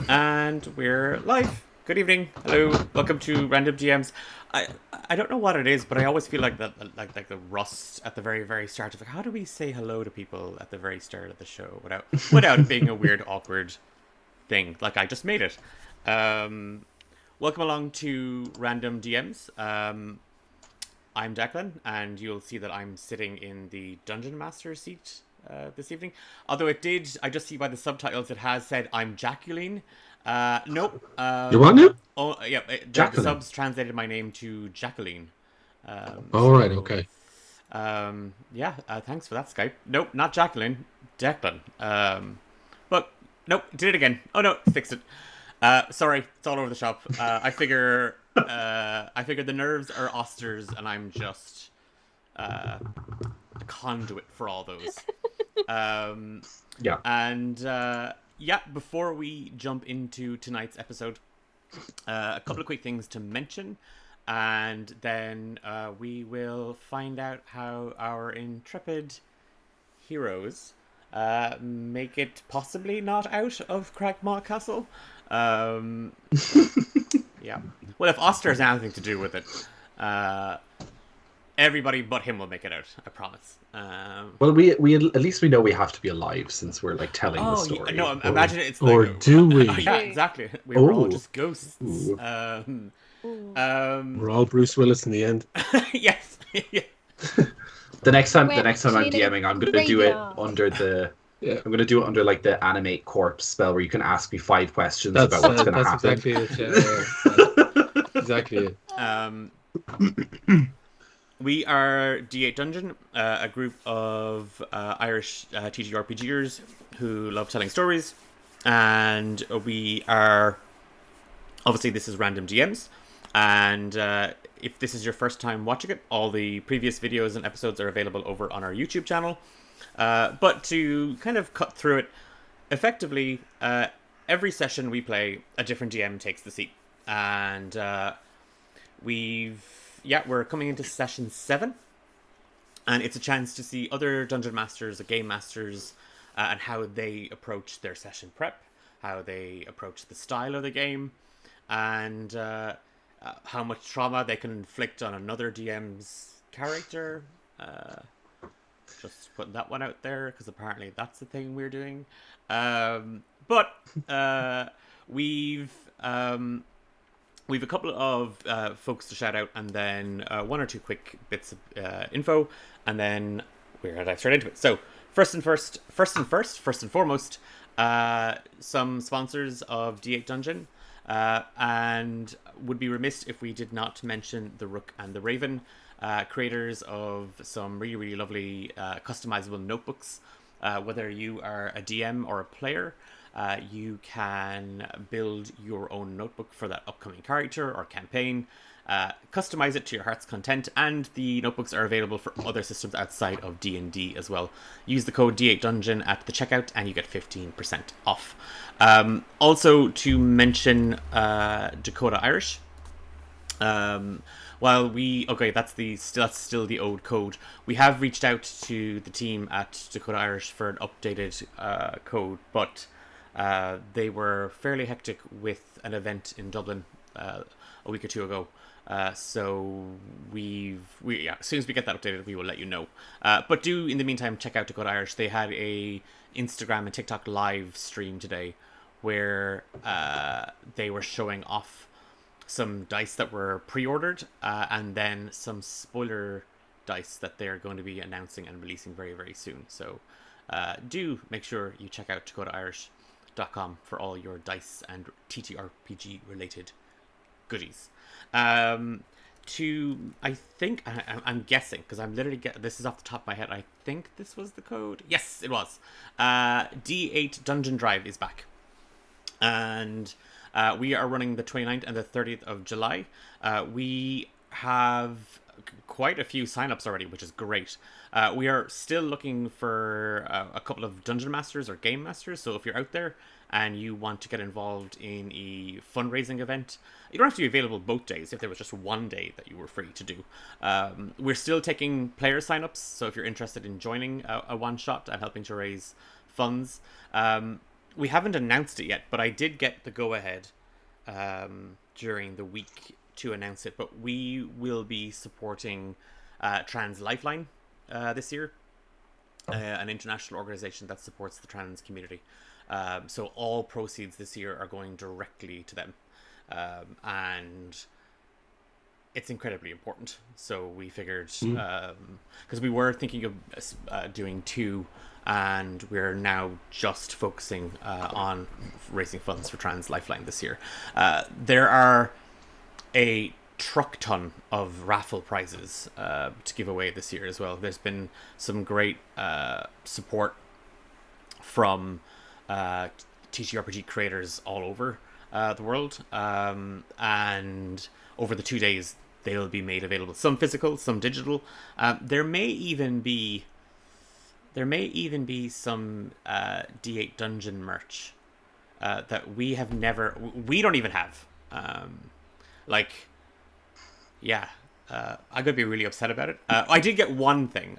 And we're live. Good evening. Hello. Welcome to Random GMs. I don't know what it is, but I always feel like that, like the rust at the very, very start of, like, how do we say hello to people at the very start of the show without it being a weird, awkward thing? Like, I just made it. Welcome along to Random DMs. I'm Declan, and you'll see that I'm sitting in the Dungeon Master seat this evening. Although I just see by the subtitles it has said I'm Jacqueline. Nope. You want it? Oh, yeah. The subs translated my name to Jacqueline. Right, okay. Yeah, thanks for that, Skype. Nope, not Jacqueline. Declan. But, nope, did it again. Oh, no, fixed it. Sorry, it's all over the shop. I figure the nerves are Auster's, and I'm just a conduit for all those. Yeah. And yeah, before we jump into tonight's episode, a couple of quick things to mention, and then we will find out how our intrepid heroes make it possibly not out of Cragmaw Castle. Yeah. Well, if Auster has anything to do with it, everybody but him will make it out, I promise. Well, we at least we know we have to be alive since we're like telling the story. No, imagine it's like, or do we? Yeah, exactly. We're all just ghosts. We're all Bruce Willis in the end. Yes. Yeah. The next time I'm DMing, I'm gonna do it under the. Yeah. I'm gonna do it under like the animate corpse spell where you can ask me 5 questions about what's gonna happen. Exactly it. Yeah. Exactly it. we are D8 Dungeon, a group of Irish TTRPGers who love telling stories, and we are obviously this is Random DMs, and if this is your first time watching it, all the previous videos and episodes are available over on our YouTube channel. But to kind of cut through it, effectively, every session we play, a different DM takes the seat, and we're coming into session 7, and it's a chance to see other dungeon masters, game masters, and how they approach their session prep, how they approach the style of the game, and how much trauma they can inflict on another DM's character. Just putting that one out there, because apparently that's the thing we're doing. But we've a couple of folks to shout out, and then one or two quick bits of info, and then we're going to dive straight into it. So first and foremost, some sponsors of D8 Dungeon, and would be remiss if we did not mention the Rook and the Raven, creators of some really, really lovely customizable notebooks. Whether you are a DM or a player, you can build your own notebook for that upcoming character or campaign, customize it to your heart's content, and the notebooks are available for other systems outside of D&D as well. Use the code D8Dungeon at the checkout and you get 15% off. Also to mention Dakota Irish. That's still the old code. We have reached out to the team at Dakota Irish for an updated code, but they were fairly hectic with an event in Dublin a week or two ago. So as soon as we get that updated, we will let you know. But do, in the meantime, check out Dakota Irish. They had a Instagram and TikTok live stream today where they were showing off some dice that were pre-ordered, and then some spoiler dice that they're going to be announcing and releasing very, very soon. So do make sure you check out dakotairish.com for all your dice and TTRPG related goodies. I'm guessing, because I'm literally this is off the top of my head, I think this was the code. Yes, it was. D8 Dungeon Drive is back, and we are running the 29th and the 30th of July. We have quite a few signups already, which is great. We are still looking for a couple of dungeon masters or game masters. So if you're out there and you want to get involved in a fundraising event, you don't have to be available both days if there was just one day that you were free to do. We're still taking player signups. So if you're interested in joining a one-shot and helping to raise funds, we haven't announced it yet, but I did get the go-ahead during the week to announce it. But we will be supporting Trans Lifeline this year, an international organization that supports the trans community. So all proceeds this year are going directly to them. And it's incredibly important. So we figured, because we were thinking of doing 2, and we're now just focusing on raising funds for Trans Lifeline this year. There are a truck ton of raffle prizes to give away this year as well. There's been some great support from TTRPG creators all over the world, and over the 2 days they'll be made available, some physical, some digital. There may even be some D8 Dungeon merch that we don't even have. I'm gonna be really upset about it. I did get one thing.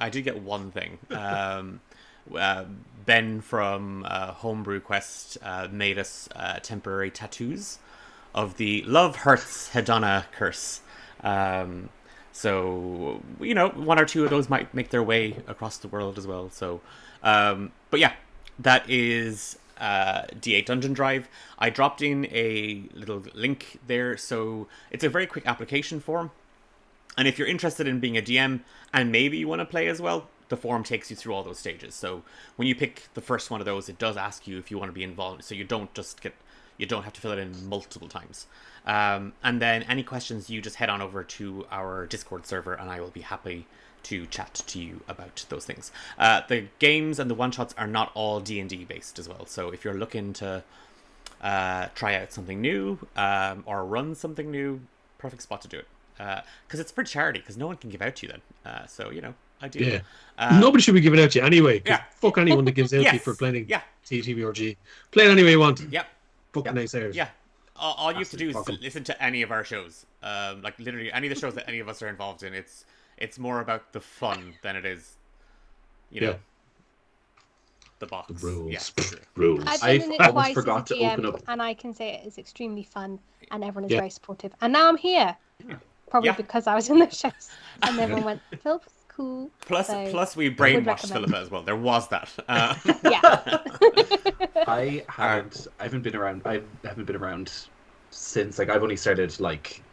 Ben from Homebrew Quest made us temporary tattoos of the Love Hurts Hedona curse. So, one or two of those might make their way across the world as well. So, but yeah, that is D8 Dungeon Drive. I dropped in a little link there. So it's a very quick application form. And if you're interested in being a DM and maybe you want to play as well, the form takes you through all those stages. So when you pick the first one of those, it does ask you if you want to be involved. So you don't have to fill it in multiple times. And then any questions, you just head on over to our Discord server, and I will be happy to chat to you about those things. The games and the one-shots are not all D&D based as well. So if you're looking to try out something new or run something new, perfect spot to do it. Because it's for charity, because no one can give out to you then. So, I do. Yeah. Nobody should be giving out to you anyway. Yeah. Fuck anyone that gives out to you for playing TTBRG. Play it any way you want. Yep. Fucking nice airs. Yeah. All you have to do is listen to any of our shows. Like literally any of the shows that any of us are involved in. It's more about the fun than it is, the box. The rules. Yeah, rules. I've done it twice as a DM, and I can say it is extremely fun, and everyone is very supportive. And now I'm here, probably because I was in the shows, and everyone went, "Philip's cool." Plus, we brainwashed Philippa as well. There was that. I haven't been around since I've only started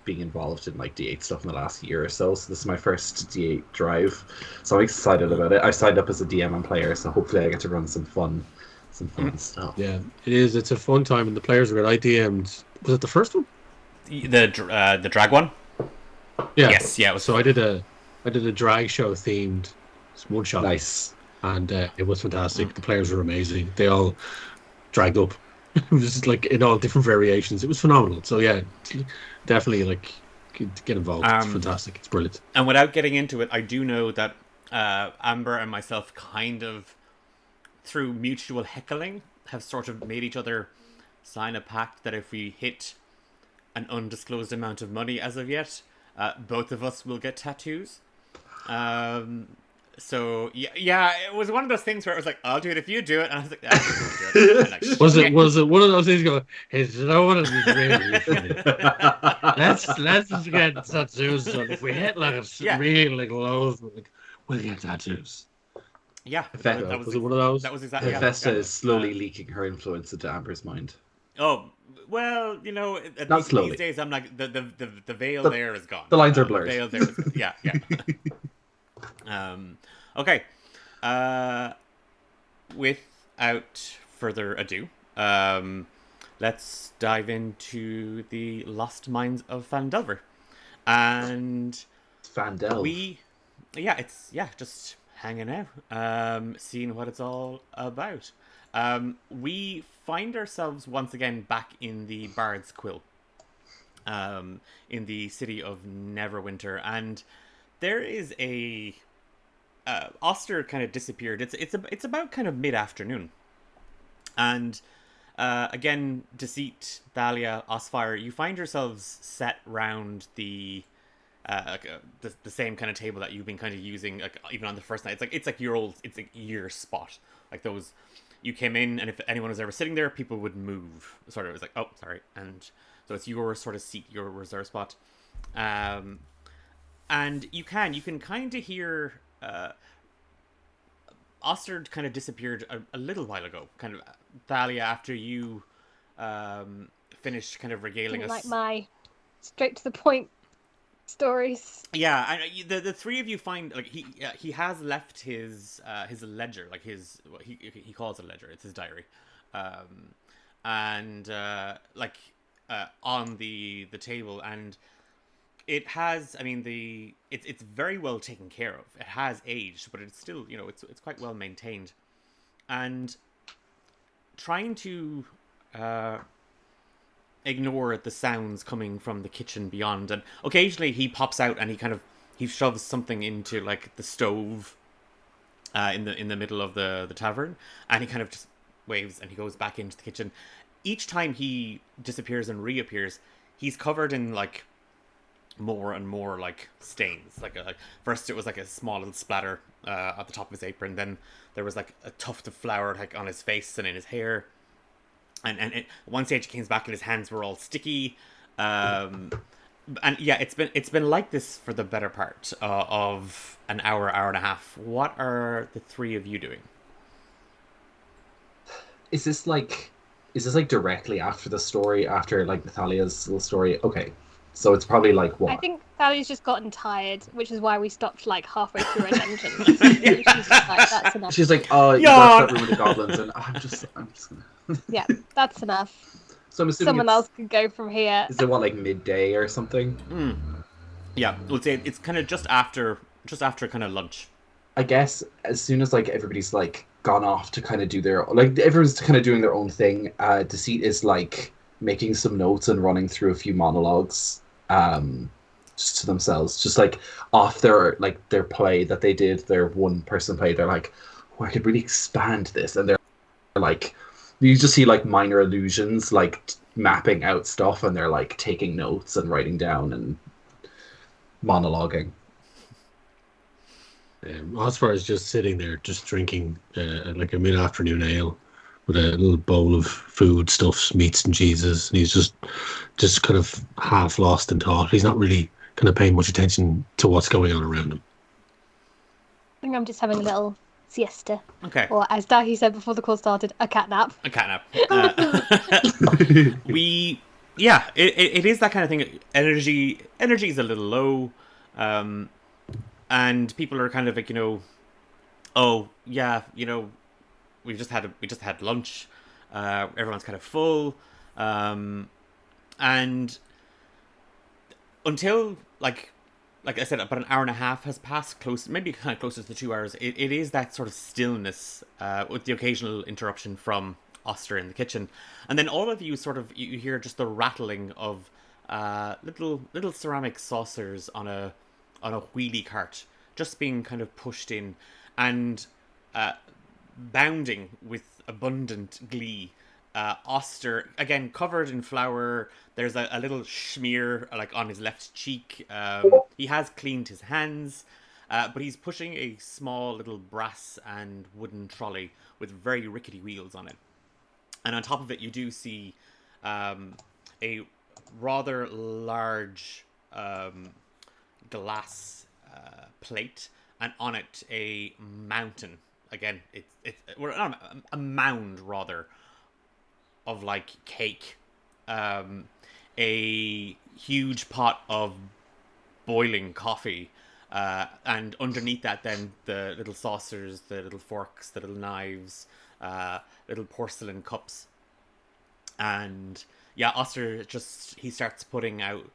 being involved in D8 stuff in the last year or so. So this is my first D8 drive, so I'm excited about it. I signed up as a DM and player, so hopefully I get to run some fun stuff. Yeah, it is. It's a fun time, and the players are good. I DM'd. Was it the first one? The drag one. Yeah. Yes. Yeah. It was so I did a drag show themed one shot. Nice. And it was fantastic. The players were amazing. They all dragged up. It was in all different variations. It was phenomenal. So yeah, definitely get involved. It's fantastic. It's brilliant. And without getting into it, I do know that Amber and myself kind of, through mutual heckling, have sort of made each other sign a pact that if we hit an undisclosed amount of money as of yet, both of us will get tattoos. So yeah, it was one of those things where it was like, I'll do it if you do it, and I was like, I'll do it. Was it one of those things? Go, hey, no one is really funny. Let's get tattoos. So if we hit really low, we'll get tattoos. Yeah, was it one of those? That was exactly. Hephaestus is slowly leaking her influence into Amber's mind. Oh well, these days I'm like the veil there is gone. The lines are blurred. The veil there is, yeah. Okay. Without further ado, let's dive into the Lost Mines of Phandelver. And Phandelver. Just hanging out, seeing what it's all about. We find ourselves once again back in the Bard's Quill, in the city of Neverwinter, and there is a Auster kind of disappeared. It's about kind of mid-afternoon, and again, Deceit, Thallia, Osfire, you find yourselves set round the same kind of table that you've been kind of using, even on the first night. It's like your spot. Like those, you came in, and if anyone was ever sitting there, people would move. Sort of, it was like, oh, sorry, and so it's your sort of seat, your reserve spot. And you can kind of hear Auster kind of disappeared a little while ago. Kind of Thallia, after you finished kind of regaling us. Like my straight to the point stories. Yeah, and the three of you find he has left his ledger, he calls it a ledger. It's his diary, and on the table, and it has, it's very well taken care of. It has aged, but it's still, it's quite well maintained. And trying to ignore the sounds coming from the kitchen beyond, and occasionally he pops out and he shoves something into the stove in the middle of the tavern, and he kind of just waves and he goes back into the kitchen. Each time he disappears and reappears, he's covered in more and more stains. First it was a small little splatter at the top of his apron, then there was a tuft of flour on his face and in his hair, and at one stage he came back and his hands were all sticky, and yeah, it's been like this for the better part of an hour and a half. What are the three of you doing? Is this directly after the story, after Thallia's little story? Okay. So it's probably what? I think Thallia's just gotten tired, which is why we stopped like halfway through a dungeon. She's just like, that's enough. She's like, oh, you got that room with the goblins, and I'm just gonna. Yeah, that's enough. So I'm assuming someone else could go from here. Is it what, like midday or something? Yeah, we'll say it's kind of just after kind of lunch. I guess as soon as like everybody's like gone off to kind of do their everyone's kind of doing their own thing. Deceit is like making some notes and running through a few monologues, just to themselves, just like off their play that they did, their one person play. They're like, oh, I could really expand this, and they're like, you just see like minor allusions, like mapping out stuff, and they're like taking notes and writing down and monologuing. Osfire is just sitting there, just drinking like a mid-afternoon ale with a little bowl of food, stuffs, meats and cheeses, and he's just kind of half lost in thought. He's not really kind of paying much attention to what's going on around him. I think I'm just having a little siesta. Okay. Or as Dahi said before the call started, a cat nap. A cat nap. It is that kind of thing. Energy is a little low. And people are kind of like, oh yeah, we just had lunch. Everyone's kind of full, and until like I said, about an hour and a half has passed, maybe kind of closer to 2 hours. It is that sort of stillness, with the occasional interruption from Auster in the kitchen, and then all of you you hear just the rattling of little ceramic saucers on a wheelie cart just being kind of pushed in, and bounding with abundant glee. Auster, again, covered in flour. There's a little smear like on his left cheek. He has cleaned his hands, but he's pushing a small little brass and wooden trolley with very rickety wheels on it. And on top of it, you do see a rather large glass plate, and on it a mountain. Again, a mound rather of like cake, a huge pot of boiling coffee, and underneath that then the little saucers, the little forks, the little knives, little porcelain cups. And yeah, Auster he starts putting out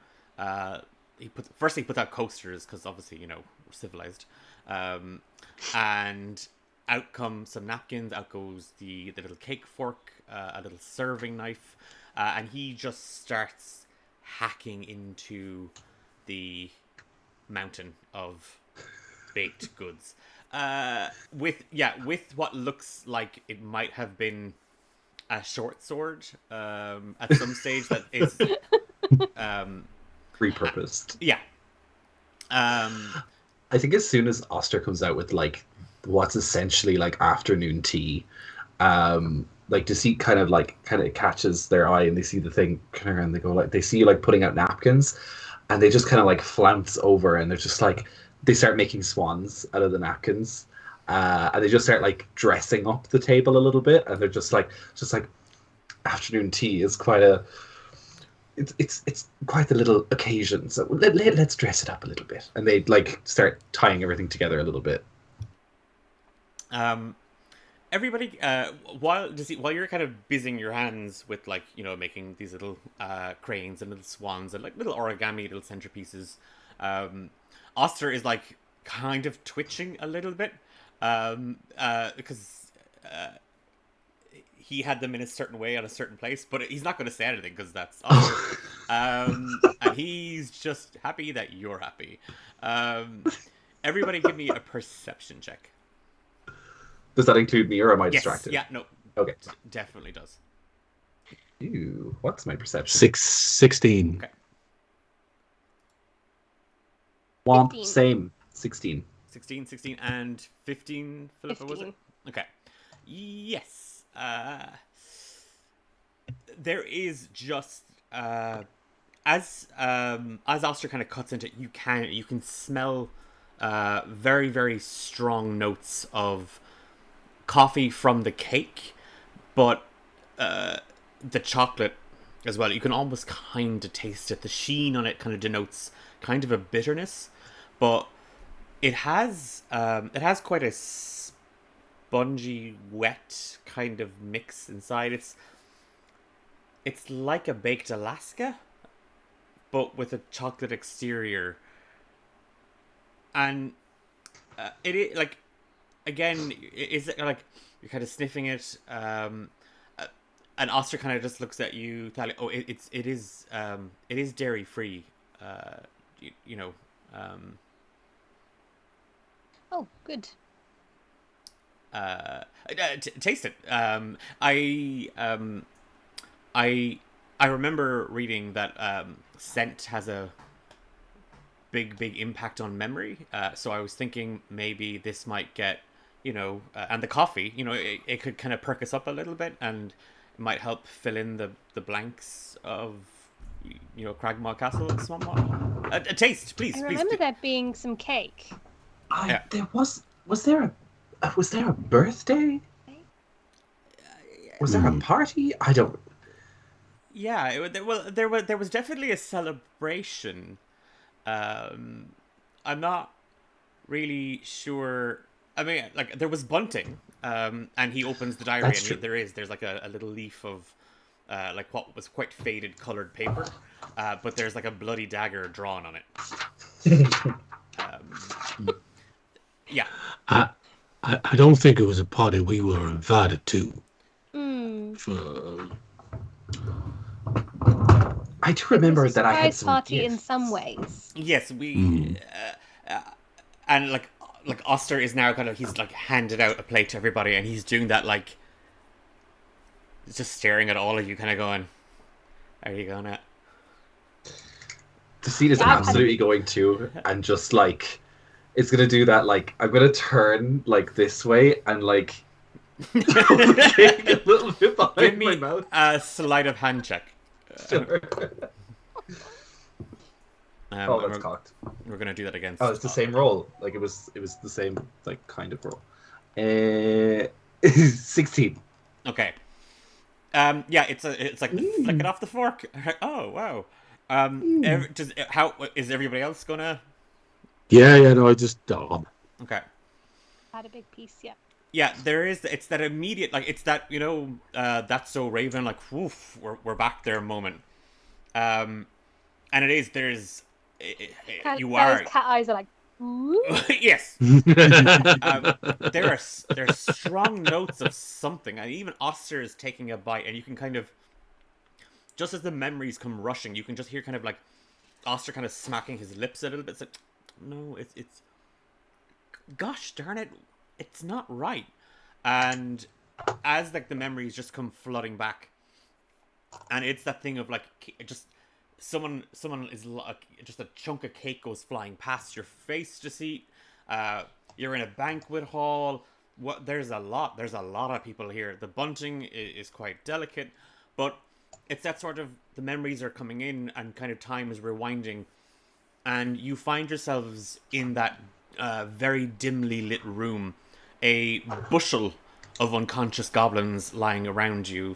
he puts out coasters, because obviously we're civilized, and out come some napkins, out goes the little cake fork, a little serving knife, and he just starts hacking into the mountain of baked goods, with what looks like it might have been a short sword at some stage that is repurposed. I think as soon as Auster comes out with like what's essentially like afternoon tea, like Deceit kind of catches their eye, and they see the thing and they go like, they see you like putting out napkins, and they just kind of like flounce over, and they're just like, they start making swans out of the napkins, and they just start like dressing up the table a little bit, and they're just like afternoon tea is quite a it's quite a little occasion, so let's dress it up a little bit, and they like start tying everything together a little bit. Everybody, while you're kind of busying your hands with like making these little cranes and little swans and like little origami, little centerpieces, Auster is like kind of twitching a little bit, because he had them in a certain way at a certain place, but he's not going to say anything because that's Auster. And he's just happy that you're happy. Everybody give me a perception check. Does that include me, or am I distracted? Yeah, no. Okay. Definitely does. Ew, what's my perception? 16. Okay. Womp, 15. same. 16. 16, and 15, Philippa, was it? Okay. Yes. There is just as Auster kind of cuts into it, you can smell very, very strong notes of coffee from the cake, but the chocolate as well. You can almost kind of taste it. The sheen on it kind of denotes kind of a bitterness, but it has quite a spongy, wet kind of mix inside. It's like a baked Alaska, but with a chocolate exterior. And it is like, again, is it like you're kind of sniffing it, and Auster kind of just looks at you, Thallia. Oh, it is dairy free, you know. Oh, good. Taste it. I remember reading that scent has a big impact on memory. So I was thinking maybe this might get, and the coffee, it could kind of perk us up a little bit, and it might help fill in the blanks of, Cragmaw Castle somewhat. A taste, please. I remember there being some cake. There was there a birthday? Was there a party? I don't. Yeah, there was definitely a celebration. I'm not really sure. I mean, like, there was bunting, and he opens the diary, That's and there's like a little leaf of like what was quite faded colored paper, but there's like a bloody dagger drawn on it. Yeah. I don't think it was a party we were invited to. I do remember that I had some party gifts. in some ways. Yes, we and like Auster is now he's like handed out a plate to everybody, and he's doing that, like, just staring at all of you, kind of going, "Are you going at?" Deceit is absolutely going to, and just like, it's gonna do that. Like, I'm gonna turn like this way and like a little bit behind my mouth. A sleight of hand check. Sure. That's cocked. We're gonna do that again. Oh, it's the same roll. Like, it was the same, like, kind of roll. 16. Okay. Yeah, it's like flick it off the fork. Oh wow. How is everybody else gonna? Yeah. No, I just. Okay. Had a big piece, yeah. Yeah, there is. It's that immediate, like, it's that, that's so Raven, like, woof, we're back there moment. And it is. There's. You are. Cat eyes are like. Ooh. Yes. There's strong notes of something, and even Auster is taking a bite, and you can kind of, just as the memories come rushing, you can just hear kind of like Auster kind of smacking his lips a little bit. It's like, no, it's gosh darn it, it's not right. And as like the memories just come flooding back, and it's that thing of like, just someone is like, just a chunk of cake goes flying past your face, Deceit. You're in a banquet hall. There's a lot of people here. The bunting is quite delicate, but it's that sort of, the memories are coming in and kind of time is rewinding, and you find yourselves in that very dimly lit room, a bushel of unconscious goblins lying around you.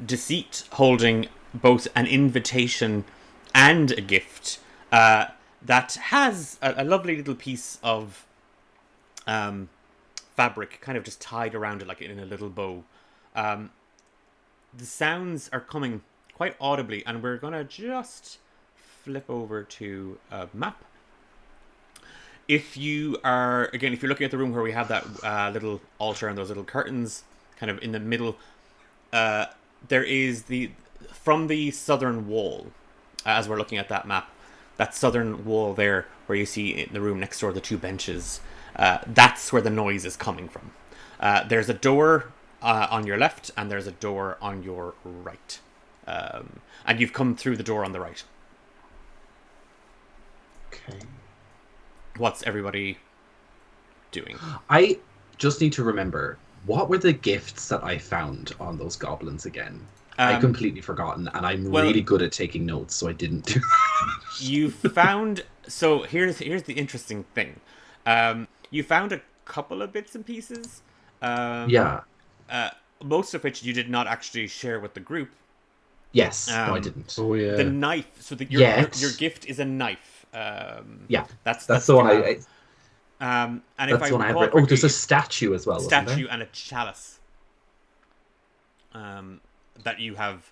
Deceit holding both an invitation and a gift that has a lovely little piece of fabric kind of just tied around it, like in a little bow. The sounds are coming quite audibly, and we're gonna just flip over to a map. If you're looking at the room where we have that little altar and those little curtains kind of in the middle, there is from the southern wall, as we're looking at that map, that southern wall there where you see in the room next door the two benches, that's where the noise is coming from. There's a door on your left, and there's a door on your right. And you've come through the door on the right. Okay. What's everybody doing? I just need to remember, what were the gifts that I found on those goblins again? I completely forgotten, and I'm really good at taking notes, so I didn't do that. You found... So here's the interesting thing. You found a couple of bits and pieces. Yeah. Most of which you did not actually share with the group. Yes. No, I didn't. Oh yeah. The knife. So your gift is a knife. That's the one I. And That's if I the one I have. recall Oh, there's a statue as well. Statue and a chalice. That you have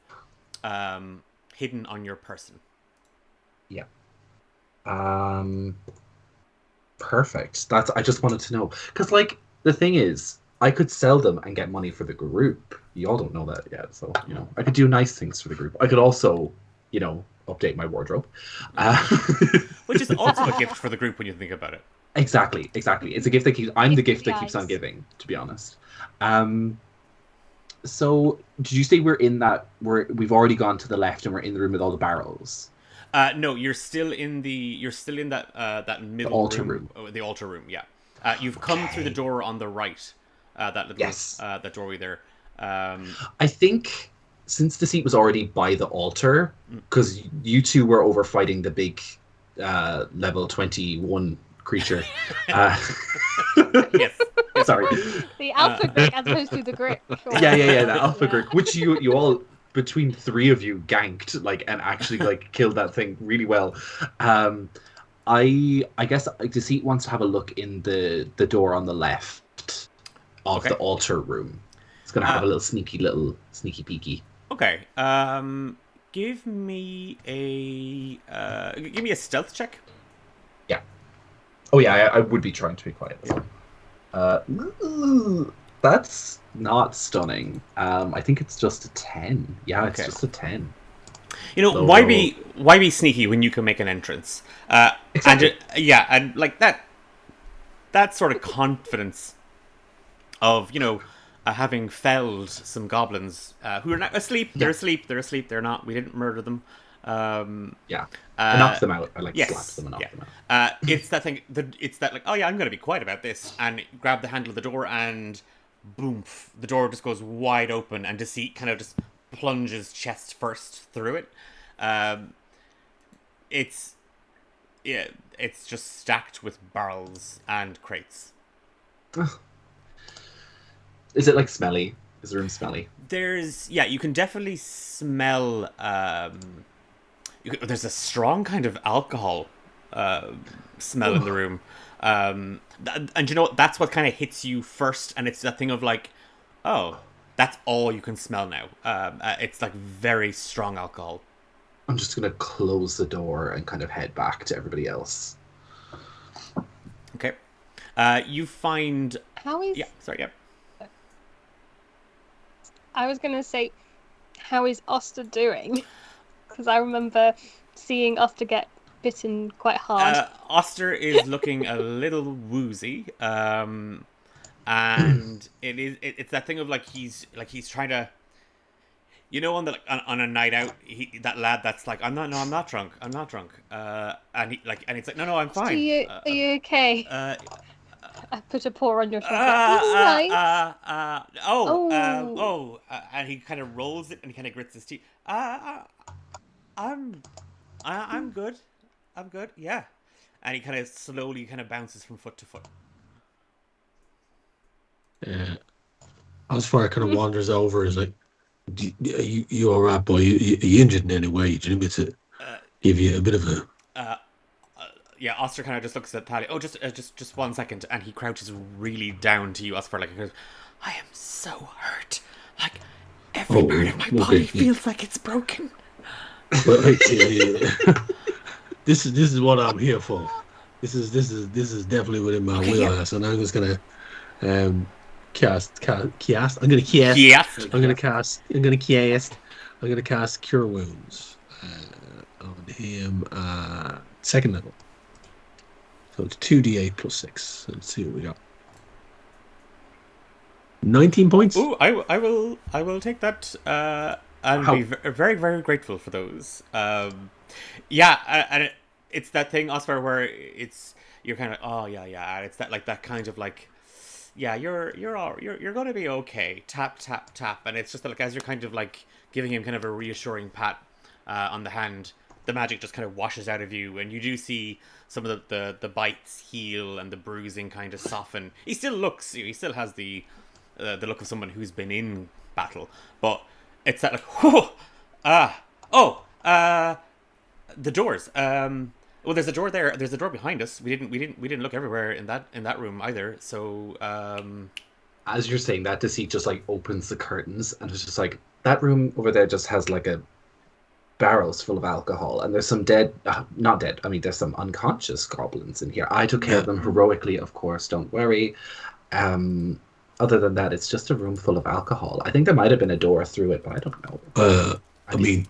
hidden on your person. Yeah. Perfect. I just wanted to know because, like, the thing is, I could sell them and get money for the group. Y'all don't know that yet, so I could do nice things for the group. I could also, update my wardrobe, which is also a gift for the group when you think about it. Exactly. It's a gift that keeps. I'm the gift that keeps on giving, to be honest. So, did you say we've already gone to the left and we're in the room with all the barrels? No, you're still in that middle the altar room. The altar room, yeah. You've come through the door on the right. That little that doorway there. I think since Deceit was already by the altar, because you two were over fighting the big level 21 creature. Yes. Sorry. The Alpha Grick as opposed to the Grick. Yeah, the Alpha Grick, which you all, between three of you, ganked and actually killed that thing really well. I guess Deceit wants to have a look in the door on the left of the altar room. It's gonna have a little sneaky peeky. Okay. Give me a stealth check. Yeah. Oh yeah, I would be trying to be quiet as well. That's not stunning. I think it's just a 10. Yeah, it's just a 10. Why be sneaky when you can make an entrance? Exactly. And like that sort of confidence of having felled some goblins who are not asleep. They're asleep. They're not. We didn't murder them. I knocked them out. I slapped them and knocked them out. It's that thing. It's that oh yeah, I'm going to be quiet about this, and grab the handle of the door, and boom, the door just goes wide open, and Deceit kind of just plunges chest first through it. It's just stacked with barrels and crates. Is it smelly? Is the room smelly? You can definitely smell. There's a strong kind of alcohol smell in the room, and that's what kind of hits you first, and it's that thing of oh, that's all you can smell now. It's very strong alcohol. I'm just gonna close the door and kind of head back to everybody else. Okay. You find. How is? Yeah. Sorry. Yeah. I was gonna say, how is Auster doing? Because I remember seeing Auster get bitten quite hard. Auster is looking a little woozy, and it's that thing of he's trying to, on a night out, that lad that's I'm not drunk, and he's like, no, I'm fine. Are you okay? I put a paw on your shoulder. And he kind of rolls it and he kind of grits his teeth. I'm good. I'm good. Yeah. And he kind of slowly bounces from foot to foot. Yeah. Osfire kind of wanders over. Is you all right, boy? You injured in any way? Do you need me to give you a bit of a? Yeah, Auster kind of just looks at Thallia. Oh, just 1 second, and he crouches really down to you, Osfire. He goes, "I am so hurt. Every part of my body feels like it's broken." Well, this is what I'm here for. This is definitely within my wheelhouse, and I'm just gonna cast. I'm gonna cast Cure Wounds on him. Second level. So it's 2d8 plus 6. Let's see what we got. 19 points. Ooh, I will take that. I'll be very, very grateful for those. And it's that thing, Osfire, where you're kind of and it's that kind of you're gonna be okay. Tap tap tap, and it's just as you're kind of giving him kind of a reassuring pat on the hand, the magic just kind of washes out of you, and you do see some of the bites heal and the bruising kind of soften. He still has the look of someone who's been in battle, but it's that whoa, The doors. Well, there's a door there. There's a door behind us. We didn't look everywhere in that room either. So, As you're saying that, Deceit just like opens the curtains, and it's just like that room over there just has like a barrels full of alcohol, and there's some not dead. I mean, there's some unconscious goblins in here. I took care of them heroically, of course. Don't worry. Other than that, it's just a room full of alcohol. I think there might have been a door through it, but I don't know. I mean,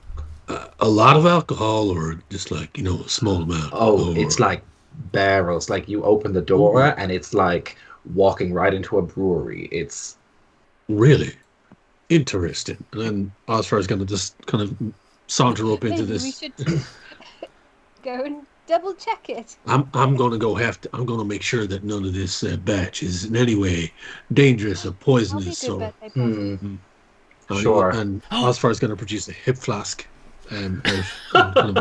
a lot of alcohol, or just like a small amount. It's like barrels. Like you open the door, and it's like walking right into a brewery. It's really interesting. And then Osfire is going to just kind of saunter up into this. We should go and double check it. I'm going to I'm going to make sure that none of this batch is in any way dangerous or poisonous. So, sure. And Osfire is going to produce a hip flask and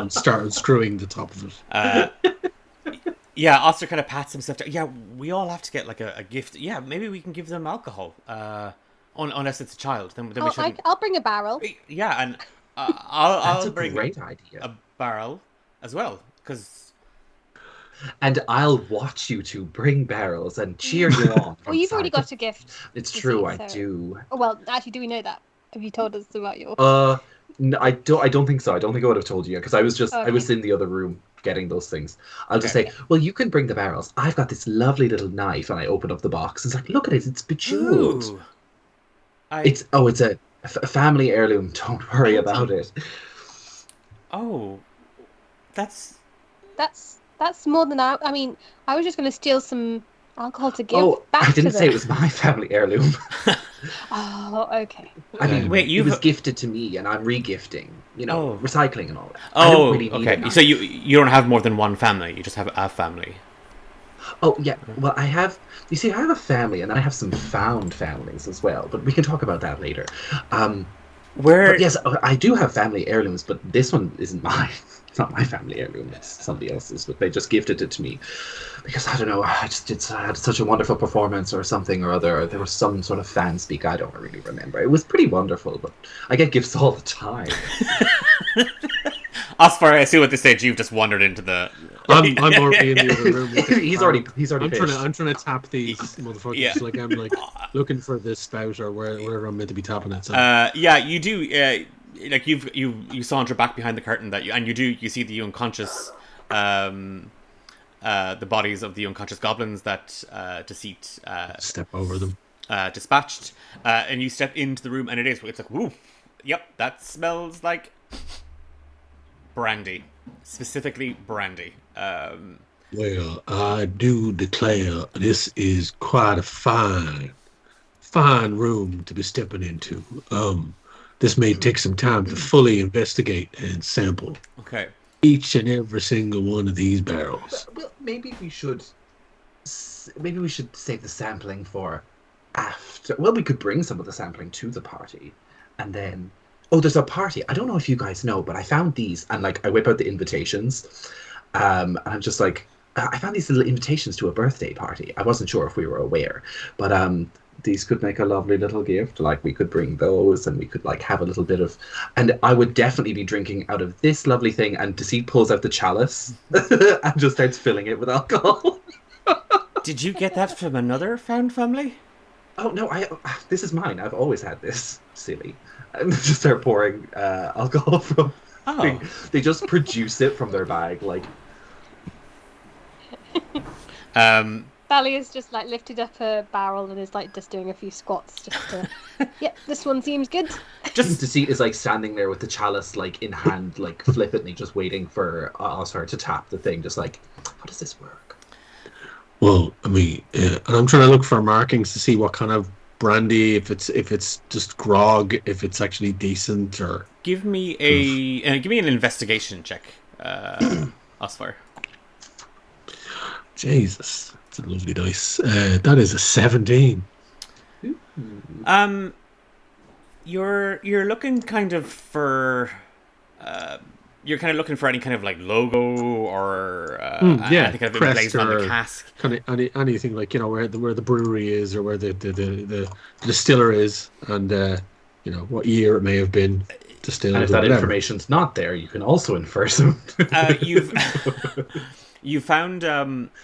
start unscrewing the top of it. Yeah, Auster kind of pats himself down. Yeah, we all have to get like a gift. Yeah, maybe we can give them alcohol. Unless it's a child, then we should. I'll bring a barrel. Yeah, and I'll bring great idea. A barrel as well, because. And I'll watch you two bring barrels and cheer you on. Well, you've already got a gift. It's true, I do. Oh, well, actually, do we know that? Have you told us about your? No, I don't think so. I don't think I would have told you because I was in the other room getting those things. I'll just say, well, you can bring the barrels. I've got this lovely little knife, and I open up the box. It's like, look at it. It's bejeweled. Ooh. It's a family heirloom. Don't worry about it. Oh, that's more than I mean, I was just going to steal some alcohol to give back. I didn't to say it was my family heirloom. Oh, okay. I mean, it was gifted to me, and I'm regifting. Recycling and all that. Oh, I don't really need okay. So you don't have more than one family. You just have a family. Oh yeah. Well, I have. You see, I have a family, and I have some found families as well. But we can talk about that later. But yes, I do have family heirlooms, but this one isn't mine. It's not my family heirloom. It's somebody else's. But they just gifted it to me because I don't know. I had such a wonderful performance or something or other. Or there was some sort of fan speak. I don't really remember. It was pretty wonderful, but I get gifts all the time. Osfire, I see what this stage you've just wandered into the. I'm already in the other room. He's already. I'm trying to tap these motherfuckers. Yeah. Like I'm like looking for this spout or where I'm meant to be tapping it. So. Yeah, you do. Like you saunter back behind the curtain you see the unconscious, the bodies of the unconscious goblins that Deceit step over them, dispatched, and you step into the room and it's like, woo, yep, that smells like brandy, specifically brandy. Well, I do declare this is quite a fine room to be stepping into. This may take some time to fully investigate and sample. Okay. Each and every single one of these barrels. Well, maybe we should save the sampling for after. Well, we could bring some of the sampling to the party, and then. Oh, there's a party. I don't know if you guys know, but I found these, and I whip out the invitations, and I'm just like, I found these little invitations to a birthday party. I wasn't sure if we were aware, but these could make a lovely little gift. We could bring those, and we could have a little bit of, and I would definitely be drinking out of this lovely thing. And Deceit pulls out the chalice and just starts filling it with alcohol. Did you get that from another found family? Oh no, this is mine. I've always had this. Silly. And they just start pouring alcohol from. Oh. They just produce it from their bag, Thalia's just lifted up a barrel and is just doing a few squats just to. Yep, this one seems good. Just Deceit is standing there with the chalice in hand, flippantly just waiting for Osfire to tap the thing, just how does this work? Well, I mean, and I'm trying to look for markings to see what kind of brandy, if it's just grog, if it's actually decent, or give me an investigation check, Osfire. Jesus, it's a lovely dice. That is a 17. You're looking kind of for you're kind of looking for any kind of logo or any kind of emblazoned on the cask. Kind of anything where the brewery is or where the distiller is, and what year it may have been. distilled. And if that information's not there, you can also infer some. You found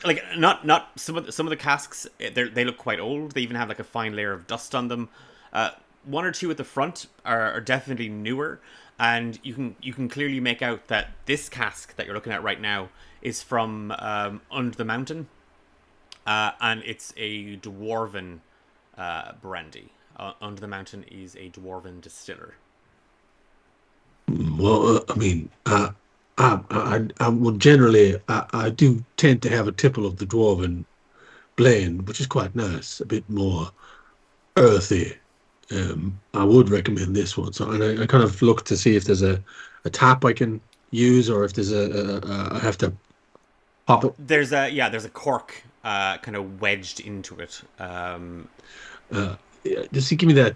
like not some of the casks. They look quite old. They even have like a fine layer of dust on them. One or two at the front are definitely newer, and you can clearly make out that this cask that you're looking at right now is from under the mountain, and it's a dwarven brandy. Under the mountain is a dwarven distiller. Well, I mean, I would generally, I do tend to have a tipple of the dwarven blend, which is quite nice, a bit more earthy. I would recommend this one. So, and I kind of look to see if there's a tap I can use, or if there's I have to pop it. There's a cork kind of wedged into it. Just give me that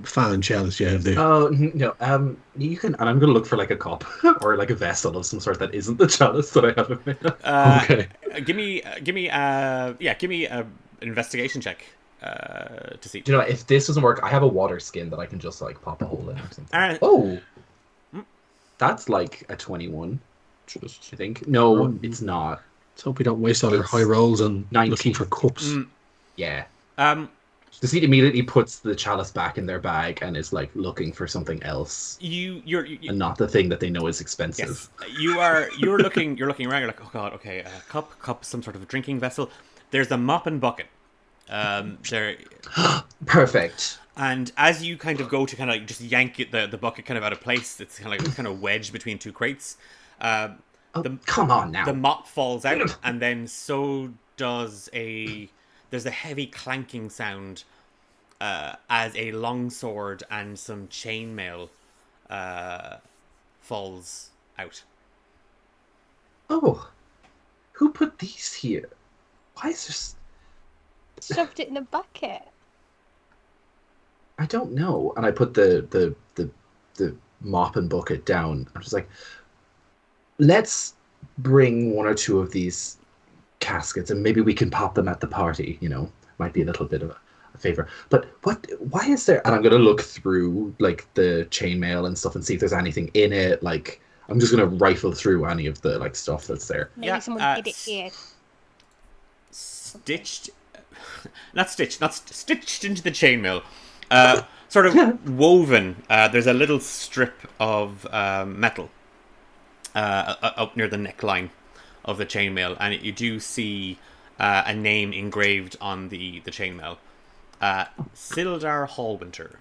fine chalice you have there. Oh no, you can, and I'm gonna look for like a cup or like a vessel of some sort that isn't the chalice that I have in my Okay. Give me an investigation check to see. Do you know, if this doesn't work, I have a water skin that I can just like pop a hole in or something. Oh, that's like a 21. I think. No, it's not. Let's hope we don't waste all our high rolls on 19. looking for cups. Yeah. Deceit immediately puts the chalice back in their bag and is like looking for something else. You're and not the thing that they know is expensive. Yes. You're looking around. You're like, oh god, okay, cup, some sort of drinking vessel. There's a mop and bucket. There. Perfect. And as you kind of go to kind of just yank the bucket kind of out of place, it's kind of wedged between two crates. Come on now. The mop falls out, and then so does there's a heavy clanking sound as a longsword and some chainmail falls out. Oh, who put these here? Why is this? Shoved it in a bucket. I don't know. And I put the mop and bucket down. I'm just like, let's bring one or two of these caskets and maybe we can pop them at the party. Might be a little bit of a favor. But why is there? And I'm gonna look through like the chainmail and stuff and see if there's anything in it. Like, I'm just gonna rifle through any of the like stuff that's there. Maybe someone hid it here. Stitched into the chainmail. Sort of woven. There's a little strip of metal up near the neckline of the chainmail, and you do see a name engraved on the chainmail. Sildar Hallwinter.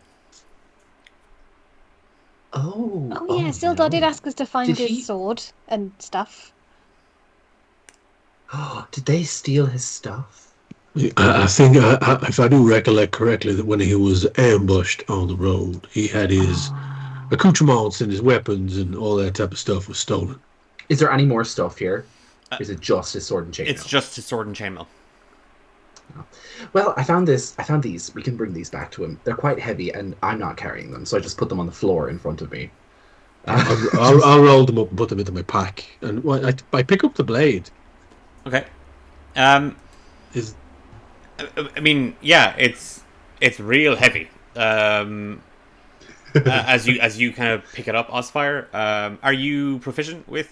Oh yeah, Sildar did ask us to find his sword and stuff. Did they steal his stuff? I think, if I do recollect correctly, that when he was ambushed on the road, he had his accoutrements and his weapons and all that type of stuff was stolen. Is there any more stuff here? Or is it just his sword and chainmail? It's just his sword and chainmail. Oh. Well, I found these. We can bring these back to him. They're quite heavy, and I'm not carrying them, so I just put them on the floor in front of me. I'll roll them up and put them into my pack, and I pick up the blade. Okay. I mean, yeah, it's real heavy. As you kind of pick it up, Osfire, are you proficient with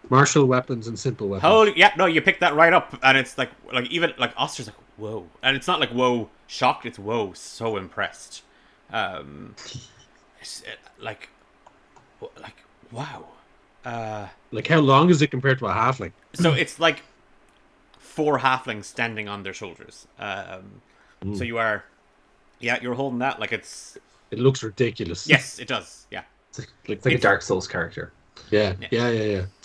martial weapons and simple weapons? Oh yeah, no, you picked that right up, and it's like even like Auster's like whoa, and it's not like whoa shocked, it's whoa so impressed. It's like wow. Like how long is it compared to a halfling? So it's like 4 halflings standing on their shoulders. So you're holding that like it's. It looks ridiculous. Yes, it does. Yeah, it's like a Dark Souls character. Yeah.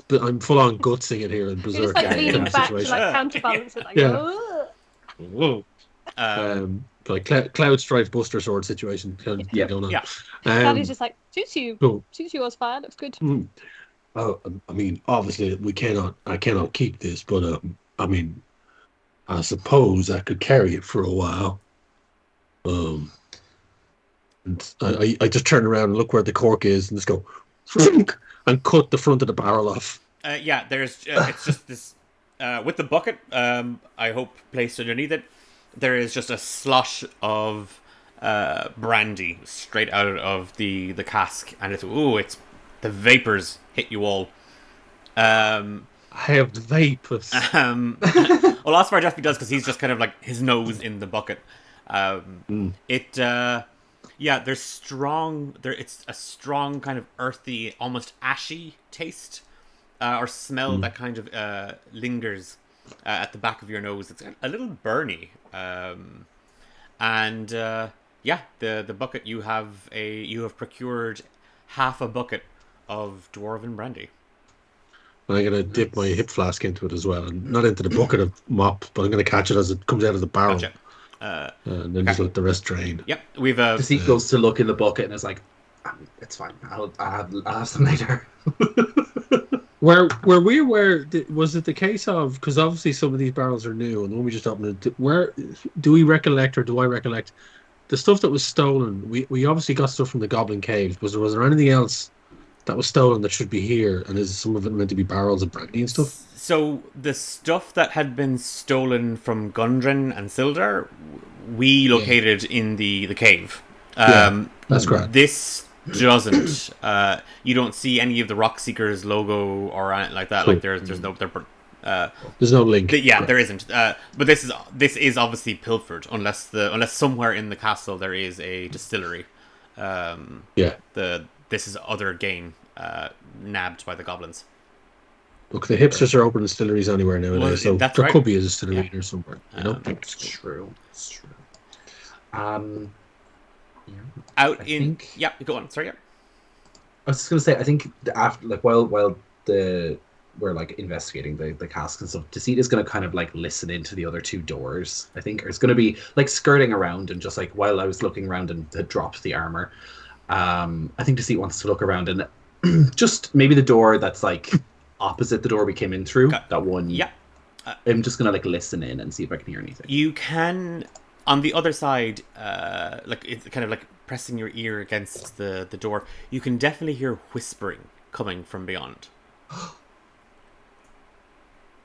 But I'm full on gutsing it here in Berserk. You're just like leaning back to like counterbalance it, like whoa. Like Cloud Strife Buster Sword situation going on. Yeah. That is just like suits you Osfire, looks good. I mean, obviously I cannot keep this, but I mean, I suppose I could carry it for a while. And I just turn around and look where the cork is and just go and cut the front of the barrel off. There's it's just this with the bucket. I hope placed underneath it. There is just a slosh of brandy straight out of the cask, and it's the vapors hit you all. I have the vapors. Well, Osfire definitely does, because he's just kind of like his nose in the bucket. There's strong. It's a strong kind of earthy, almost ashy taste or smell that kind of lingers at the back of your nose. It's a little burny, the bucket you have procured half a bucket of dwarven brandy. I'm going to dip my hip flask into it as well. And not into the bucket of mop, but I'm going to catch it as it comes out of the barrel. Gotcha. And then just let the rest drain. Yep. We've Deceit goes to look in the bucket and is like, it's fine. I'll have some later. Where was it the case of, because obviously some of these barrels are new, and when we just opened it, where do we recollect, or do I recollect, the stuff that was stolen? We obviously got stuff from the Goblin Caves. Was there anything else that was stolen that should be here, and is some of it meant to be barrels of brandy and stuff? So the stuff that had been stolen from Gundren and Sildar, we located in the cave. That's correct. This doesn't. You don't see any of the Rockseekers logo or anything like that. Cool. Like there's no. There's no link. There isn't. But this is obviously pilfered, unless somewhere in the castle there is a distillery. This is other game nabbed by the goblins. Look, the hipsters are opening distilleries anywhere nowadays, so there could be a distillery there somewhere. You know? It's true. Go on. Sorry. Yeah. I was just gonna say, I think after, like, while we're like investigating the cask and stuff, Deceit is gonna kind of like listen into the other two doors. I think, or it's gonna be like skirting around, and just like while I was looking around and had dropped the armor, I think Deceit wants to look around and just maybe the door that's like opposite the door we came in through. That one. Yeah. I'm just gonna like listen in and see if I can hear anything. You can, on the other side, like it's kind of like pressing your ear against the door. You can definitely hear whispering coming from beyond.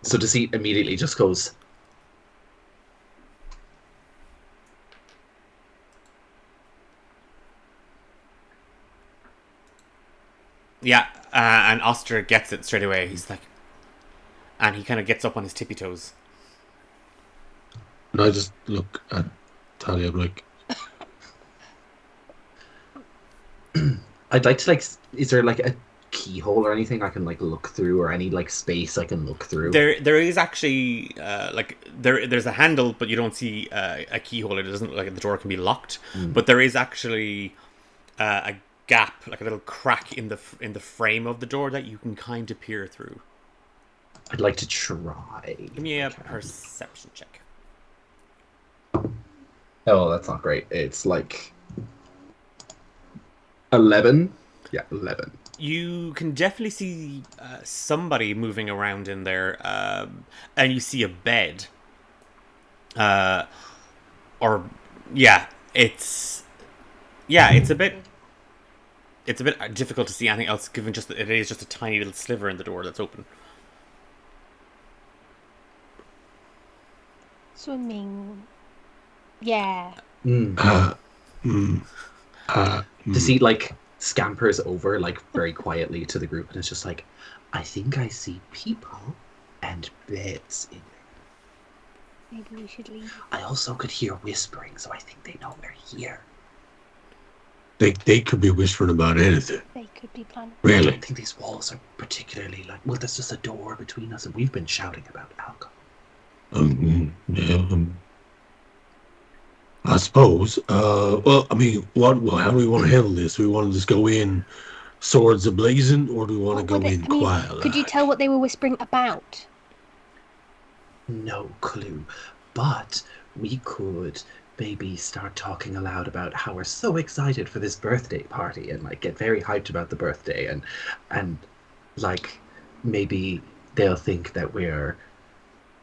So Deceit immediately just goes, yeah, and Auster gets it straight away. He's like, and he kind of gets up on his tippy toes. And I just look at Thallia, I'm like, I'd like to like, is there like a keyhole or anything I can like look through, or any like space I can look through? There is actually there's a handle, but you don't see a keyhole. It doesn't look like the door can be locked, but there is actually a gap, like a little crack in the frame of the door that you can kind of peer through. I'd like to try. Give me a perception check. Oh, that's not great. It's like 11. Yeah, 11. You can definitely see somebody moving around in there, and you see a bed. It's a bit difficult to see anything else, given just that it is just a tiny little sliver in the door that's open. Swimming. Yeah. Deceit like scampers over like very quietly to the group and it's just like, I think I see people and beds in there. Maybe we should leave. I also could hear whispering, so I think they know we're here. They could be whispering about anything. They could be planning. Really? I don't think these walls are particularly like, well, there's just a door between us and we've been shouting about alcohol. I suppose. Well, I mean, how do we want to handle this? Do we want to just go in swords ablazing, or do we want to go in quiet? Could you tell what they were whispering about? No clue, but we could maybe start talking aloud about how we're so excited for this birthday party and like get very hyped about the birthday and like maybe they'll think that we're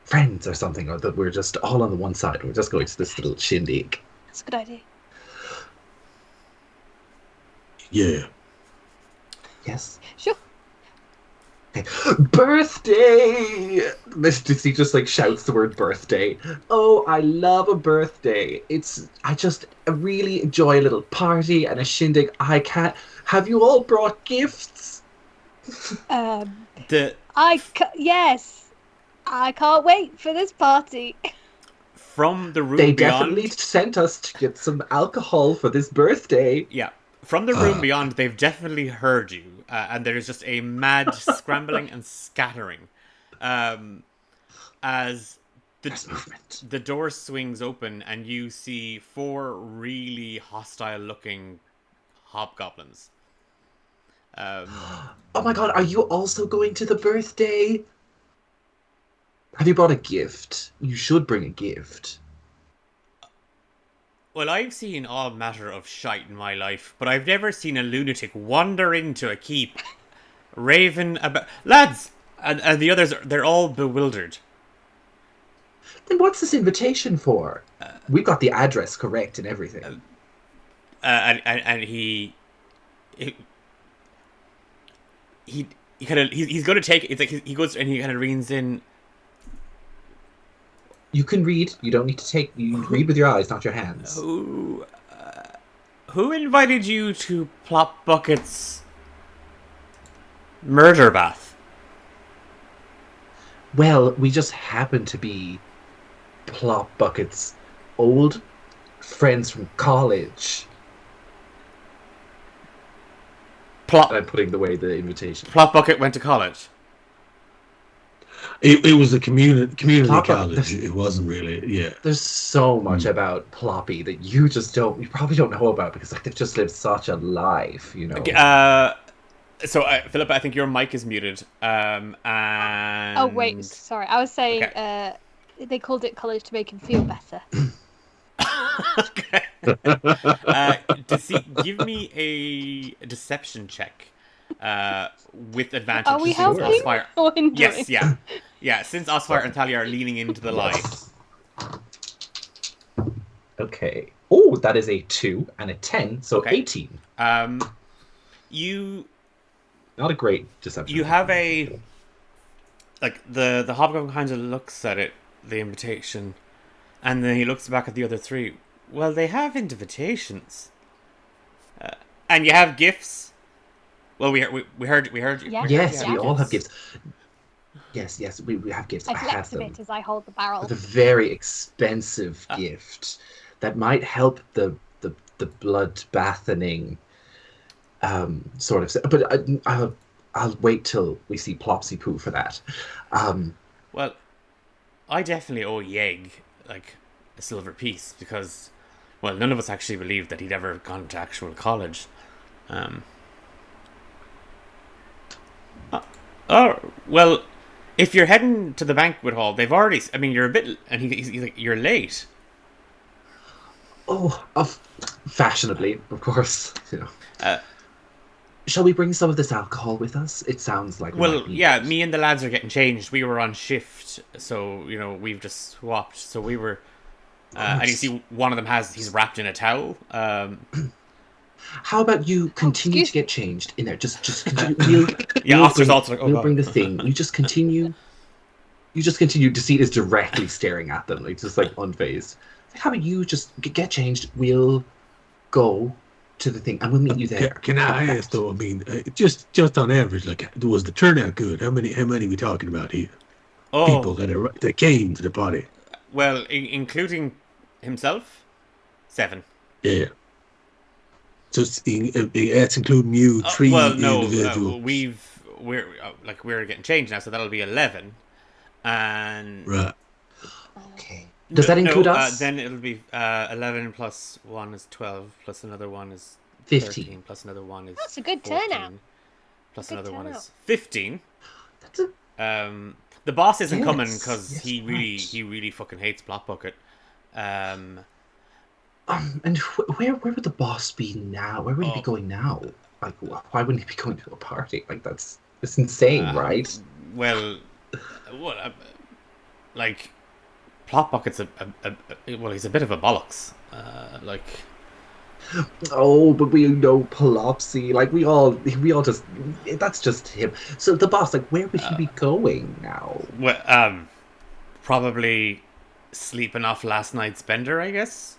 friends or something, or that we're just all on the one side. We're just going to this little shindig. That's a good idea. Yeah. Yes. Sure. Birthday! Miss Deceit just like shouts the word birthday. Oh, I love a birthday. I just really enjoy a little party and a shindig. I can't. Have you all brought gifts? Yes. I can't wait for this party. From the room They beyond, definitely sent us to get some alcohol for this birthday. Yeah, from the room beyond, they've definitely heard you, and there's just a mad scrambling and scattering, as the door swings open and you see 4 really hostile-looking hobgoblins. Oh my god, are you also going to the birthday? Have you brought a gift? You should bring a gift. Well, I've seen all matter of shite in my life, but I've never seen a lunatic wander into a keep, raving about... Lads! And the others, they're all bewildered. Then what's this invitation for? We've got the address correct and everything. And he's going to take... It's like he goes and he kind of leans in... You can read. You don't need to take... You read with your eyes, not your hands. Who invited you to Plop Bucket's murder bath? Well, we just happen to be Plop Bucket's old friends from college. I'm putting away the invitation. Plop Bucket went to college? It was a community college. It wasn't really, yeah. There's so much about Ploppy that you probably don't know about because like they've just lived such a life, you know. So, Philippa, I think your mic is muted. And... Oh wait, sorry. I was saying they called it college to make him feel better. Okay. Deceit, give me a deception check. With advantage. Are we helping? Osfire... Yes, yeah. Yeah, since Osfire and Thallia are leaning into the lie. Okay. Oh, that is a 2 and a 10, so 18. You... Not a great deception. You have a... Like, the hobgoblin kind of looks at it, the invitation, and then he looks back at the other 3. Well, they have invitations. And you have gifts. Well, we heard. Yes, we all have gifts. Yes, we have gifts. I flex a bit as I hold the barrel. With a very expensive gift that might help the blood bathening sort of. But I'll wait till we see Plopsy Poo for that. Well, I definitely owe Yeg like a silver piece because, well, none of us actually believed that he'd ever gone to actual college. Well, if you're heading to the banquet hall, they've already... I mean, you're a bit... And he's like, you're late. Oh, fashionably, of course. You know. Shall we bring some of this alcohol with us? It sounds like... Well, yeah, me and the lads are getting changed. We were on shift, so, you know, we've just swapped. So we were... and you see one of them he's wrapped in a towel. How about you continue to get changed in there? Just continue. We'll bring the thing. You just continue. Deceit is directly staring at them, like just like unfazed. How about you just get changed? We'll go to the thing, and we'll meet you there. Can I ask though? I mean, just on average, like, was the turnout good? How many are we talking about here? People that came to the party. Well, including himself, 7. Yeah. So it's including you, 3 individuals. We're getting changed now, so that'll be 11. And right. Okay. Does that include us? Then it'll be 11 plus 1 is 12, plus another 1 is 15. 13, plus another 1 is That's a good 14, turnout. plus another 1 is 15. That's a... The boss isn't coming because he really fucking hates Plop Bucket. And where would the boss be now? Where would he be going now? Like, why wouldn't he be going to a party? Like, it's insane, right? Well, like, Plop Bucket's he's a bit of a bollocks. Oh, but we know Polopsy. Like we all just that's just him. So the boss, like, where would he be going now? Well, probably sleeping off last night's bender, I guess.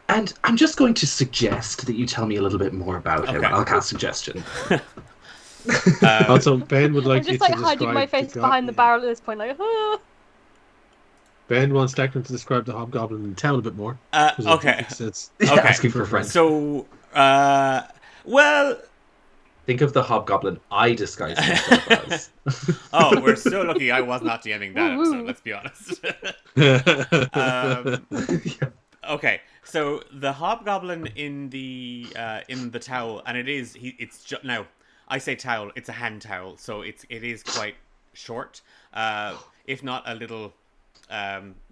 And I'm just going to suggest that you tell me a little bit more about him. I'll cast suggestion. Also, Ben would like I'm you just to like hiding my face behind the barrel at this point, like. Ben wants Declan to describe the hobgoblin in town a bit more. Okay. It's asking for a friend. So, well, think of the hobgoblin I disguised myself as. Oh, we're so lucky I was not DMing that episode, let's be honest. Okay, so the hobgoblin in the towel, and it's just now. I say towel, it's a hand towel, so it is quite short, if not a little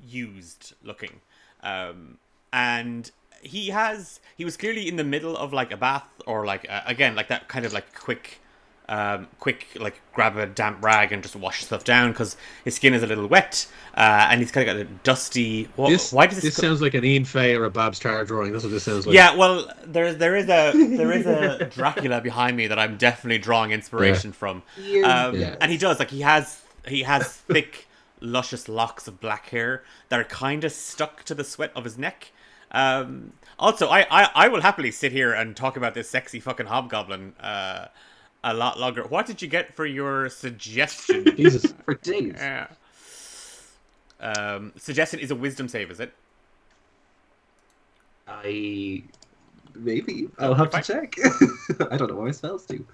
used looking, and he was clearly in the middle of like a bath or like again like that kind of like quick like grab a damp rag and just wash stuff down because his skin is a little wet, and he's kind of got a dusty. Why does this sounds like an Ian Fay or a Babs Tarr drawing? That's what this sounds like. Yeah, well, there is a Dracula behind me that I'm definitely drawing inspiration from, and he does like he has thick, luscious locks of black hair that are kind of stuck to the sweat of his neck. Also, I will happily sit here and talk about this sexy fucking hobgoblin a lot longer. What did you get for your suggestion? Jesus, for days. Yeah. Suggestion is a wisdom save, is it? Maybe. I'll have to check. I don't know what my spells do.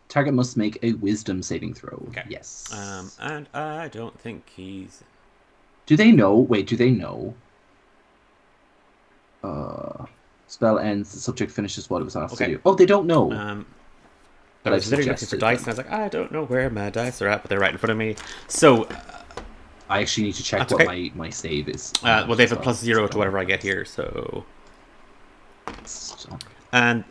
Target must make a wisdom saving throw. Okay. Yes. And I don't think he's... Do they know? Wait, do they know? Spell ends, the subject finishes what it was asked to do. Oh, they don't know. I was literally looking for dice, and I was like, I don't know where my dice are at, but they're right in front of me. So... I actually need to check what my save is. Well, they have a +0 to whatever I get here, so... And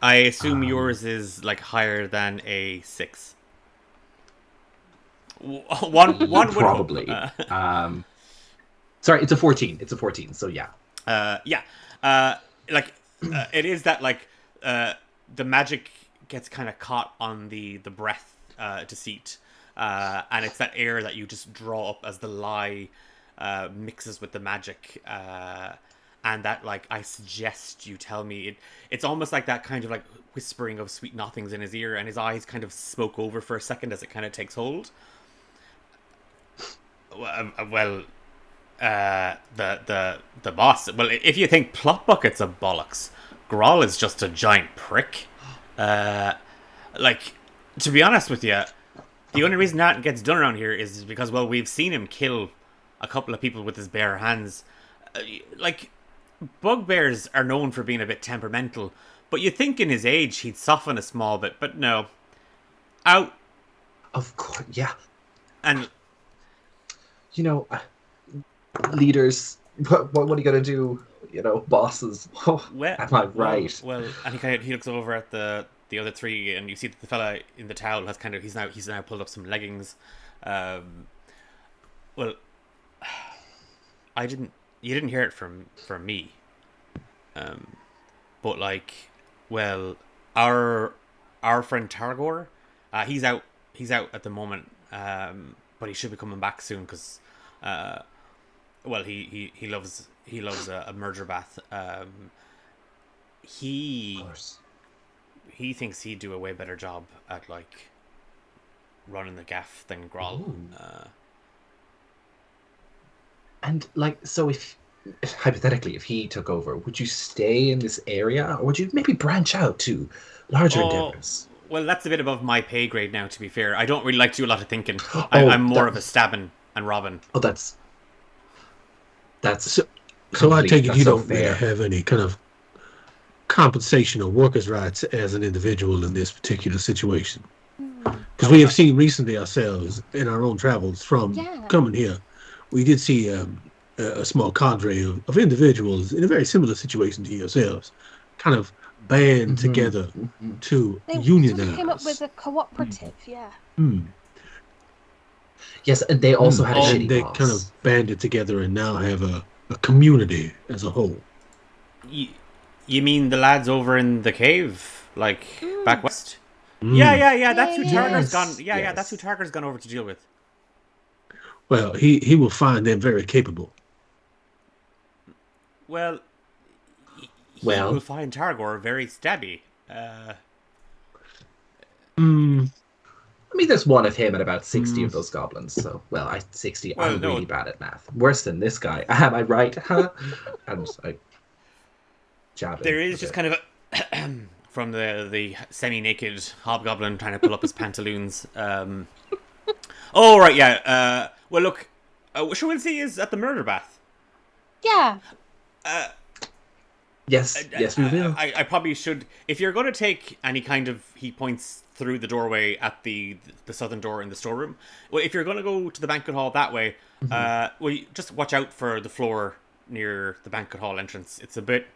I assume yours is, like, higher than a 6. One probably. Sorry, it's a 14. It's a 14, so yeah. It is that, like, the magic gets kind of caught on the breath deceit. And it's that air that you just draw up as the lie mixes with the magic. And that, like, I suggest you tell me. It's almost like that kind of, like, whispering of sweet nothings in his ear, and his eyes kind of smoke over for a second as it kind of takes hold. The boss. Well, if you think plot bucket's a bollocks, Groll is just a giant prick. Like, to be honest with you, the only reason that gets done around here is because, well, we've seen him kill a couple of people with his bare hands. Like, bugbears are known for being a bit temperamental, but you'd think in his age he'd soften a small bit, but no. Out. Of course, yeah. And... You know, leaders, what are you going to do? You know, bosses. Oh, well, am I right? Well, and he looks over at the other three, and you see that the fella in the towel has kind of he's now pulled up some leggings. Well, you didn't hear it from me. But like, well, our friend Targor, he's out at the moment. But he should be coming back soon because, well, he loves a murder bath. He thinks he'd do a way better job at, like, running the gaff than Groll. And, like, so if hypothetically, if he took over, would you stay in this area, or would you maybe branch out to larger endeavors? Well, that's a bit above my pay grade now, to be fair. I don't really like to do a lot of thinking. I'm more of a stabbing and robbing. Oh, that's so I take it you don't really have any kind of compensation or workers' rights as an individual in this particular situation. Because we have seen recently ourselves in our own travels from coming here, we did see a small cadre of individuals in a very similar situation to yourselves, kind of band together to unionize. They came up with a cooperative, Yes, and they also had a and shitty they boss. kind of banded together and now have a community as a whole. You mean the lads over in the cave, like back west? Mm. Yeah. That's who Targar's gone. Yeah, Yes. that's who Targar's gone over to deal with. Well, he will find them very capable. Well, he will find Targor very stabby. I mean, there's one of him and about 60 of those goblins. So, 60. Well, I'm no. really bad at math. Worse than this guy. Am I right? And I jab him. There is just kind of a from the semi-naked hobgoblin trying to pull up his pantaloons. Oh right, yeah. Well, look, Shawilsey is at the murder bath. Yeah. Yes, we will. I probably should. If you're going to take any kind of, he points through the doorway at the southern door in the storeroom. Well, if you're going to go to the banquet hall that way, you just watch out for the floor near the banquet hall entrance. It's a bit.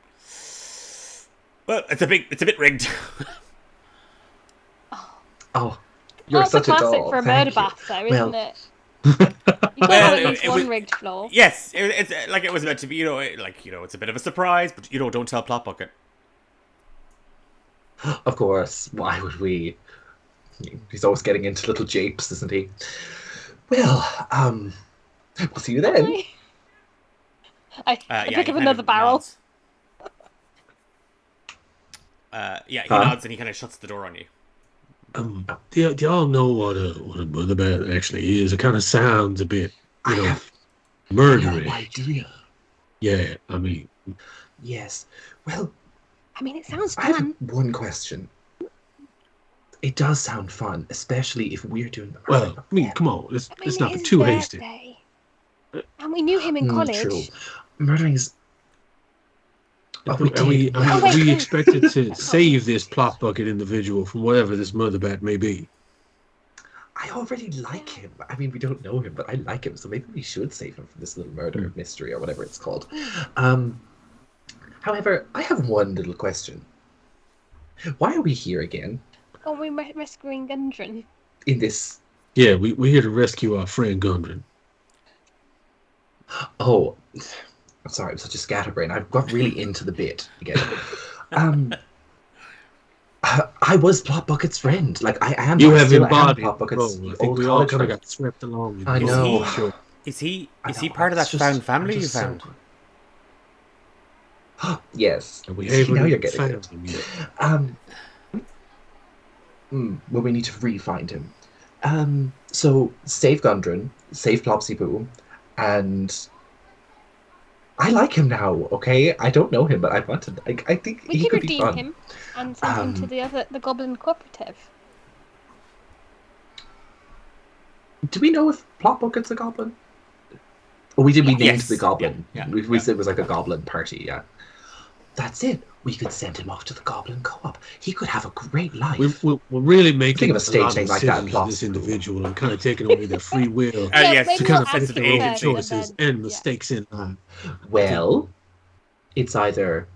Well, it's a bit rigged. Oh, you're That's such a classic doll. for a Thank murder you. bath, though, isn't it? You Well, can't have at least it one was- rigged floor. Yes, it's like it was meant to be. It's a bit of a surprise, but don't tell Plot Bucket. Of course. Why would we? He's always getting into little japes, isn't he? Well, we'll see you then. I pick up another barrel. He nods and he kind of shuts the door on you. Do y'all know what a mother bat actually is? It kind of sounds a bit, murdery. No idea. Yeah, I mean, Yes. Well, I mean, it sounds I have fun. one question. It does sound fun, especially if we're doing the well, I mean, come on, let's not be it's too his hasty. birthday. And we knew him in college. True. Murdering is. But we Are we wait. expected to save this plot bucket individual from whatever this mother bat may be? I already like him. I mean, we don't know him, but I like him, so maybe we should save him from this little murder mystery or whatever it's called. However, I have one little question. Why are we here again? Oh, we're rescuing Gundren. In this... Yeah, we're here to rescue our friend Gundren. Oh, I'm sorry, I'm such a scatterbrain. I've got really into the bit again. I was Plot Bucket's friend. Like, I am. You I have still am embodied. Plot Bucket's I think old we all college kind of friend. got swept along. I know. Sure. Is he I know, part of that it's just- found family I'm you just so found? Yes. And we See, haven't now you're even getting found it. him yet. Well, we need to re-find him. So save Gundren, save Plopsy Boo, and I like him now. Okay, I don't know him, but I want to. I think We he could could be redeem fun. him and send him to the Goblin Cooperative. Do we know if Plot Bucket's a goblin? Oh, we named Yes. the goblin. Yeah. We said it was like a goblin party. Yeah, that's it. We could send him off to the Goblin Co-op. He could have a great life. We're really making Think of a stage lot name like that, decisions with Plot this Boo. individual and kind of taking away their free will Yes, maybe to we'll kind of ask make him their first own and choices then- and mistakes in life. Well, it's either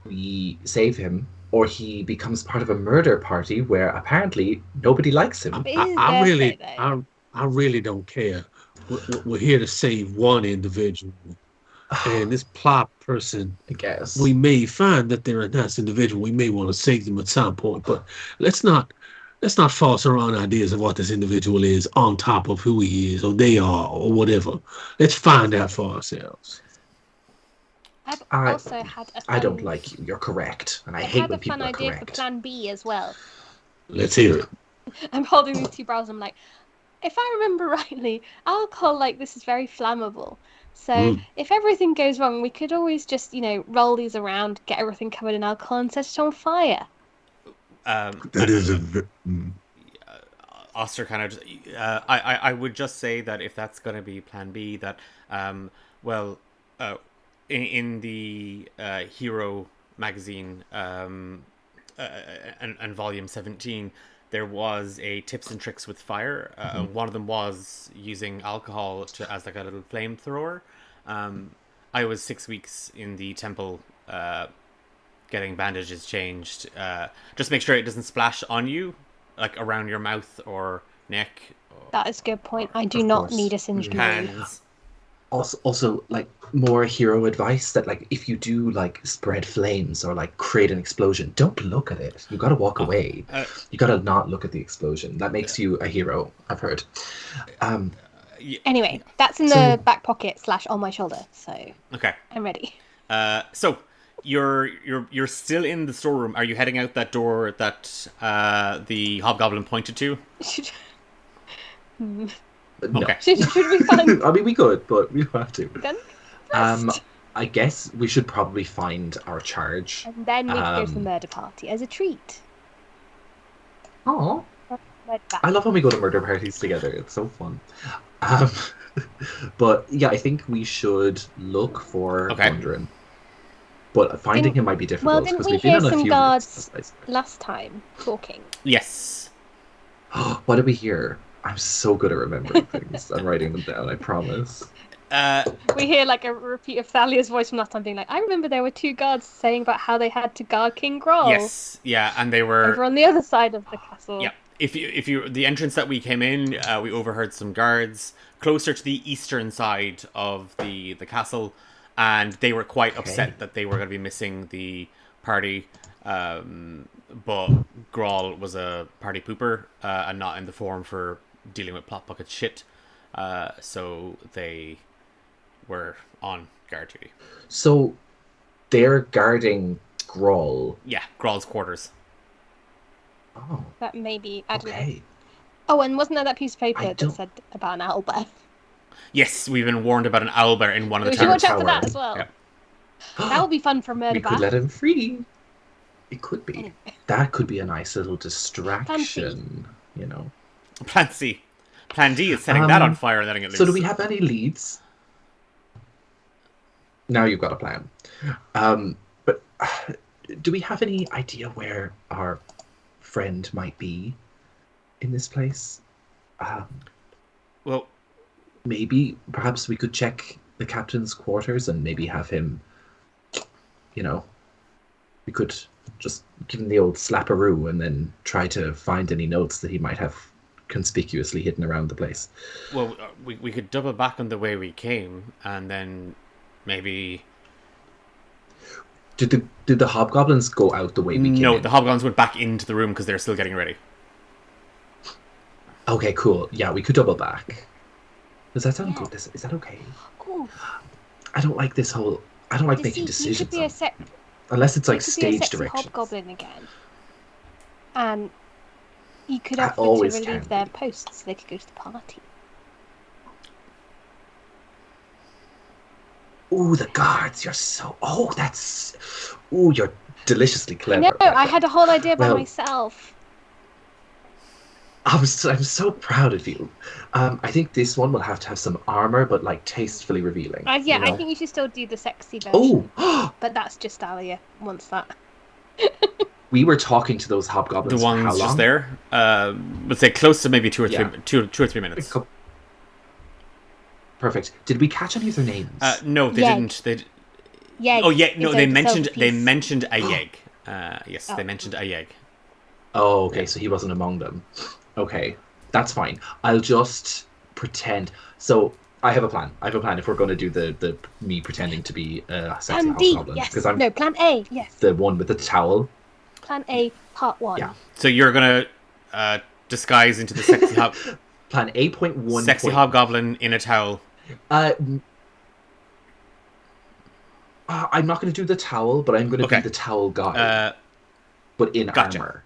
we save him or he becomes part of a murder party where apparently nobody likes him. It is his I really, birthday, though. I really don't care. We're here to save one individual, and this plot person, I guess. we may find that they're a nice individual. We may want to save them at some point, but let's not false our own ideas of what this individual is on top of who he is or they are or whatever. Let's find out for ourselves. I've I- also had a I don't fun- like you. You're correct, and I I've hate had when a people fun are idea for correct. Plan B as well. Let's hear it. I'm holding these two barrels. I'm like, if I remember rightly, alcohol like this is very flammable. So if everything goes wrong, we could always just, roll these around, get everything covered in alcohol, and set it on fire. That is a. Auster kind of. I would just say that if that's going to be Plan B, that in the Hero magazine and volume 17, there was a tips and tricks with fire. One of them was using alcohol as like a little flamethrower. I was 6 weeks in the temple getting bandages changed. Just make sure it doesn't splash on you, like around your mouth or neck. That is a good point. I do Of not course. need a singed marine. Hands. Also, like more hero advice that like if you do like spread flames or like create an explosion, don't look at it. You gotta walk away. You gotta not look at the explosion. That makes you a hero. I've heard. Anyway, that's in the back pocket / on my shoulder, so Okay. I'm ready. So you're still in the storeroom. Are you heading out that door that the hobgoblin pointed to? No. Okay. Should we find I mean, we could, but we don't have to. gun first? I guess we should probably find our charge. And then we can go to the murder party as a treat. Oh, I love when we go to murder parties together. It's so fun. But yeah, I think we should look for Wondrin. But finding him might be difficult. Well, didn't because we we've been hear on a some few guards minutes. last time talking? Yes. What did we hear? I'm so good at remembering things. I'm writing them down, I promise. We hear like a repeat of Thalia's voice from last time being like, I remember there were 2 guards saying about how they had to guard King Groll. Yes. Yeah, and they were over on the other side of the castle. Yeah. If you the entrance that we came in, we overheard some guards closer to the eastern side of the castle, and they were quite upset that they were going to be missing the party. But Groll was a party pooper and not in the form for dealing with plot bucket shit. So they were on guard duty. So they're guarding Groll. Yeah, Groll's quarters. Oh. That may be, I don't know. Okay. Oh, and wasn't there that piece of paper that said about an owlbear? Yes, we've been warned about an owlbear in one of the We should towers. watch out for that as well. Yeah. That would be fun for a murder We could bath. let him free. It could be. Anyway. That could be a nice little distraction, you know. Plan C. Plan D is setting that on fire and letting it loose. So do we have any leads? Now you've got a plan. But do we have any idea where our friend might be in this place? Well, maybe, perhaps we could check the captain's quarters and maybe have him, you know, we could just give him the old slapperoo and then try to find any notes that he might have conspicuously hidden around the place. Well, we could double back on the way we came and then maybe... Did the hobgoblins go out the way we came in? No, the hobgoblins went back into the room because they're still getting ready. Okay, cool. Yeah, we could double back. Does that sound good? Is that okay? Ooh. I don't like this whole... I don't like making decisions. You could be a unless it's like stage stage sexy directions. hobgoblin again. And you could I offer to always relieve can their be. posts so they could go to the party. Ooh, the guards! You're so... Oh, that's... Ooh, you're deliciously clever. No, I had a whole idea by Well, myself. I'm so proud of you. I think this one will have to have some armor, but like tastefully revealing. Yeah, you know? I think you should still do the sexy version. Oh, But that's just Thalia wants that. we were talking to those hobgoblins. The for how ones long? just there, let's say close to maybe two or three minutes. Perfect. Did we catch any of their names? No, they didn't. Yeg. Oh yeah, no, is they a mentioned silver a piece. yeg. Yes, they mentioned a yeg. Oh, okay, so he wasn't among them. Okay, that's fine. I'll just pretend. So I have a plan. If we're going to do the me pretending to be a sexy Plan D, hobgoblin, yes. because I'm Plan A, yes. the one with the towel. Plan A, part 1. Yeah. So you're gonna disguise into the sexy Plan 8.1. sexy hobgoblin in a towel. I'm not going to do the towel, but I'm going to be the towel guy, but in armor.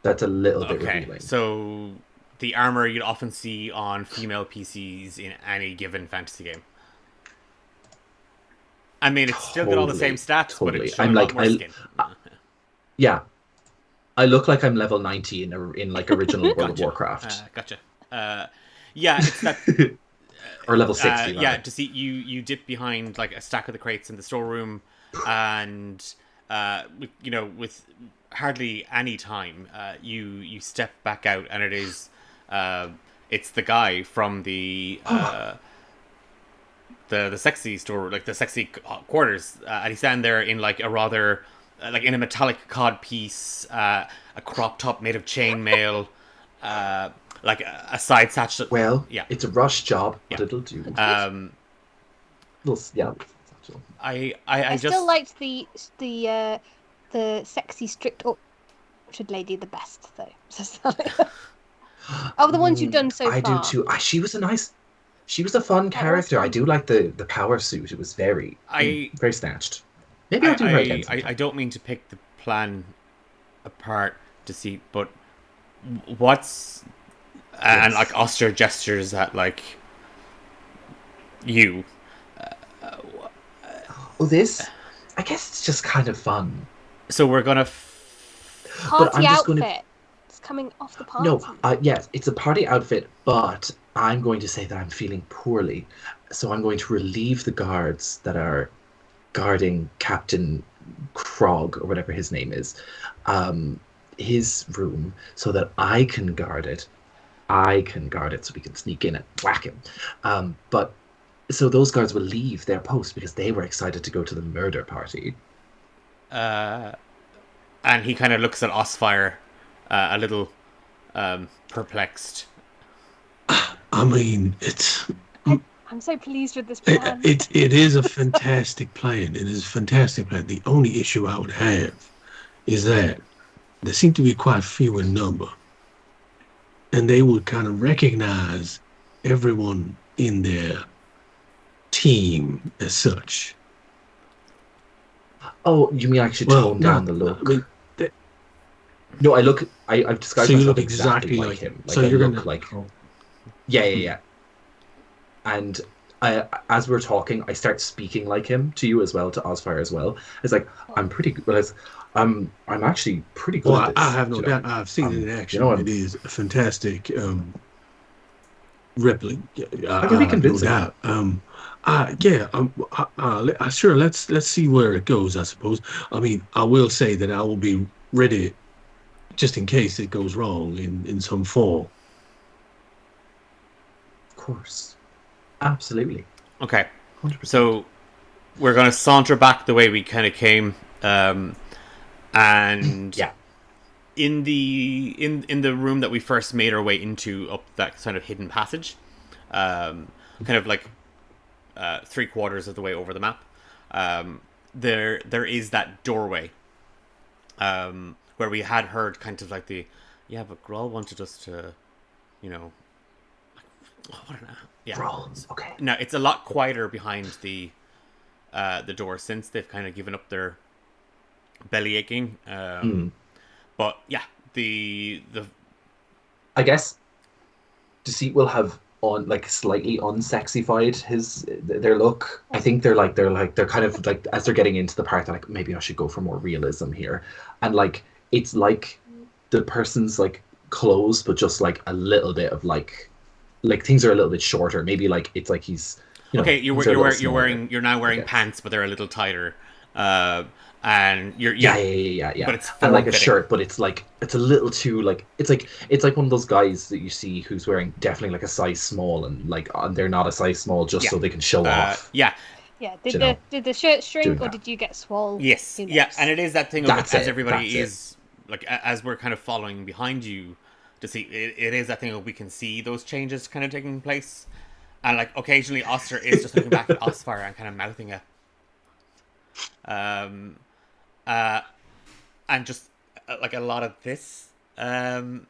That's a little bit revealing. So the armor you'd often see on female PCs in any given fantasy game. I mean, it's still got all the same stats, but it's showing a lot more skin. Yeah, I look like I'm level 90 in like original World of Warcraft. Gotcha. Yeah, it's that. Or level 60. Yeah, to see you dip behind like a stack of the crates in the storeroom, and with hardly any time, you step back out, and it's the guy from the sexy store, like the sexy quarters, and he's standing there in like a rather like in a metallic cod piece, a crop top made of chainmail, like a side satchel. Well, yeah, it's a rush job, Yeah. but it'll do. Yeah. I just still liked the sexy strict orchard lady the best though. Of the ones you've done so I far. do too. She was a fun character. I fun. do like the power suit. It was very snatched. Maybe I'll do her again. I don't mean to pick the plan apart, Deceit, but what's and like Auster gestures at like you. This, I guess it's just kind of fun. So we're gonna party outfit. It's coming off the party. No, yes, it's a party outfit, but I'm going to say that I'm feeling poorly, so I'm going to relieve the guards that are guarding Captain Krog or whatever his name is, his room, so that I can guard it. So we can sneak in and whack him. But so those guards will leave their post because they were excited to go to the murder party. And he kind of looks at Osfire, a little perplexed. I mean, I'm so pleased with this plan. It is a fantastic plan. It is a fantastic plan. The only issue I would have is that there seem to be quite few in number, and they would kind of recognize everyone in their team as such. Oh, you mean I should tone down the look? I mean, no, I've disguised so you myself look exactly like him. Like so you're gonna like. Yeah. And as we're talking, I start speaking like him to you as well, to Osfire as well. It's like I'm pretty good. Well, I'm actually pretty good. Well, at this, I have no doubt. I've seen it in action. It is a fantastic rippling. I can be convincing. No doubt. Sure. Let's see where it goes. I suppose. I mean, I will say that I will be ready, just in case it goes wrong in some form. Of course, absolutely. Okay, 100%. So we're gonna saunter back the way we kind of came, and yeah. In the room that we first made our way into, up that kind of hidden passage, kind of like 3/4 of the way over the map, there is that doorway, where we had heard kind of like but Grawl wanted us to, Grawl, okay. Now it's a lot quieter behind the door since they've kind of given up their belly aching. But yeah, the I guess Deceit will have slightly unsexified their look. I think they're kind of like, as they're getting into the part, they're like, maybe I should go for more realism here, and like it's like the person's like clothes, but just like a little bit of like things are a little bit shorter. Maybe like it's like he's okay. You're now wearing pants, but they're a little tighter. And you're but it's and like a shirt, but it's like it's a little too like it's like one of those guys that you see who's wearing definitely like a size small, and they're not a size small just so they can show off. Yeah. Did the shirt shrink or did you get swole? Yes. Yeah, and it is that thing of as everybody is like as we're kind of following behind you to see it is that thing of we can see those changes kind of taking place, and like occasionally Auster is just looking back at Osfire and kind of mouthing and just like a lot of this. We're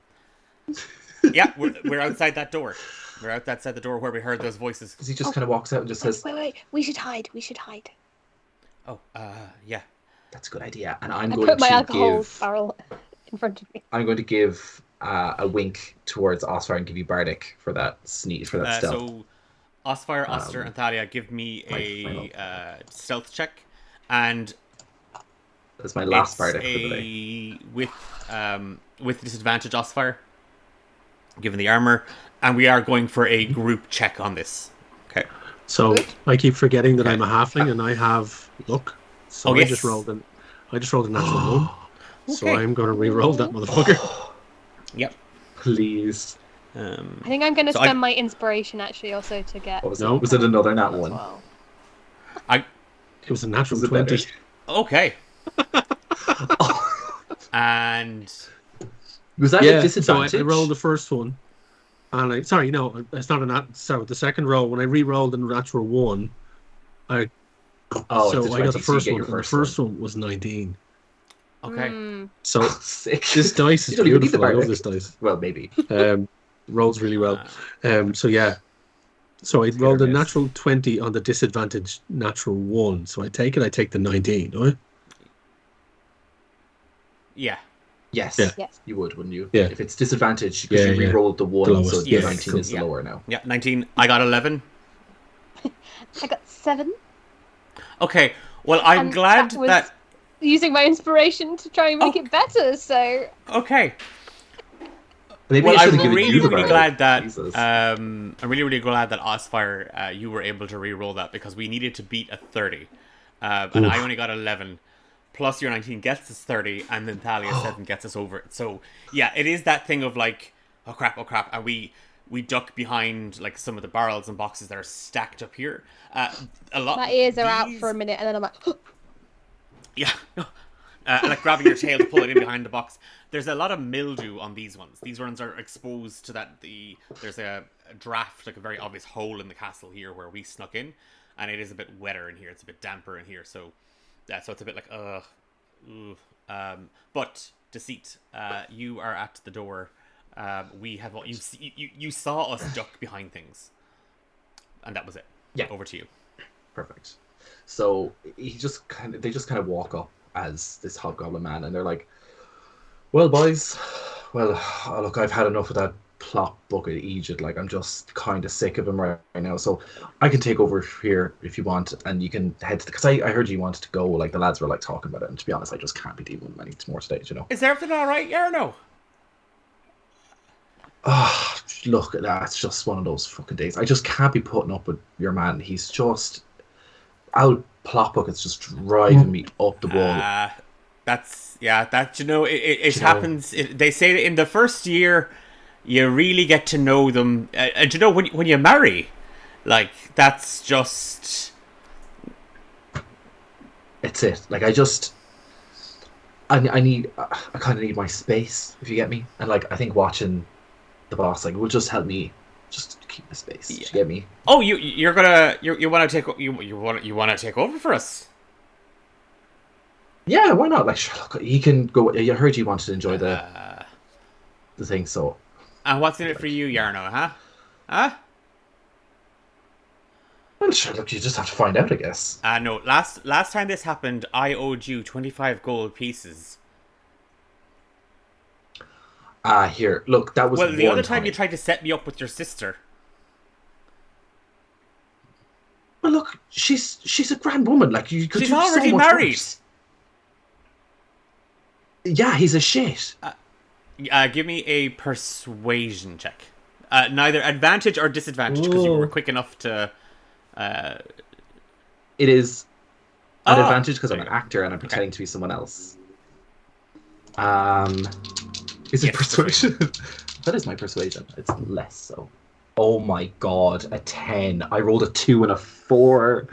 outside that door. We're outside the door where we heard those voices. Because he just kind of walks out and just says, "Wait, we should hide. Oh, yeah. That's a good idea. And I put my alcohol barrel in front of me. I'm going to give a wink towards Osfire and give you Bardic for that stealth. So, Osfire, Auster, and Thallia, give me a stealth check, and that's my last Bardic for the day. With disadvantage, Osfire, given the armor, and we are going for a group check on this. Okay. So I keep forgetting that I'm a halfling and I have luck. So I just rolled a natural one. So I'm going to re-roll that motherfucker. Yep. Please. I think I'm going to spend my inspiration actually also to get. Was it another nat one? Well. It was a natural 20. Okay. And Was that a Yeah, so disadvantage? I rolled the first one, and sorry, no, it's not a nat. So the second roll, when I re-rolled the natural one, I Oh, it's a so I got the 20, so you first get one, your and the first one. first one was 19. Okay. So Sick. this dice You is don't even need the beautiful. I love bardic. this dice. Well, maybe. Rolls really well. Uh, So yeah, so I It's hit or rolled a miss. natural 20 on the disadvantage natural one. So I take the 19. Right? yeah. Yes, Yeah, Yes. you would, wouldn't you? yeah, If it's disadvantage, because yeah, you yeah. re-rolled the The one, so lowest. the Yeah, Yes. 19 is the cool. lower now. Yeah. 19. I got 11. I got 7, Okay. Well, I'm and glad that was that. using my inspiration to try and make it better. So Okay. Maybe Well, I should I'm have given really, you the really bardic. glad that Jesus. I'm really, really glad that Osfire, you were able to re-roll that because we needed to beat a 30, and I Oof. only got 11. Plus your 19 gets us 30, and then Thalia 7 gets us over it. So yeah, it is that thing of like, oh crap, and we duck behind like some of the barrels and boxes that are stacked up here. A lot. my ears are out these- for a minute, and then I'm like, Yeah. Like grabbing your tail to pull it in behind the box. There's a lot of mildew on these ones. These ones are exposed to that. There's a draft, like a very obvious hole in the castle here where we snuck in, and it is a bit wetter in here. It's a bit damper in here, so so it's a bit like but Deceit, you are at the door. We have you saw us duck behind things, and that was it. Yeah. Over to you. Perfect. So they just kind of walk up as this hobgoblin man, and they're like, "Well, boys, well, look, I've had enough of that plop bucket Egypt. Like, I'm just kind of sick of him right now. So I can take over here if you want, and you can head to because I heard you wanted to go. Like, the lads were like talking about it, and to be honest, I just can't be dealing with many more today, you know. Is everything all right? Yeah or no? Oh, look, that's just one of those fucking days. I just can't be putting up with your man. He's just out plop buckets, just driving me up the wall. That's that it You know. happens. They say that in the first year, you really get to know them, and when you marry, like that's just It's it. Like, I kind of need my space, if you get me. And like, I think watching the boss like will just help me just keep the space. Yeah. You get me? Oh, you want to take over for us? Yeah, why not? Like, sure, look, he can go. I heard you wanted to enjoy the thing, so. And what's in it for you, Yarno? Huh? Well, sure. Look, you just have to find out, I guess. No. Last time this happened, I owed you 25 gold pieces. Here, look, that was Well, the one other time you tried to set me up with your sister. Well, look, she's a grand woman. Like, you could She's do already so much married. worse. Yeah, he's a shit. Give me a persuasion check. Neither advantage or disadvantage because you were quick enough to. It is an Oh, advantage because I'm there an you go. actor and I'm pretending to be someone else. Is it Yes, persuasion? That is my persuasion. It's less so. Oh my god, a 10. I rolled a 2 and a 4.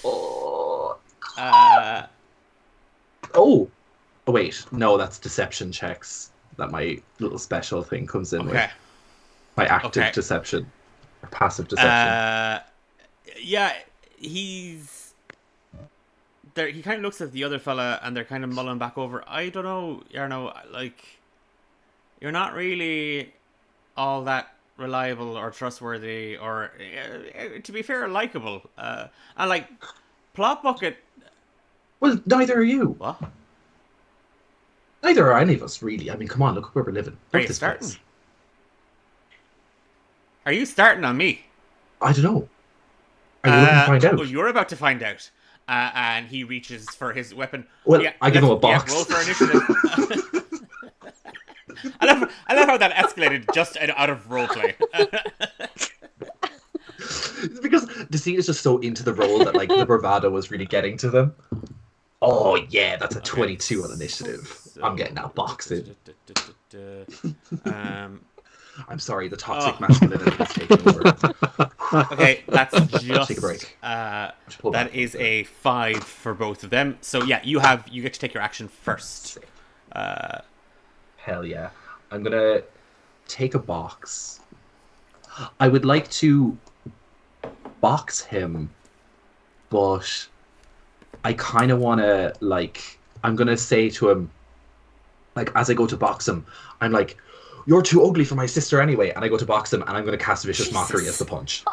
Oh. Oh, wait. No, that's deception checks that my little special thing comes in with. Okay. My active Okay. deception. Or passive deception. Yeah, he's there. He kind of looks at the other fella, and they're kind of mulling back over. I don't know, Yarno. Like, you're not really all that reliable or trustworthy, or to be fair, likable. And like, Plot Bucket. Well, neither are you. What? Neither are any of us, really. I mean, come on, look where we're living. Are Look you at this starting? place. Are you starting on me? I don't know. Are you looking to find out? Well, you're about to find out. And he reaches for his weapon. Well, I give him a Yeah, box. roll for initiative. I love how that escalated just out of roleplay. It's because Deceit is just so into the role that like the bravado was really getting to them. Oh yeah, that's a 22 on initiative. I'm getting that box in. I'm sorry, the toxic masculinity is taking over. Okay, that's just Take a break. Pull that back. is a 5 for both of them. So yeah, you get to take your action first. Hell yeah. I'm gonna take a box. I would like to box him, but I kind of want to, like, I'm gonna say to him, like, as I go to box him, I'm like, "You're too ugly for my sister anyway," and I go to box him, and I'm gonna cast Vicious Mockery as the punch.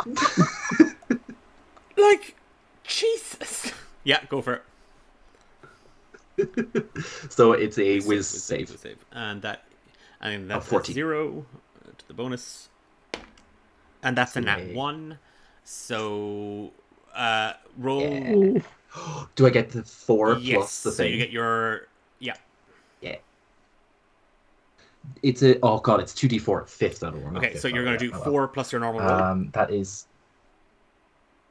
Like, Jesus. Yeah, go for it. So it's a whiz save. And that's 14. 0 to the bonus. And that's a nat Yay. 1. So roll. Yeah. Do I get the 4 Yes, plus the so thing? you get your Yeah. It's a it's 2d4 fifth level. Okay, so you're going to do 4 plus your normal roll. That is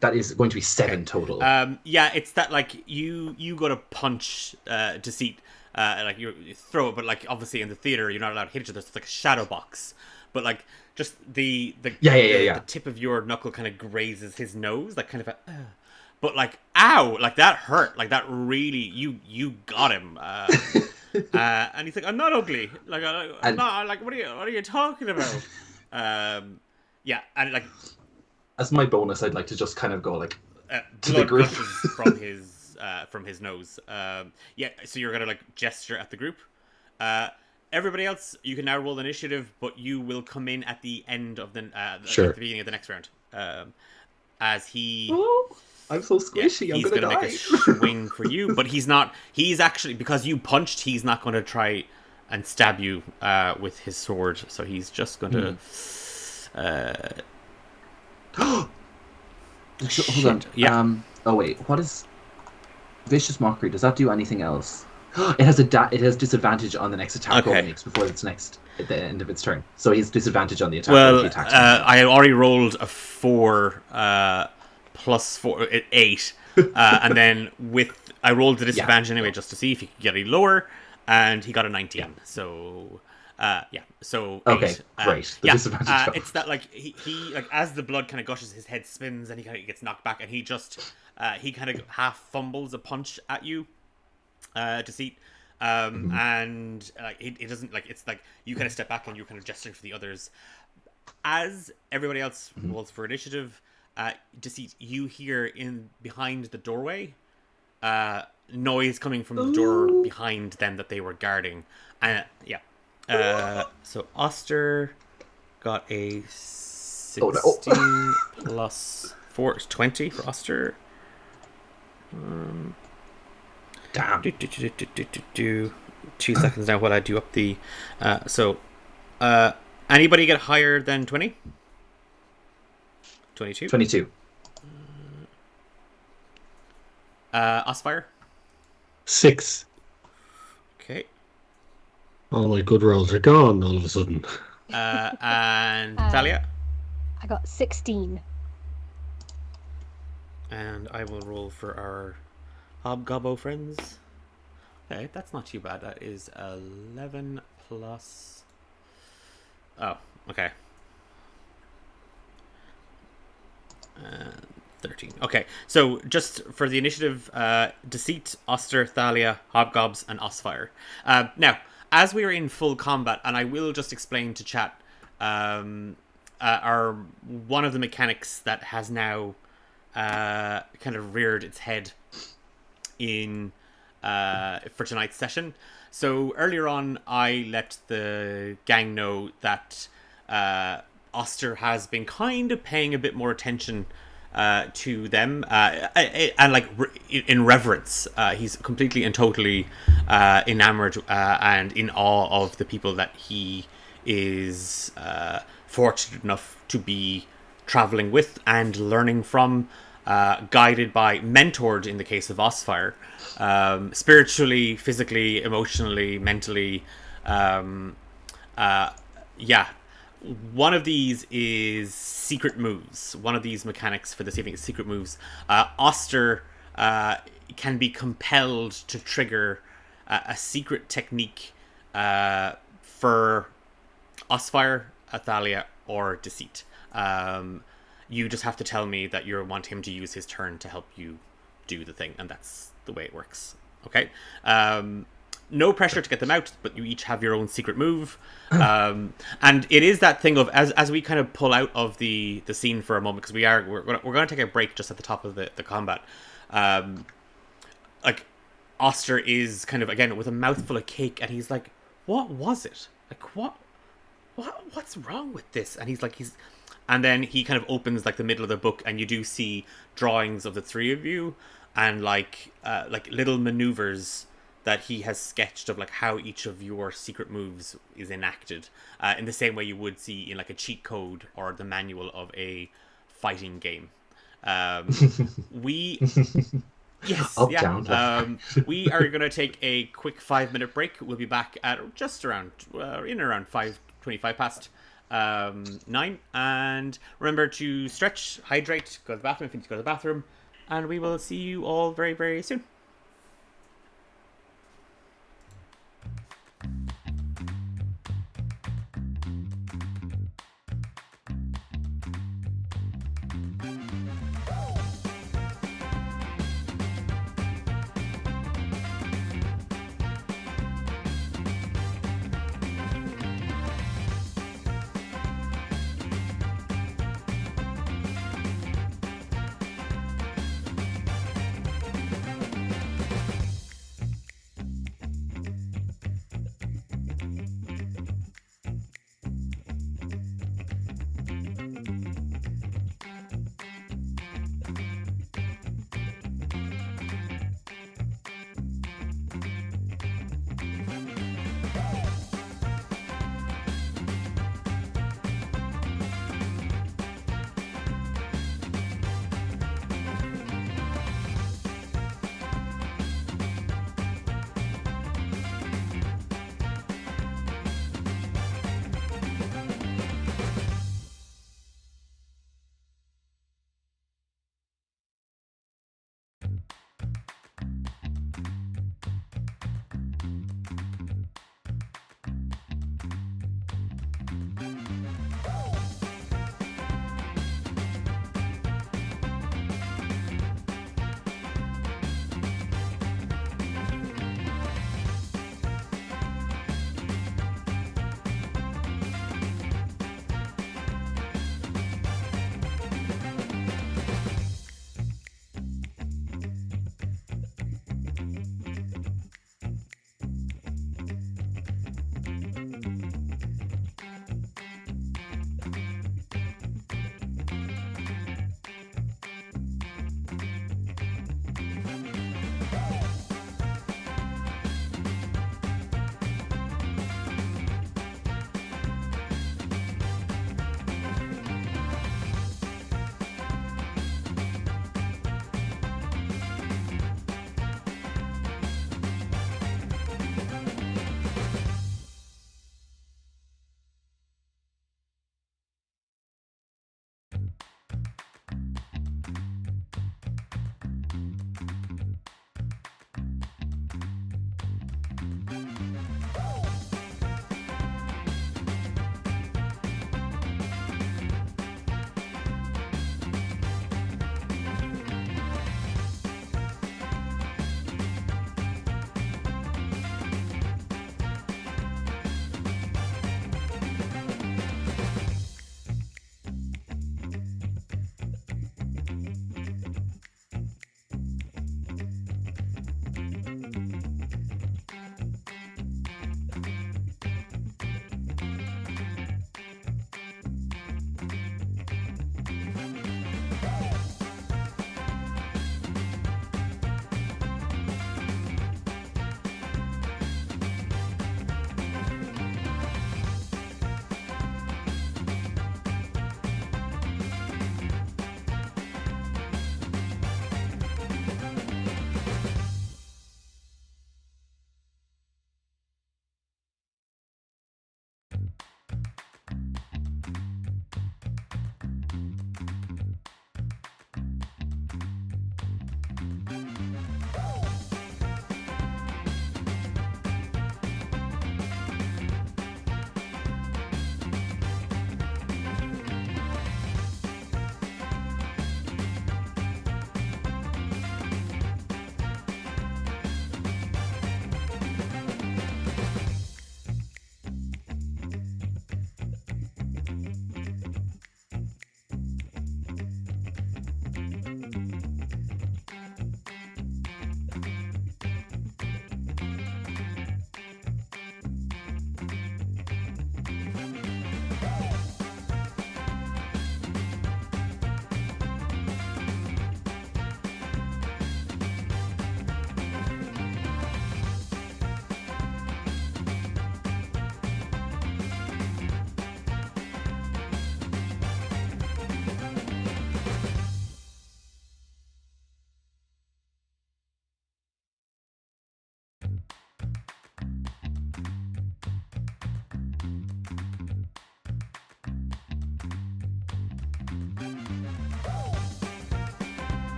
going to be 7 total. Yeah, it's that, like, you go to punch Deceit, like you throw it, but like obviously in the theater you're not allowed to hit each other. So it's like a shadow box, but like just the tip of your knuckle kind of grazes his nose, like kind of but like, ow, like that hurt, like that really, you got him. And he's like, I'm not ugly, like I'm not, like what are you talking about? Yeah, and like, as my bonus, I'd like to just kind of go like to the blood group gushes from his nose. Yeah, so you're gonna like gesture at the group. Everybody else, you can now roll initiative, but you will come in at the end of at the beginning of the next round. As he. Oh, I'm so squishy. He's I'm gonna die. Make a swing for you, but he's not. He's actually, because you punched, he's not going to try and stab you with his sword. So he's just going to. Hold on. Yeah. Oh wait. What is Vicious Mockery? Does that do anything else? It has it has disadvantage on the next attack roll it makes before its next at the end of its turn. So he has disadvantage on the attack roll if he attacks. I already rolled a 4 plus 4 8, and then I rolled the disadvantage anyway just to see if he could get any lower, and he got a 19. Yeah. So. So 8. Okay, great. The disadvantage. It's that, like, he like, as the blood kind of gushes, his head spins and he kind of gets knocked back, and he just he kind of half fumbles a punch at you, Deceit, and like it doesn't, like, it's like you kind of step back and you're kind of gesturing for the others as everybody else rolls for initiative. Deceit, you hear in behind the doorway noise coming from the door behind them that they were guarding, and so Auster got a 16 plus 4 is 20 for Auster. Damn. 2 seconds now while I do up the anybody get higher than 20? 22? 22. Osfire? 6. Okay. All my good rolls are gone all of a sudden. And Thallia? I got 16. And I will roll for our Hobgobbo friends. Okay, that's not too bad. That is 11 plus... Oh, okay. 13. Okay, so just for the initiative, Deceit, Auster, Thalia, Hobgobs, and Osfire. Now, as we are in full combat, and I will just explain to chat, are one of the mechanics that has now kind of reared its head in for tonight's session. So earlier on, I let the gang know that Auster has been kind of paying a bit more attention to them, and like in reverence. He's completely and totally enamored and in awe of the people that he is fortunate enough to be traveling with and learning from, guided by, mentored in the case of Osfire, spiritually, physically, emotionally, mentally. One of these is secret moves. One of these mechanics for this evening is secret moves. Auster can be compelled to trigger a secret technique for Osfire, Thalia, or Deceit. You just have to tell me that you want him to use his turn to help you do the thing, and that's the way it works. Okay? no pressure to get them out, but you each have your own secret move. And it is that thing of as we kind of pull out of the scene for a moment, because we're going to take a break just at the top of the combat. Like Auster is kind of again with a mouthful of cake, and he's like, "What was it? Like what's wrong with this?" And and then he kind of opens like the middle of the book, and you do see drawings of the three of you, and like little maneuvers that he has sketched of like how each of your secret moves is enacted, in the same way you would see in like a cheat code or the manual of a fighting game. We yes, Up, yeah. down, We are going to take a quick 5-minute break. We'll be back at just around around 5:25 past 9. And remember to stretch, hydrate, go to the bathroom if you need to go to the bathroom, and we will see you all very, very soon.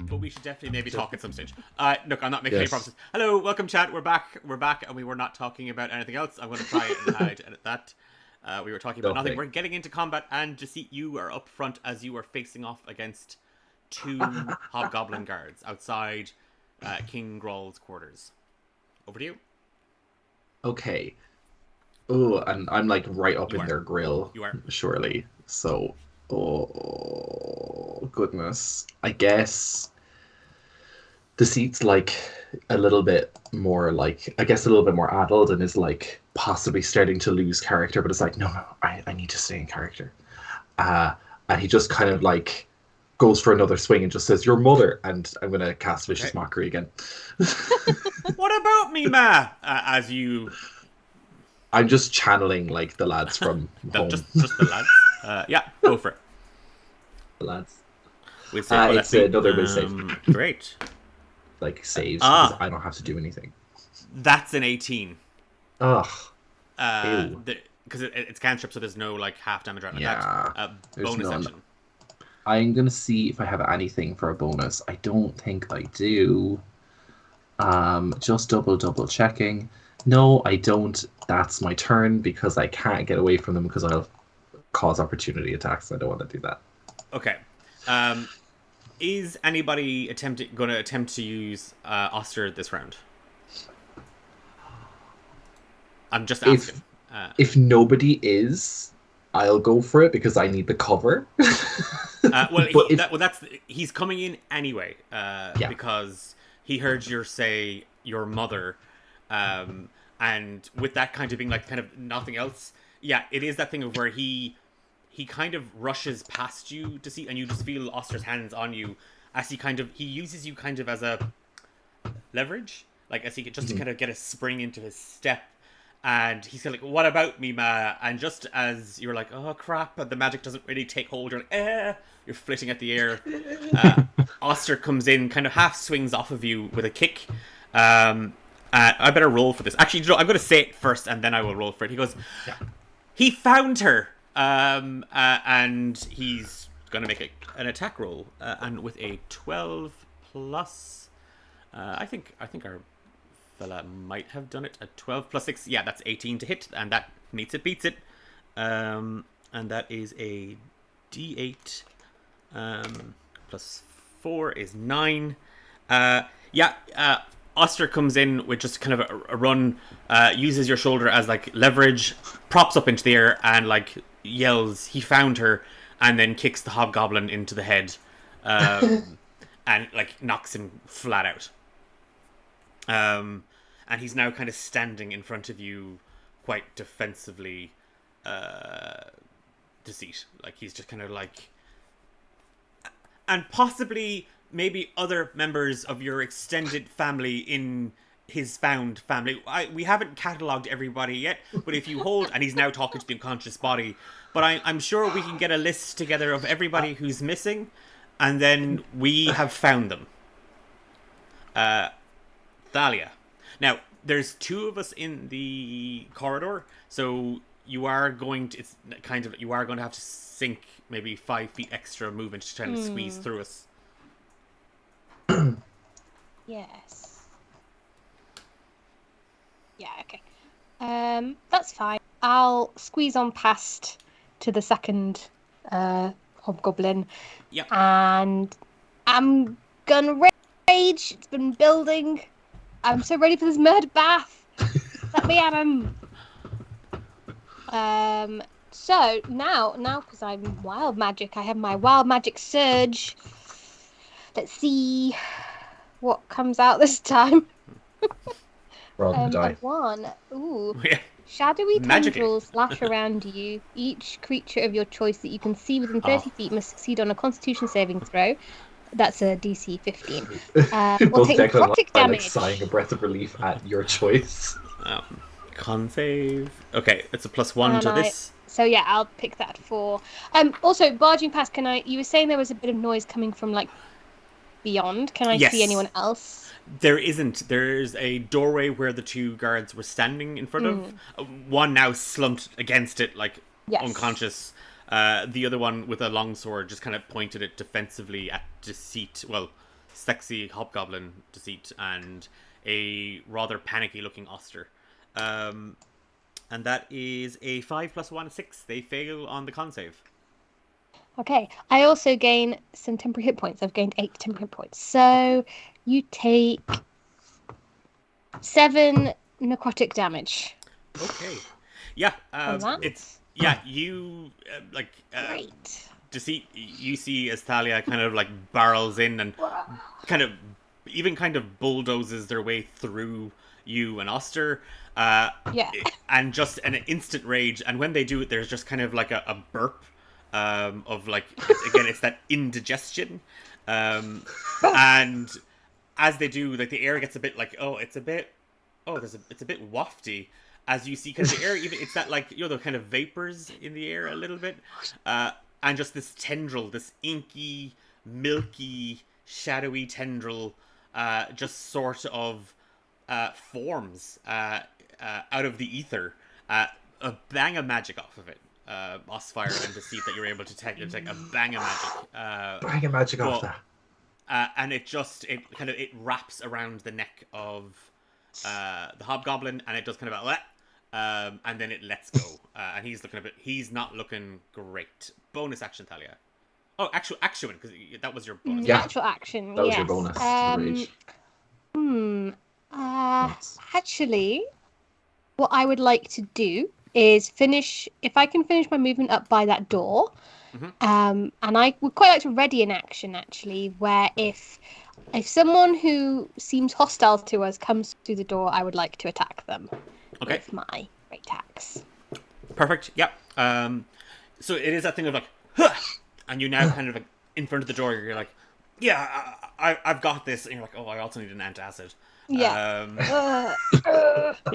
but we should definitely maybe talk at some stage. Look, I'm not making any Yes. promises. Hello, welcome, chat. We're back, and we were not talking about anything else. I'm going to try and edit that. We were talking about nothing. We're getting into combat, and Deceit, you are up front as you are facing off against 2 hobgoblin guards outside King Grol's quarters. Over to you. Okay. Oh, and I'm like right up You in are. their grill. You are. Surely. So, oh goodness. I guess Deceit's like a little bit more like, I guess a little bit more adult and is like possibly starting to lose character, but it's like, no, I need to stay in character. And he just kind of like goes for another swing and just says, "Your mother," and I'm gonna cast Vicious Mockery again. What about me, ma? As you... I'm just channeling like the lads from home. Just the lads. Yeah, go for it. The lads. We'll say, it's another will save. Great. Like saves because I don't have to do anything. That's an 18. Ugh. Because it's cantrip, so there's no like half damage or anything like that. Bonus none. action. I'm gonna see if I have anything for a bonus. I don't think I do. Just double checking. No, I don't. That's my turn because I can't get away from them because I'll cause opportunity attacks. I don't want to do that. Okay. Is anybody going to attempt to use Auster this round? I'm just asking. If nobody is, I'll go for it because I need the cover. He's coming in anyway because he heard your mother, and with that kind of being like kind of nothing else. Yeah, it is that thing of where he kind of rushes past you to see, and you just feel Auster's hands on you as he uses you kind of as a leverage, like as he just to kind of get a spring into his step. And he's like, "What about me, ma?" And just as you're like, "Oh crap," but the magic doesn't really take hold, you're like, you're flitting at the air. Auster comes in, kind of half swings off of you with a kick. I better roll for this. Actually, I'm going to say it first, and then I will roll for it. He goes, he found her, and he's going to make an attack roll, and with a 12 plus, I think our fella might have done it. A 12 plus 6, yeah, that's 18 to hit, and that beats it. And that is a D8 plus 4 is 9. Auster comes in with just kind of a run, uses your shoulder as like leverage, props up into the air, and like yells, "He found her!" and then kicks the hobgoblin into the head, and like knocks him flat out. And he's now kind of standing in front of you, quite defensively, Deceit. Like he's just kind of like, and possibly maybe other members of your extended family in his found family. We haven't catalogued everybody yet, but if you hold, and he's now talking to the unconscious body, but I'm sure we can get a list together of everybody who's missing, and then we have found them. Thallia. Now, there's 2 of us in the corridor, so you are going to have to sink maybe 5 feet extra movement to try and squeeze through us. Yes. Yeah, okay. That's fine. I'll squeeze on past to the second hobgoblin. Yep. And I'm gonna rage. It's been building. I'm so ready for this murder bath. Let me at him. So now because I'm wild magic, I have my wild magic surge. Let's see what comes out this time. Roll the die. 1. Ooh. Yeah. Shadowy Magically. tendrils lash around you. Each creature of your choice that you can see within 30 feet must succeed on a Constitution saving throw. That's a DC 15. We'll take necrotic damage. Like sighing a breath of relief at your choice. Con save. Okay, it's a +1 to this. So yeah, I'll pick that 4. Also, barging past, you were saying there was a bit of noise coming from like beyond. Can I see anyone else? There isn't. There's a doorway where the 2 guards were standing in front of. One now slumped against it, like unconscious. The other one with a longsword just kind of pointed it defensively at Deceit. Well, sexy hobgoblin Deceit and a rather panicky-looking Auster. And that is a 5 + 1, 6. They fail on the con save. Okay, I also gain some temporary hit points. I've gained 8 temporary hit points. So you take 7 necrotic damage. Okay. Yeah. From that? It's you Great. Deceit. You see as Thallia kind of like barrels in and kind of bulldozes their way through you and Auster. And just an instant rage. And when they do it, there's just kind of like a burp. Of like it's that indigestion, and as they do, like the air gets a bit like it's a bit wafty as you see kind of the air, even it's that like the kind of vapors in the air a little bit, and just this tendril, this inky, milky, shadowy tendril, just sort of forms out of the ether, a bang of magic off of it. Osfire and Deceit that you're able to take. It's like a bang of magic. Bang of magic off that. And it wraps around the neck of the hobgoblin, and it does kind of and then it lets go. And he's not looking great. Bonus action, Thallia. Oh, actual action, because that was your bonus. Yeah. Actual action. That was your bonus. Rage. Actually, what I would like to do is if I can finish my movement up by that door, and I would quite like to ready an action actually, where if someone who seems hostile to us comes through the door, I would like to attack them with my great axe. Perfect. Yep. So it is that thing of like, huh! And you now kind of like in front of the door. You're like, yeah, I've got this, and you're like, oh, I also need an antacid. Yeah.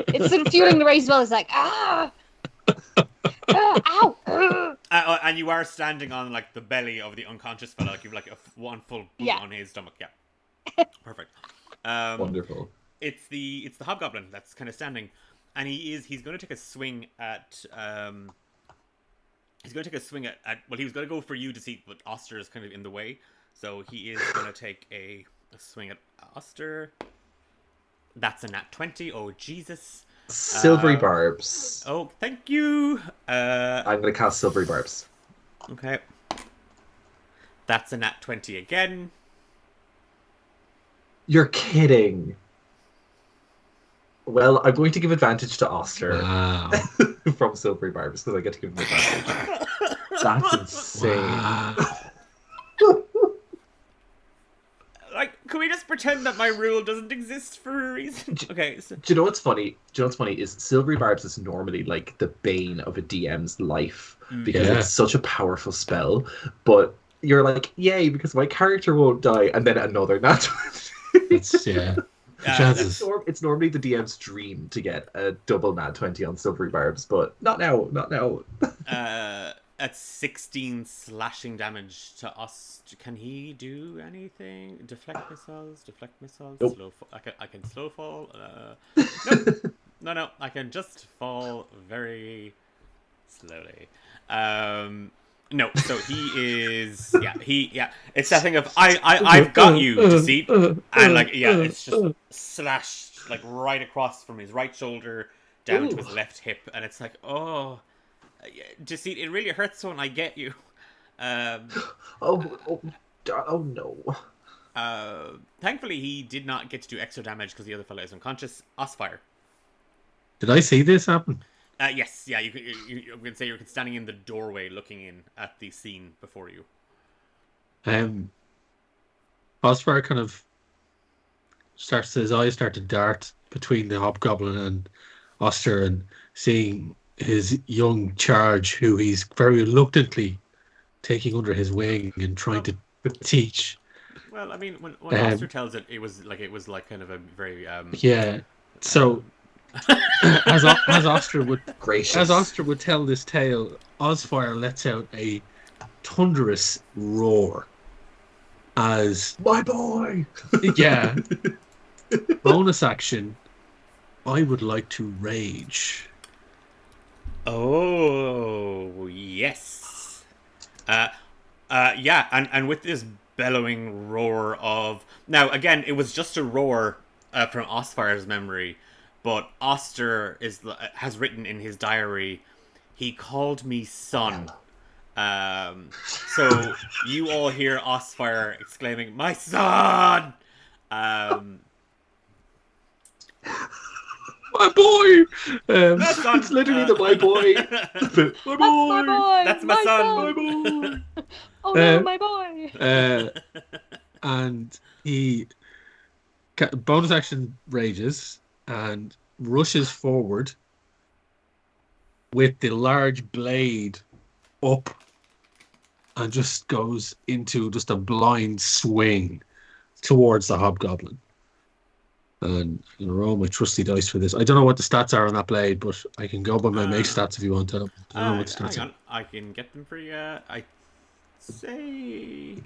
It's sort of fueling the rage as well. It's like ow! And you are standing on like the belly of the unconscious fellow, like you've like one full boot on his stomach. Yeah, perfect. Wonderful. It's the hobgoblin that's kind of standing, and he's going to take a swing at well, he was going to go for you, Deceit, but Auster is kind of in the way, so he is going to take a swing at Auster. That's a nat 20. Oh Jesus. Silvery Barbs. Oh, thank you. I'm going to cast Silvery Barbs. Okay. That's a nat 20 again. You're kidding. Well, I'm going to give advantage to Auster from Silvery Barbs because I get to give him advantage. That's insane. Wow. Like, can we just pretend that my rule doesn't exist for a reason? Okay. So... Do you know what's funny? Is Silvery Barbs is normally like the bane of a DM's life because it's such a powerful spell. But you're like, yay, because my character won't die, and then another nat 20. It's normally the DM's dream to get a double nat 20 on Silvery Barbs, but not now. At 16 slashing damage to us, can he do anything? Deflect missiles. Nope. Slow fall. I can slow fall. Nope. No. I can just fall very slowly. No. So he is. Yeah. It's that thing of I've got you, Deceit, and like it's just slashed like right across from his right shoulder down to his left hip, and it's like Deceit, it really hurts when I get you. Oh no. Thankfully, he did not get to do extra damage because the other fellow is unconscious. Osfire. Did I see this happen? Yes, yeah. You can say you're standing in the doorway, looking in at the scene before you. Osfire kind of his eyes start to dart between the hobgoblin and Auster, and seeing his young charge, who he's very reluctantly taking under his wing and trying to teach. Well, I mean, when Auster tells it was like kind of a very So as Auster would tell this tale, Osfire lets out a thunderous roar as my boy. Yeah. Bonus action. I would like to rage. Oh yes. And with this bellowing roar of... Now, again, it was just a roar from Osfire's memory, but Auster has written in his diary, he called me son. So you all hear Osfire exclaiming, "My son!" My boy! My son! It's literally the my boy. My boy! That's my boy. That's my son! My boy! Oh no, my boy. And he bonus action rages and rushes forward with the large blade up and just goes into just a blind swing towards the hobgoblin. And I'm gonna roll my trusty dice for this. I don't know what the stats are on that blade, but I can go by my mace stats if you want to. I don't know what the stats hang are. on, I can get them for you. I say,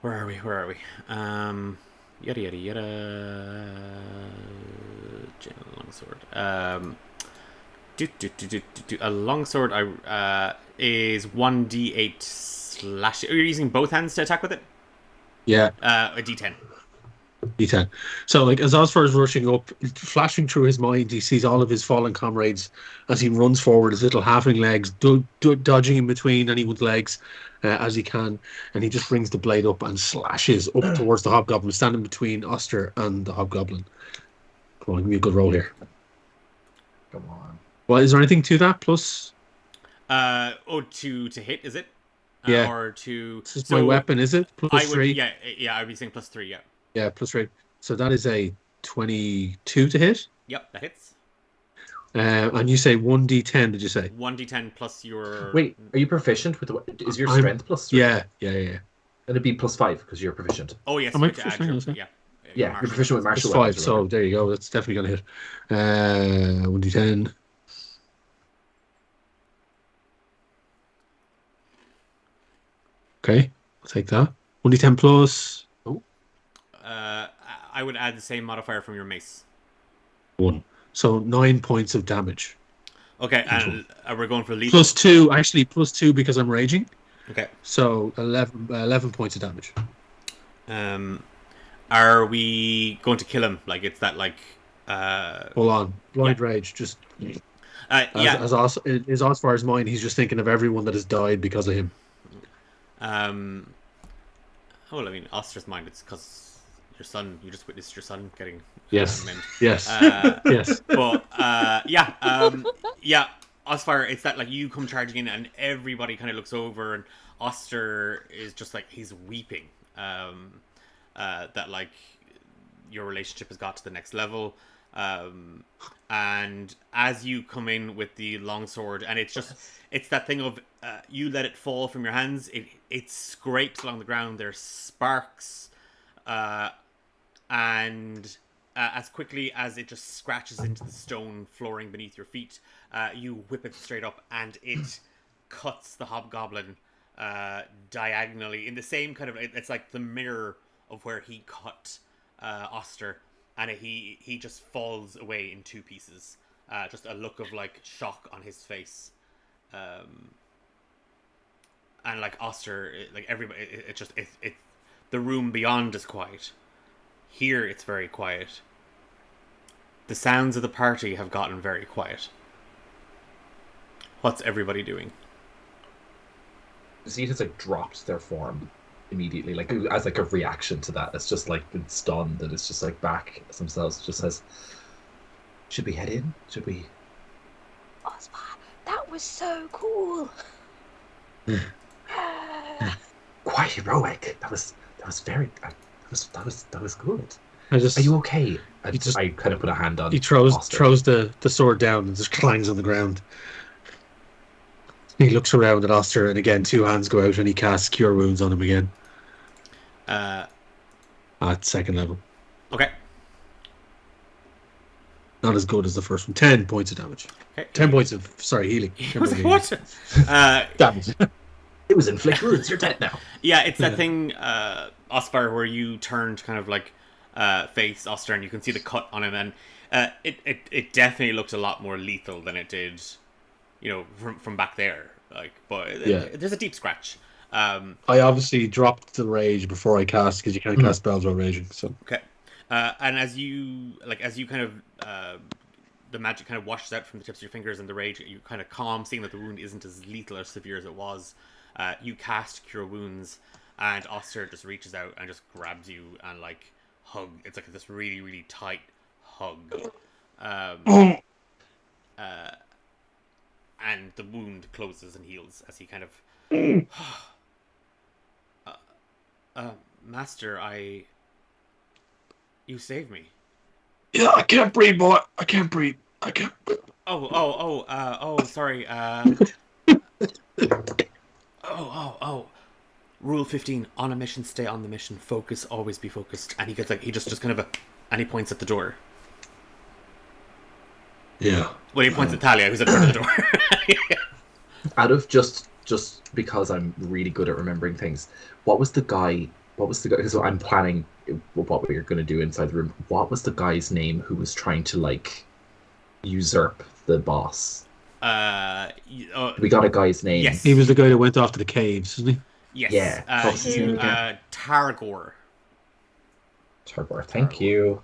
where are we? Yada yada yada. Longsword. A longsword is 1d8 slash. Are you using both hands to attack with it? Yeah. A d10. D10. So, like, as Osfar is rushing up, flashing through his mind, he sees all of his fallen comrades as he runs forward, his little halfling legs, dodging in between anyone's legs as he can, and he just brings the blade up and slashes up towards the hobgoblin, standing between Auster and the hobgoblin. Come on, give me a good roll here. Come on. Well, is there anything to that? Plus... to hit, is it? Yeah. Or to... This is my weapon, is it? Plus 3? Yeah, I'd be saying plus 3, yeah. Yeah, plus 3. So that is a 22 to hit. Yep, that hits. And you say 1d10, did you say? 1d10 plus your... Wait, are you proficient with is your strength plus 3? Yeah. And it'd be plus 5 because you're proficient. Oh, yes. Am I proficient? Yeah. Yeah, you're proficient with martial plus 5, weapons. so there you go. That's definitely going to hit. 1d10. Okay, I'll take that. 1d10 plus... Oh. I would add the same modifier from your mace. 1. So 9 points of damage. Okay, and we're going for lethal. Plus 2, actually, plus 2 because I'm raging. Okay. So 11 points of damage. Are we going to kill him? Like, it's that, like... Hold on. Blind rage, just... As Osfar's mind, he's just thinking of everyone that has died because of him. Well, I mean, Auster's mind, it's because your son, you just witnessed your son getting yes. maimed. Yes. Yes. But, Osfire, it's that, like, you come charging in and everybody kind of looks over and Auster is just, like, he's weeping. That, like, your relationship has got to the next level. And as you come in with the longsword, and it's that thing of you let it fall from your hands, it scrapes along the ground, there's sparks, and as quickly as it just scratches into the stone flooring beneath your feet, you whip it straight up and it cuts the hobgoblin diagonally in the same kind of, it's like the mirror of where he cut Auster, and he just falls away in 2 pieces. Just a look of, like, shock on his face. And, like, Auster, like, everybody, the room beyond is quiet. Here it's very quiet. The sounds of the party have gotten very quiet. What's everybody doing? Deceit has, like, dropped their form immediately, like, as, like, a reaction to that. It's just, like, been stunned, and it's just, like, back as themselves. It just says, should we head in? Should we? Osman, that was so cool. Quite heroic. That was very. That was good. Are you okay? I kind of put a hand on. He throws Auster. the sword down and just clangs on the ground. He looks around at Auster, and again 2 hands go out, and he casts Cure Wounds on him again. At 2nd level. Okay. Not as good as the first one. 10 points of damage. Okay. 10 points of healing. What? Damage. It was inflict wounds. You're dead now. Yeah, it's that thing, Osfire, where you turned kind of like face Auster, and you can see the cut on him, and it definitely looked a lot more lethal than it did, you know, from back there. Like, but there's a deep scratch. I obviously dropped the rage before I cast because you can't cast spells while raging. So Okay. And as you kind of the magic kind of washes out from the tips of your fingers, and the rage, you kind of calm, seeing that the wound isn't as lethal or severe as it was. You cast Cure Wounds, and Auster just reaches out and just grabs you and like it's like this really really tight hug. And the wound closes and heals as he kind of Master, you saved me. yeah, I can't breathe, boy. I can't breathe. I can't. Sorry. Rule 15: on a mission, stay on the mission. Focus, always be focused. And he gets he just kind of and he points at the door. Yeah. Well, he points at Thallia, who's at the front of the door. Out of just because I'm really good at remembering things, what was the guy? Because I'm planning what we're going to do inside the room. What was the guy's name who was trying to like usurp the boss? We got a guy's name. Yes. He was the guy that went off to the caves, isn't he? Yes. Yeah. What's his name again? Targor. Targor. Thank you.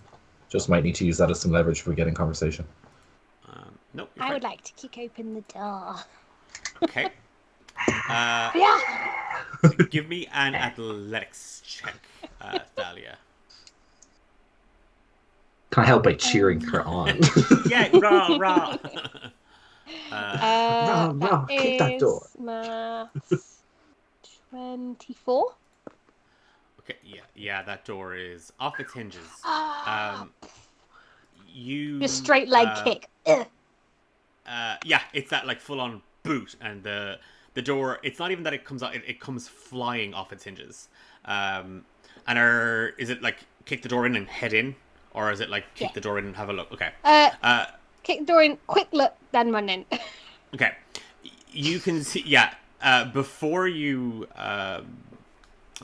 Just might need to use that as some leverage for getting conversation. Nope. I would like to kick open the door. Okay. Yeah. Give me an athletics check, Thallia. Can I help by cheering her on? Yeah, rah. Rah, kick that door. Maths 24. Okay, yeah, that door is off its hinges. You Just straight leg kick. Ugh. Yeah, it's that like full on boot, and the door. It's not even that it comes out; it comes flying off its hinges. Is it like kick the door in and head in, or is it like kick the door in and have a look? Okay. Kick the door in, quick look, then run in. Okay. You can see, yeah. Before you,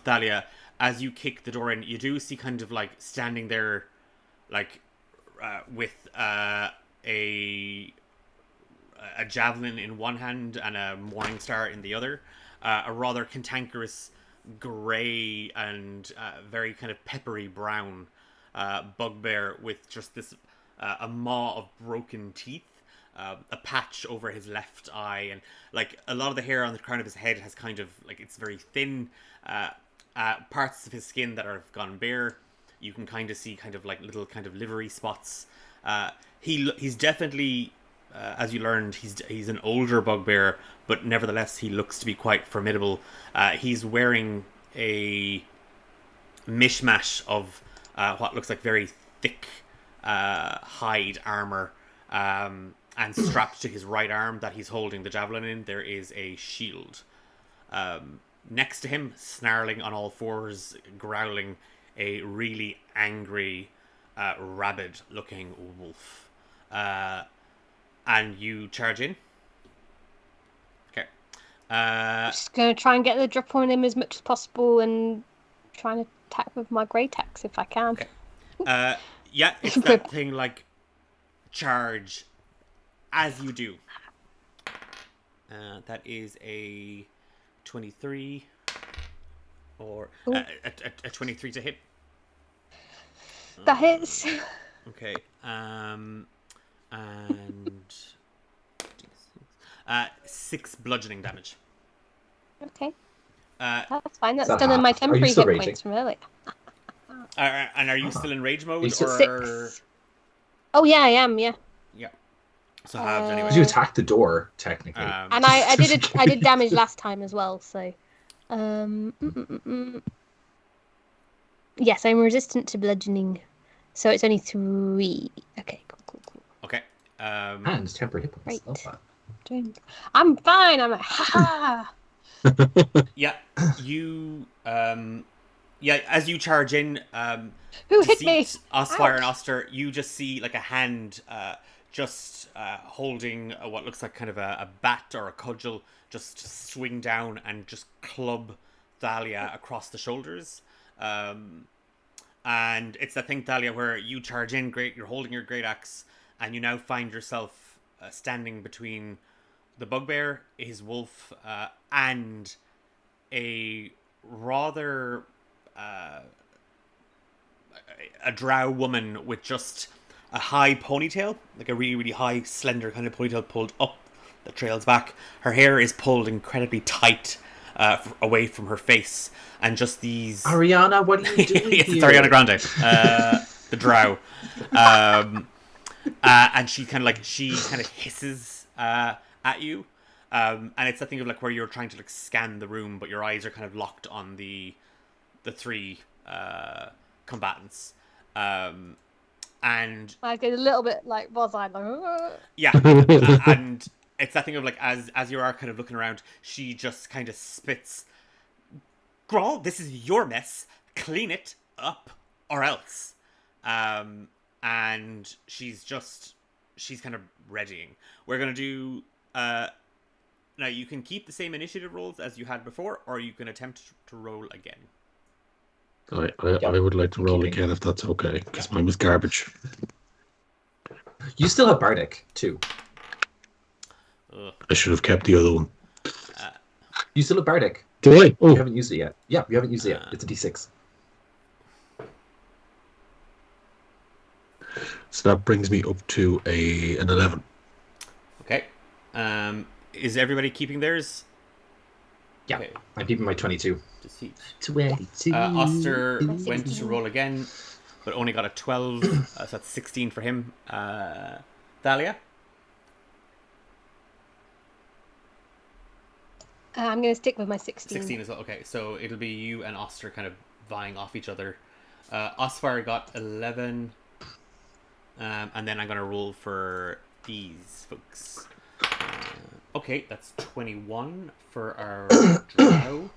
Thalia, as you kick the door in, you do see kind of like standing there, like with a javelin in one hand and a morning star in the other, a rather cantankerous grey and very kind of peppery brown bugbear with just this a maw of broken teeth, a patch over his left eye, and like a lot of the hair on the crown of his head has kind of like it's very thin. Parts of his skin that are gone bare. You can kind of see kind of like little kind of livery spots. He's definitely, as you learned, he's an older bugbear, but nevertheless he looks to be quite formidable. He's wearing a mishmash of what looks like very thick hide armor, and strapped to his right arm that he's holding the javelin in, there is a shield. Next to him, snarling on all fours, growling, a really angry, rabid-looking wolf. And you charge in. Okay. Just going to try and get the drop on him as much as possible and trying to attack with my grey tax if I can. Okay. Yeah, it's that thing like charge as you do. That is a 23 or a 23 to hit. That hits. Okay. And 6 bludgeoning damage. Okay. That's fine. That's that done in my half? Are you temporary still hit raging? points from earlier. And are you still in rage mode? Still- Or... 6. Oh yeah, I am. Yeah. Yeah. So halved anyway. You attacked the door, technically. And I did damage last time as well. So, yes, I'm resistant to bludgeoning, so it's only 3. Okay, cool. Okay. And temporary hit points. Right. Love I'm fine. I'm like, ha. Yeah, you as you charge in, Who hit me? Osfire and Ouch. Auster, you just see like a hand just holding what looks like kind of a bat or a cudgel, just swing down and just club Thalia across the shoulders. And it's that thing, Thalia, where you charge in, you're holding your great axe, and you now find yourself standing between the bugbear, his wolf, and a rather a drow woman with just a high ponytail, like a really, really high, slender kind of ponytail pulled up that trails back. Her hair is pulled incredibly tight away from her face, and just these... Ariana, what are you doing yes, here? it's Ariana Grande, the drow. And she kind of hisses at you. And it's that thing of like where you're trying to like scan the room, but your eyes are kind of locked on the three combatants. And I get a little bit like, was I like, yeah, and it's that thing of like as you are kind of looking around, she just kind of spits, Grawl, this is your mess. Clean it up or else. And she's kind of readying. We're gonna do now you can keep the same initiative rolls as you had before, or you can attempt to roll again. I would like to roll again if that's okay, because mine was garbage. You still have Bardic too. I should have kept the other one. You still have Bardic. Do I? Oh. You haven't used it yet. Yeah, you haven't used it yet. It's a D6. So that brings me up to an 11. Okay. Is everybody keeping theirs? Yeah, Okay. I'm keeping my 22. Deceit. 22. Auster went to roll again, but only got a 12. So that's 16 for him. Thalia? I'm going to stick with my 16. 16 as well. Okay, so it'll be you and Auster kind of vying off each other. Osfire got 11. And then I'm going to roll for these folks. Okay, that's 21 for our drow.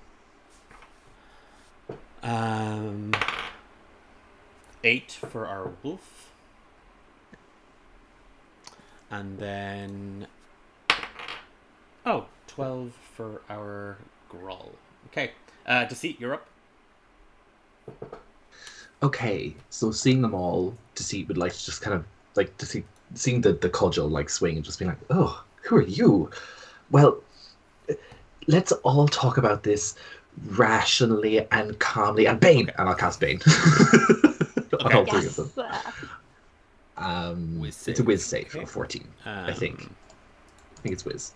8 for our wolf. And then... 12 for our Grawl. Okay, Deceit, you're up. Okay, so seeing them all, Deceit would like to just kind of like seeing the cudgel like swing and just being like, oh, who are you? Well, let's all talk about this rationally and calmly. And Bane, and I'll cast Bane on all three of them. It's a Whiz save of 14, I think. I think it's Whiz.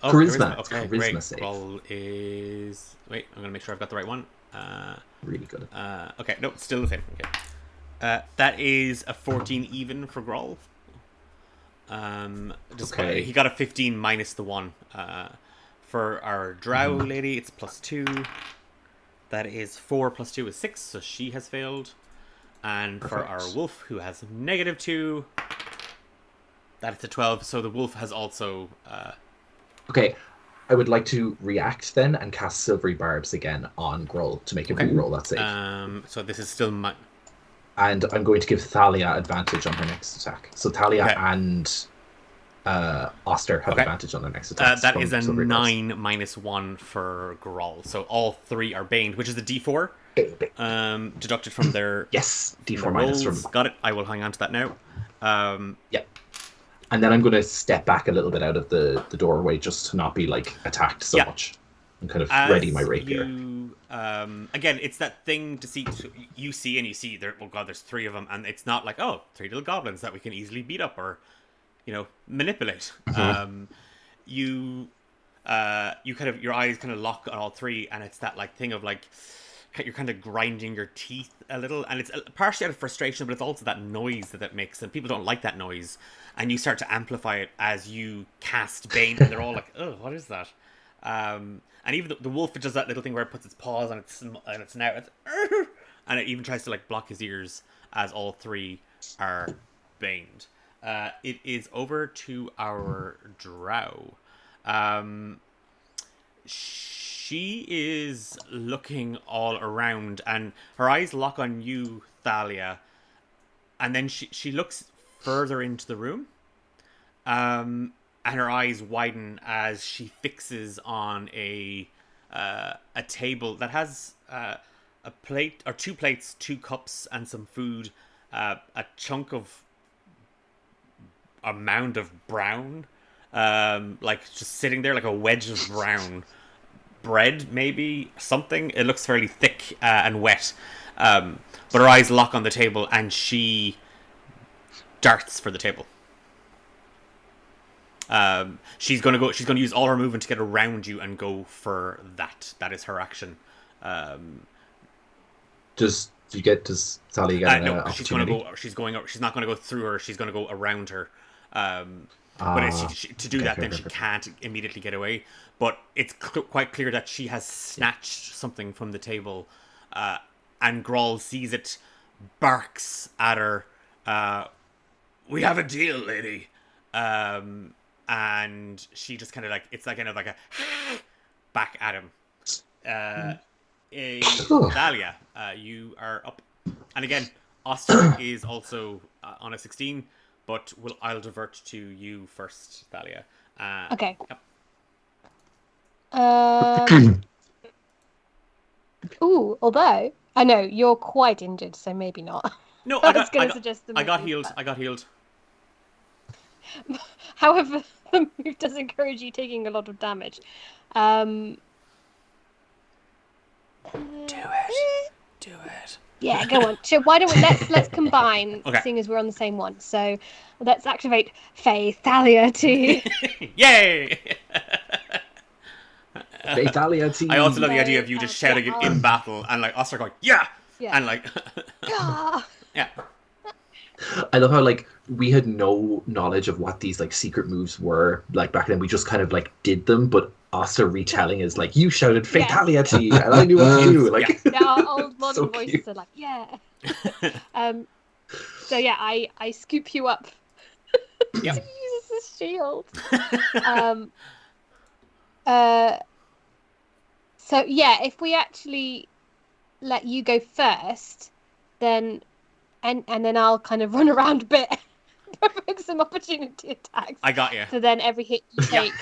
Oh, Charisma. Okay, Charisma great. save. Roll is... Wait, I'm going to make sure I've got the right one. Really good. Okay, no, still the same. Okay. That is a 14 even for Grawl. Okay. He got a 15 minus the 1. For our drow lady, it's +2. That is 4 + 2 is 6, so she has failed. And Perfect. for our wolf, who has -2, that's a 12. So the wolf has also... Okay, I would like to react then and cast Silvery Barbs again on Groll to make him re-roll that save. So this is still my... And I'm going to give Thalia advantage on her next attack. So Thalia and Auster have advantage on their next attack. That is a 9 minus 1 for Grawl. So all three are baned, which is a D4. Deducted from their... Yes, D4 their minus rolls. from... Got it. I will hang on to that now. Yeah. And then I'm going to step back a little bit out of the doorway just to not be like attacked so much. And kind of ready my rapier. Again, it's that thing to see. You see and you see there. Oh god, there's 3 of them, and it's not like 3 little goblins that we can easily beat up or, manipulate. You kind of your eyes kind of lock on all 3, and it's that like thing of like you're kind of grinding your teeth a little, and it's partially out of frustration, but it's also that noise that makes, and people don't like that noise, and you start to amplify it as you cast Bane, and they're all like, oh, what is that? And even the wolf, it does that little thing where it puts its paws on its snout, and it even tries to like block his ears as all 3 are baned. It is over to our drow. She is looking all around, and her eyes lock on you, Thalia, and then she looks further into the room, and her eyes widen as she fixes on a table that has a plate or 2 plates, 2 cups, and some food, a chunk of a mound of brown, like just sitting there like a wedge of brown bread, maybe something. It looks fairly thick and wet. But her eyes lock on the table, and she darts for the table. She's gonna use all her movement to get around you and go for that. That is her action. Does Thallia get No, an she's gonna opportunity? go. She's not gonna go through her. She's gonna go around her. But to do that, then she can't immediately get away. But it's quite clear that she has snatched something from the table, and Groll sees it, barks at her. We have a deal, lady. And she just kind of like, it's like kind of like a back at him. Thalia, you are up. And again, Auster is also on a 16, but I'll divert to you first, Thalia. Okay. Yep. Although I know you're quite injured, so maybe not. No, I was going to suggest I got healed. I got healed. However, the move does encourage you taking a lot of damage. Do it. Do it. Yeah, go on. So why don't we let's combine, Okay. seeing as we're on the same one. So let's activate Thalia to. Yay! Fatality. I also love the idea of you just shouting it in battle and like Auster going, yeah! Yeah. And like, yeah. I love how like we had no knowledge of what these like secret moves were like back then. We just kind of like did them, but Auster retelling is like you shouted fatality, and I knew what to do. Like our old modern so voices cute. are like, yeah. So yeah, I scoop you up. Yep. To use as a shield. So yeah, if we actually let you go first, then and then I'll kind of run around a bit, provoke some opportunity attacks. I got you. So then every hit you take,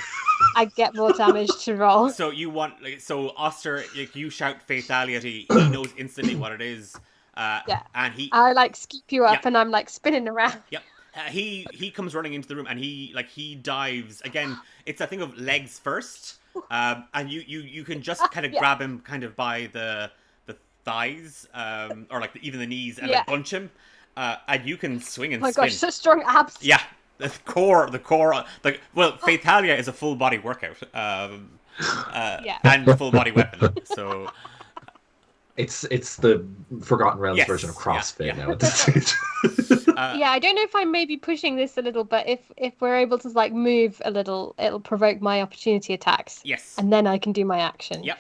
I get more damage to roll. So you want so Auster, like you shout fatality, he knows instantly what it is. And I like scoop you up, Yeah. and I'm like spinning around. Yep. He comes running into the room and he dives again. It's a thing of legs first, and you can just kind of grab him kind of by the thighs, or like even the knees, and like bunch him, and you can swing and Oh my spin. gosh, such strong abs. Yeah, the core. Fatalia is a full body workout, and full body weapon. So. It's the Forgotten Realms version of CrossFit now at this stage. Yeah, I don't know if I'm maybe pushing this a little, but if we're able to like move a little, it'll provoke my opportunity attacks. Yes. And then I can do my action. Yep.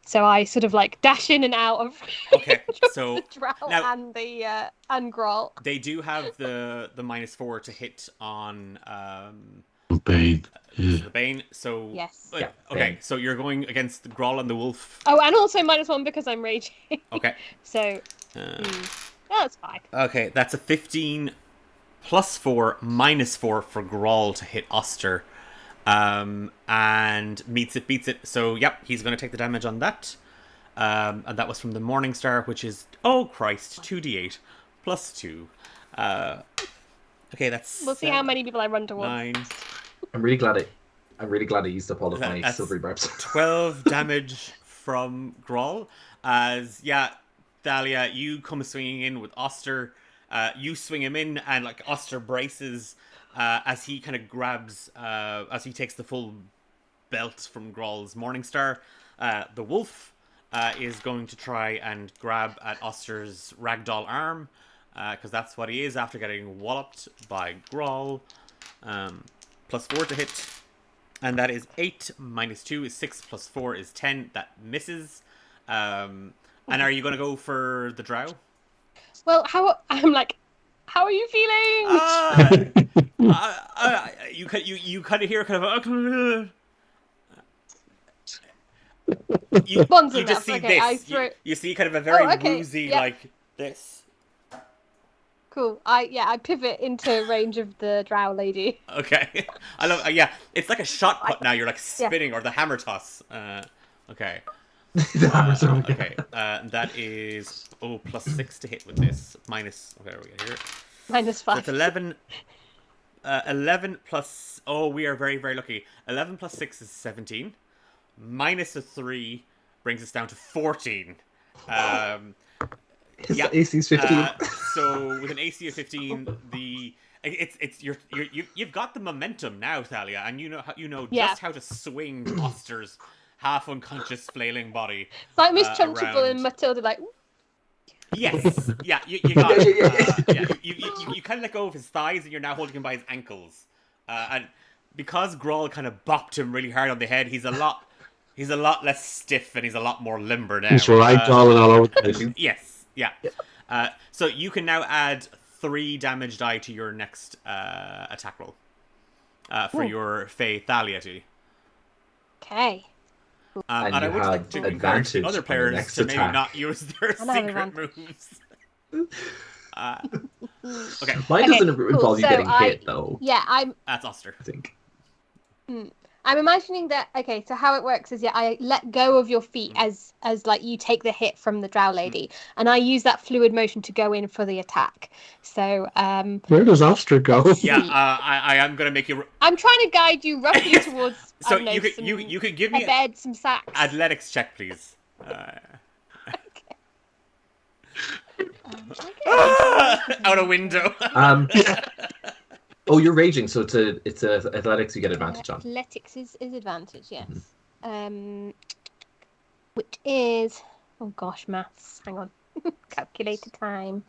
So I sort of like dash in and out of Okay, so the drow now- and the and Groll. They do have the -4 to hit on Bane. Yeah. the Bane. So Yes. Yeah, okay, Bane. so you're going against the Groll and the Wolf. Oh, and also -1 because I'm raging. Okay. So that's fine. Okay, that's a 15 +4 -4 for Groll to hit Auster. And beats it. So, yep, he's going to take the damage on that. And that was from the Morning Star, which is, oh Christ, 2d8 +2. Okay, that's... We'll see how many people I run towards. 9. I'm really glad I used up all of my That's silvery barbs. 12 damage from Groll. As, Thalia, you come swinging in with Auster. You swing him in, and like Auster braces as he kind of grabs, as he takes the full belt from Groll's Morningstar. The wolf is going to try and grab at Auster's ragdoll arm, because that's what he is after getting walloped by Groll. +4 to hit, and that is 8 -2 is 6 +4 is 10. That misses. And are you going to go for the drow? Well, how are you feeling? You kind of hear kind of you One's just enough. see Okay, I this. throw- You see kind of a very okay, woozy yeah. like this. Cool. I pivot into range of the drow lady. Okay, I love. It's like a shot put now. You're like spinning or the hammer toss. Okay. The hammer throw. Okay, that is +6 to hit with this. Minus. Okay, we go here. -5. So it's 11. 11 plus. Oh, we are very very lucky. 11 + 6 is 17. minus a 3 brings us down to 14. His Yeah. AC's 15. So with an AC of 15, you've got the momentum now, Thalia, and you know Yeah. just how to swing Auster's half unconscious flailing body. It's like Miss Trunchbull around. and Matilda, like, Yes, yeah, you got it. You kind of let go of his thighs, and you're now holding him by his ankles. And because Groll kind of bopped him really hard on the head, he's a lot less stiff and he's a lot more limber now. He's ragdolling all over the place. Yes, yeah. So you can now add 3 damage die to your next attack roll for your Fae Thalia. okay. And I you would have like to encourage advantage the on other the players next to maybe attack. not use their I have secret advantage. moves. Okay, Mine Okay, doesn't cool. involve you So getting I- hit, though, Yeah, that's Auster. I think. I'm imagining that. Okay, so how it works is, I let go of your feet as like you take the hit from the drow lady, and I use that fluid motion to go in for the attack. So Where does Auster go? Yeah, I am gonna make you. I'm trying to guide you roughly towards. I So don't know, you could give me a bed, some sacks. athletics check, please. Out a window. Oh, you're raging, so it's a athletics you get advantage on. Athletics is advantage, yes. Which is, oh gosh, maths. Hang on, calculator time.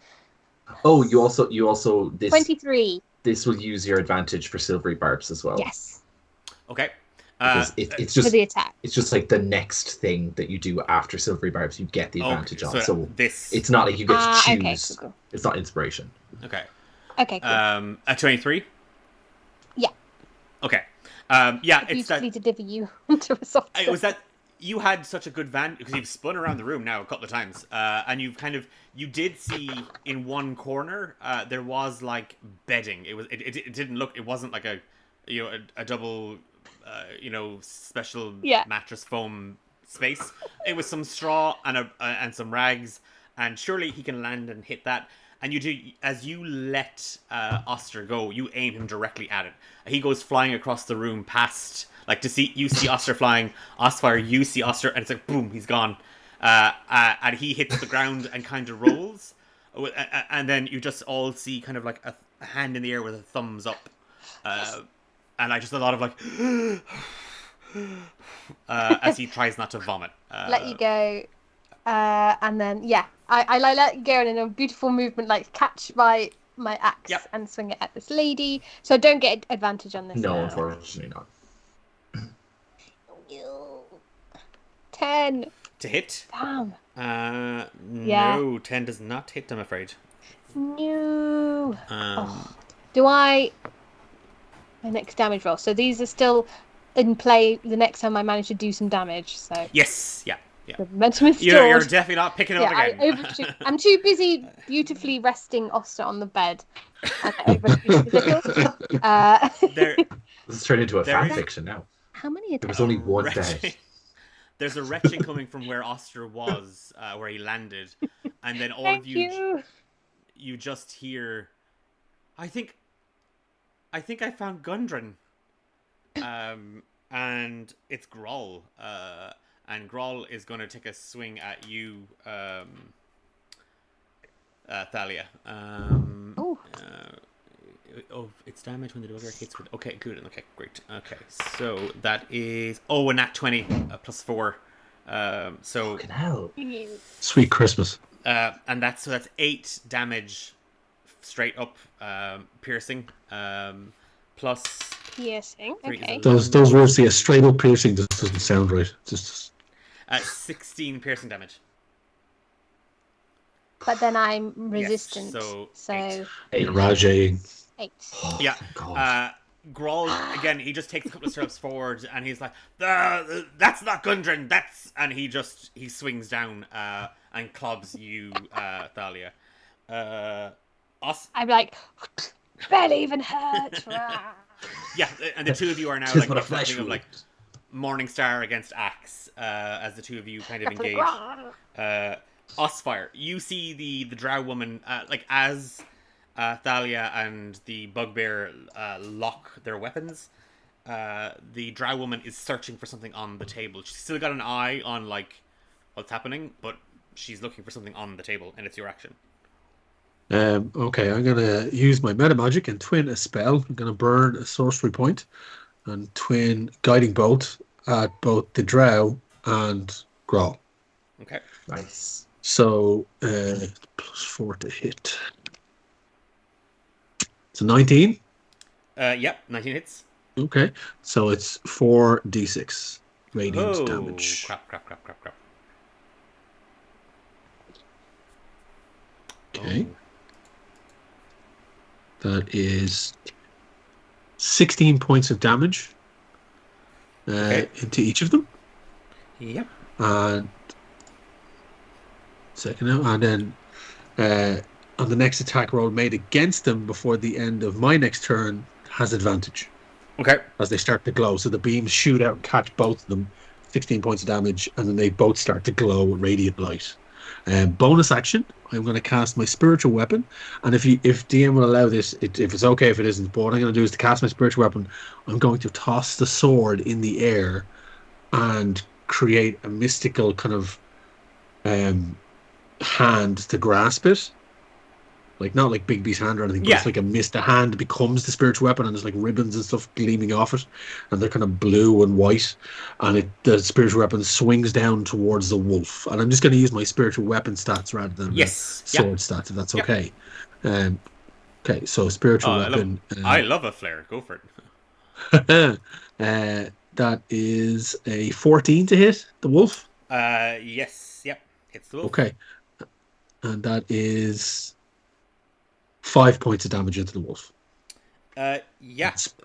Oh, you also this 23. This will use your advantage for silvery barbs as well. Yes, Okay. Because it's for just the attack. it's just like the next thing that you do after silvery barbs, you get the advantage on. So this. it's not like you get to choose. Okay, cool. It's not inspiration. Okay. Okay, cool. At 23. Yeah. Okay. Yeah, it's that. Beautifully deliver you onto a soft. It was that you had such a good van because you've spun around the room now a couple of times, and you did see in one corner there was like bedding. It didn't look. It wasn't like a double special mattress foam space. It was some straw and some rags, and surely he can land and hit that. And you do, as you let Auster go, you aim him directly at it. He goes flying across the room past, like, you see Auster flying, Osfire, you see Auster, and it's like, boom, he's gone. And he hits the ground and kind of rolls. And then you just all see kind of like a hand in the air with a thumbs up. And I just a lot of like, as he tries not to vomit. Let you go. And then, I let you go, and in a beautiful movement, like, catch my axe and swing it at this lady. So I don't get advantage on this. No, now. unfortunately not. 10. To hit? Damn. No, 10 does not hit, I'm afraid. No. Do I... My next damage roll. So these are still in play the next time I manage to do some damage. So yes, yeah. the momentum is stored. You're definitely not picking it up again. I'm too busy beautifully resting Auster on the bed. And I overshoot a little. This has turned into a fan fiction now. How many? There was only one bed. There's a retching coming from where Auster was, where he landed, and then all of you just hear. I think I found Gundren. And it's Groll. And Groll is going to take a swing at you, Thalia. It's damage when the dogger hits with... Okay, good. Okay, great. Okay, so that is... Oh, a nat 20 plus 4. So... Fucking hell. Sweet Christmas. And that's 8 damage straight up, piercing. Plus... Piercing, okay. Those words, yeah, straight up piercing doesn't sound right. Just 16 piercing damage. But then I'm resistant, so you're raging. 8. Yeah. Groll, again, he just takes a couple of steps forward and he's like, that's not Gundren, that's... And he swings down and clubs you, Thalia. I'm like, barely even hurt. Yeah, and the two of you are now like reflecting of like Morningstar against Axe, as the two of you kind of engage. Osfire, you see the drow woman, like as Thalia and the bugbear lock their weapons. the drow woman is searching for something on the table. She's still got an eye on like what's happening, but she's looking for something on the table, and it's your action. Okay, I'm gonna use my meta magic and twin a spell. I'm gonna burn a sorcery point and twin guiding bolt at both the drow and Grawl. Okay. Nice. So +4 to hit. So 19. Yep, 19 hits. Okay, so it's 4d6 radiant Oh, damage. crap. Okay. That is 16 points of damage into each of them. Yep. And second now, and then on the next attack roll made against them before the end of my next turn has advantage. Okay. As they start to glow. So the beams shoot out and catch both of them, 16 points of damage, and then they both start to glow with radiant light. Bonus action, I'm going to cast my spiritual weapon, and if DM will allow this, if it's okay, if it isn't, but what I'm going to do is to cast my spiritual weapon, I'm going to toss the sword in the air and create a mystical kind of hand to grasp it. Like, not like Bigby's hand or anything, but it's like a hand becomes the spiritual weapon, and there's like ribbons and stuff gleaming off it, and they're kind of blue and white, and the spiritual weapon swings down towards the wolf. And I'm just going to use my spiritual weapon stats rather than sword stats, if that's okay. Okay, so spiritual weapon. I love a flare. Go for it. That is a 14 to hit the wolf. Yes. Yep. Hits the wolf. Okay, and that is 5 points of damage into the wolf. Just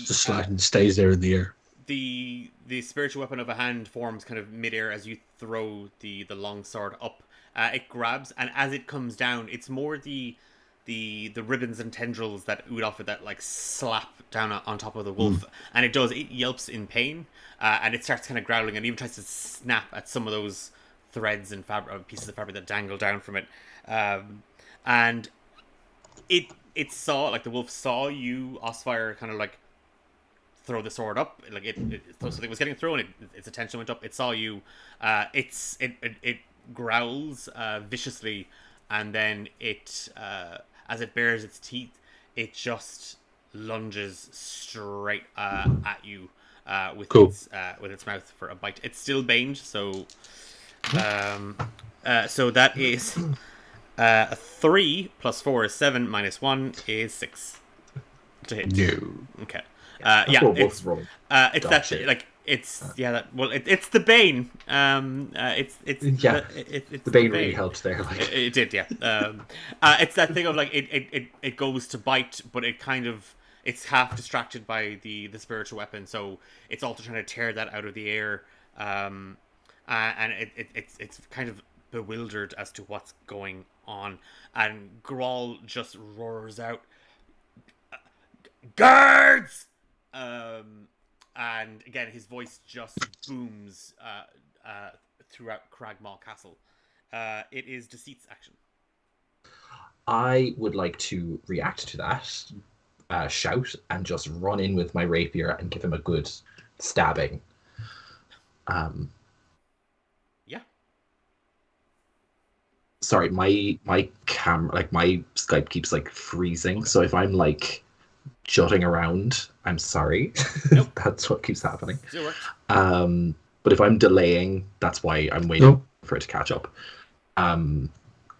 slash and stays there in the air. The spiritual weapon of a hand forms kind of midair as you throw the long sword up. It grabs, and as it comes down, it's more the ribbons and tendrils that oot off it that like slap down on top of the wolf, and it yelps in pain, and it starts kind of growling and even tries to snap at some of those threads and pieces of fabric that dangle down from it, and it saw, like, the wolf saw you, Osfire, kind of like throw the sword up, like it thought something was getting thrown, its attention went up, it saw you, it growls viciously, and then it as it bares its teeth, it just lunges straight at you with its mouth for a bite. It's still baned, so that is a 3 plus 4 is 7 minus 1 is 6 to hit. No. Okay. It's that like it's it's the bane. It's the bane really helped there. Like. It did, yeah. It's that thing of like it goes to bite, but it's half distracted by the spiritual weapon, so it's also trying to tear that out of the air, and it's kind of bewildered as to what's going on, and Grawl just roars out, "Guards!" And again, his voice just booms throughout Cragmaw Castle. It is Deceit's action. I would like to react to that shout and just run in with my rapier and give him a good stabbing. Yeah. Sorry, my camera, like my Skype keeps like freezing, so if I'm like jutting around, I'm sorry. Nope. That's what keeps happening. Still works. But if I'm delaying, that's why I'm waiting for it to catch up.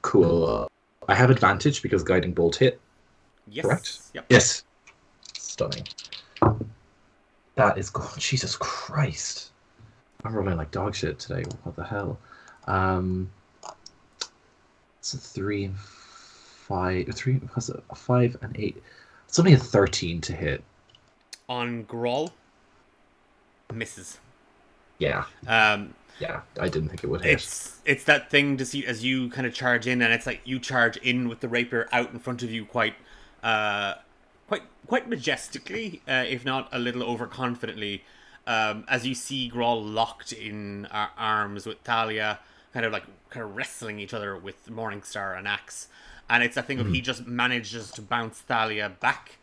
Cool. I have advantage because guiding bolt hit. Yes. Correct? Yep. Yes. Stunning. That is good. Jesus Christ. I'm rolling like dog shit today. What the hell? It's a 3 and 5. 3 was it a 5 and 8? It's only a 13 to hit. On Grawl, misses. Yeah. Yeah, I didn't think it would hit. It's that thing to see as you kind of charge in, and it's like you charge in with the rapier out in front of you quite majestically, if not a little overconfidently, as you see Grawl locked in arms with Thallia, kind of wrestling each other with Morningstar and Axe. And it's that thing of he just manages to bounce Thallia back,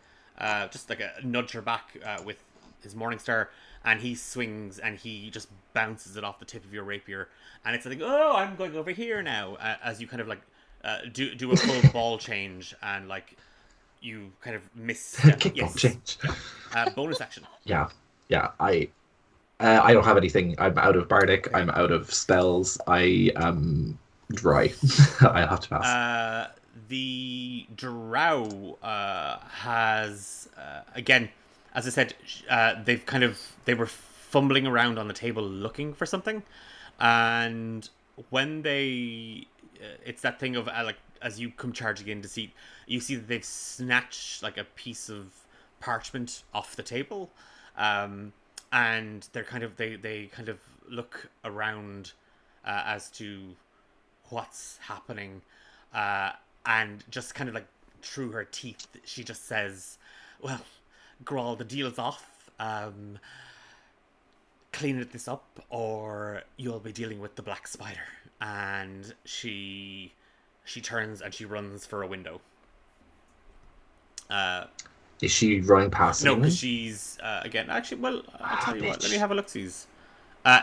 just like nudge her back with his Morningstar, and he swings and he just bounces it off the tip of your rapier, and it's like, oh, I'm going over here now, as you kind of like do a full ball change, and like you kind of miss. Kickball change. Yeah. Bonus action. Yeah. I don't have anything. I'm out of bardic. I'm out of spells. I am dry. I'll have to pass. The drow has again, as I said, they were fumbling around on the table looking for something, and when it's that thing of like as you come charging in Deceit, you see that they've snatched like a piece of parchment off the table, and they're they kind of look around as to what's happening, and just kind of like through her teeth, she just says, "Well, Grawl, the deal's off. Clean this up, or you'll be dealing with the Black Spider." And she turns and she runs for a window. Is she running past? No, because she's again. Actually, well, I'll tell you what. Let me have a look-sees.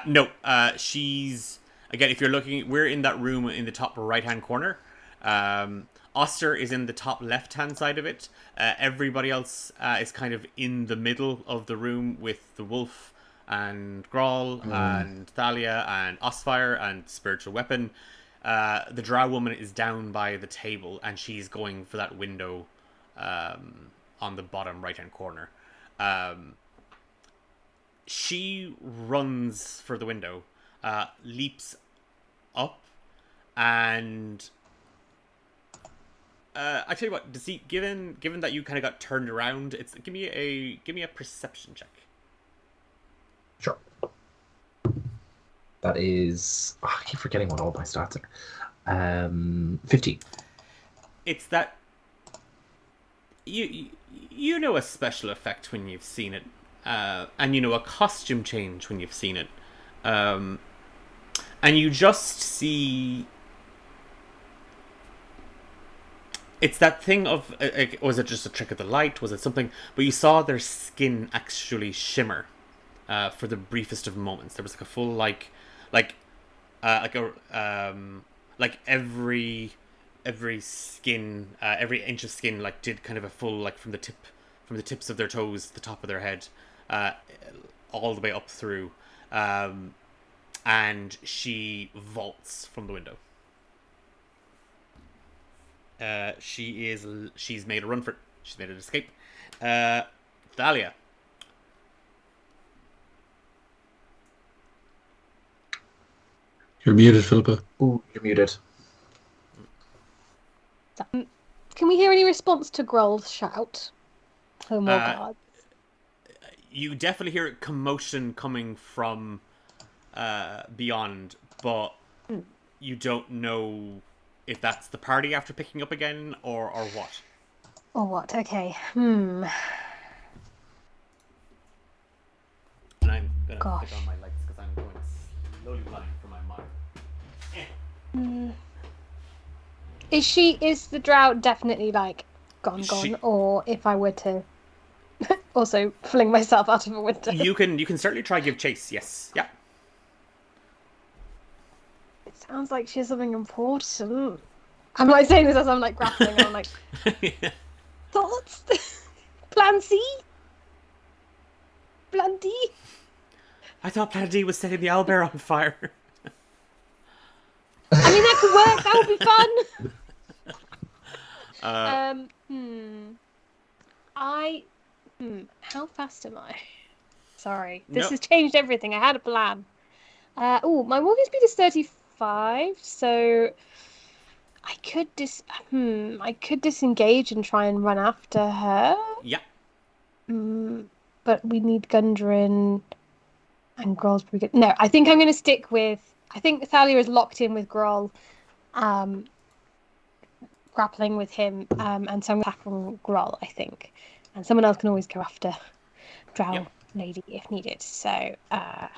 No, she's again. If you're looking, we're in that room in the top right-hand corner. Auster is in the top left-hand side of it. Everybody else is kind of in the middle of the room with the wolf and Grawl and Thallia and Osfire and Spiritual Weapon. The drow woman is down by the table and she's going for that window on the bottom right-hand corner. She runs for the window, leaps up, and I tell you what, Deceit. Given that you kind of got turned around, give me a perception check. Sure. That is. Oh, I keep forgetting what all my stats are. 15. It's that you know a special effect when you've seen it, and you know a costume change when you've seen it, and you just see. It's that thing of, was it just a trick of the light? Was it something? But you saw their skin actually shimmer for the briefest of moments. There was like a full like every skin, every inch of skin like did kind of a full like from the tips of their toes to the top of their head, all the way up through, and she vaults from the window. She's made a run for it. She's made an escape. Thallia. You're muted, Philippa. Ooh, you're muted. Can we hear any response to Growl's shout? Oh my god. You definitely hear commotion coming from beyond, but you don't know if that's the party after picking up again or what. Or what? Okay. And I'm gonna click on my lights because I'm going slowly blind from my mind. Is the drought definitely like gone? Or if I were to also fling myself out of a window? You can certainly try give chase, yes. Yeah. It sounds like she has something important. I'm like saying this as I'm like grappling and I'm like thoughts? Plan C? Plan D? I thought Plan D was setting the owlbear on fire. I mean, that could work. That would be fun. How fast am I? Sorry, this has changed everything. I had a plan. My walking speed is 35, so I could disengage and try and run after her. Yeah. But we need Gundren and Groll's pretty good. No, I think I'm going to stick with. I think Thalia is locked in with Groll, grappling with him, and so I'm tackling Groll, I think. And someone else can always go after Drow Lady if needed. So, okay.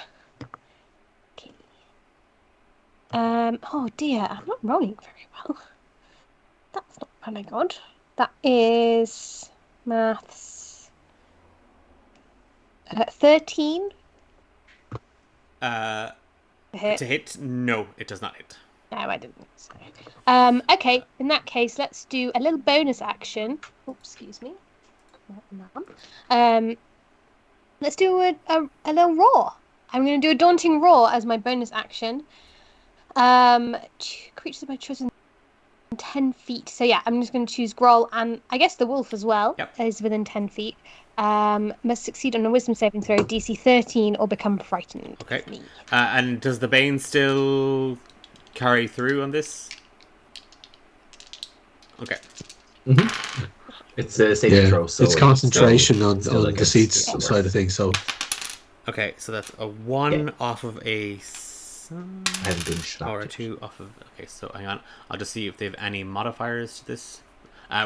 Oh dear, I'm not rolling very well. That's not very good. That is maths. 13 Uh, to hit. to hit? No, it does not hit. No, I didn't think so. Okay, in that case, let's do a little bonus action. Oops, excuse me. Let's do a little roar. I'm going to do a daunting roar as my bonus action. Creatures of my choice 10 feet. So yeah, I'm just going to choose Groll, and I guess the wolf as well is within 10 feet. Must succeed on a wisdom saving throw, DC 13, or become frightened. Okay. And does the Bane still carry through on this? Okay. Mm-hmm. It's a saving throw, so it's concentration on like Deceit's side of things. So okay, so that's a 1 off of a I haven't been shot. or a 2 off of. Okay, so hang on. I'll just see if they have any modifiers to this.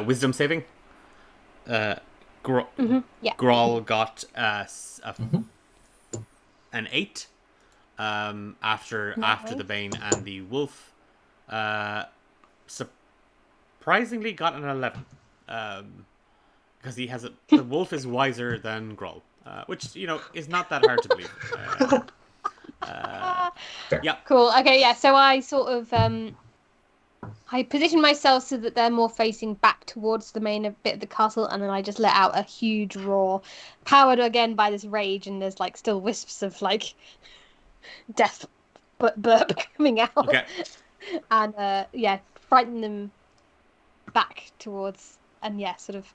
Wisdom saving. Groll got an 8. After the Bane and the Wolf, surprisingly got an 11. Because he has the Wolf is wiser than Groll, which is not that hard to believe. Yeah. Cool. Okay. Yeah. So I sort of I position myself so that they're more facing back towards the main bit of the castle, and then I just let out a huge roar, powered again by this rage, and there's like still wisps of like death burp coming out. Okay. And frighten them back towards, and sort of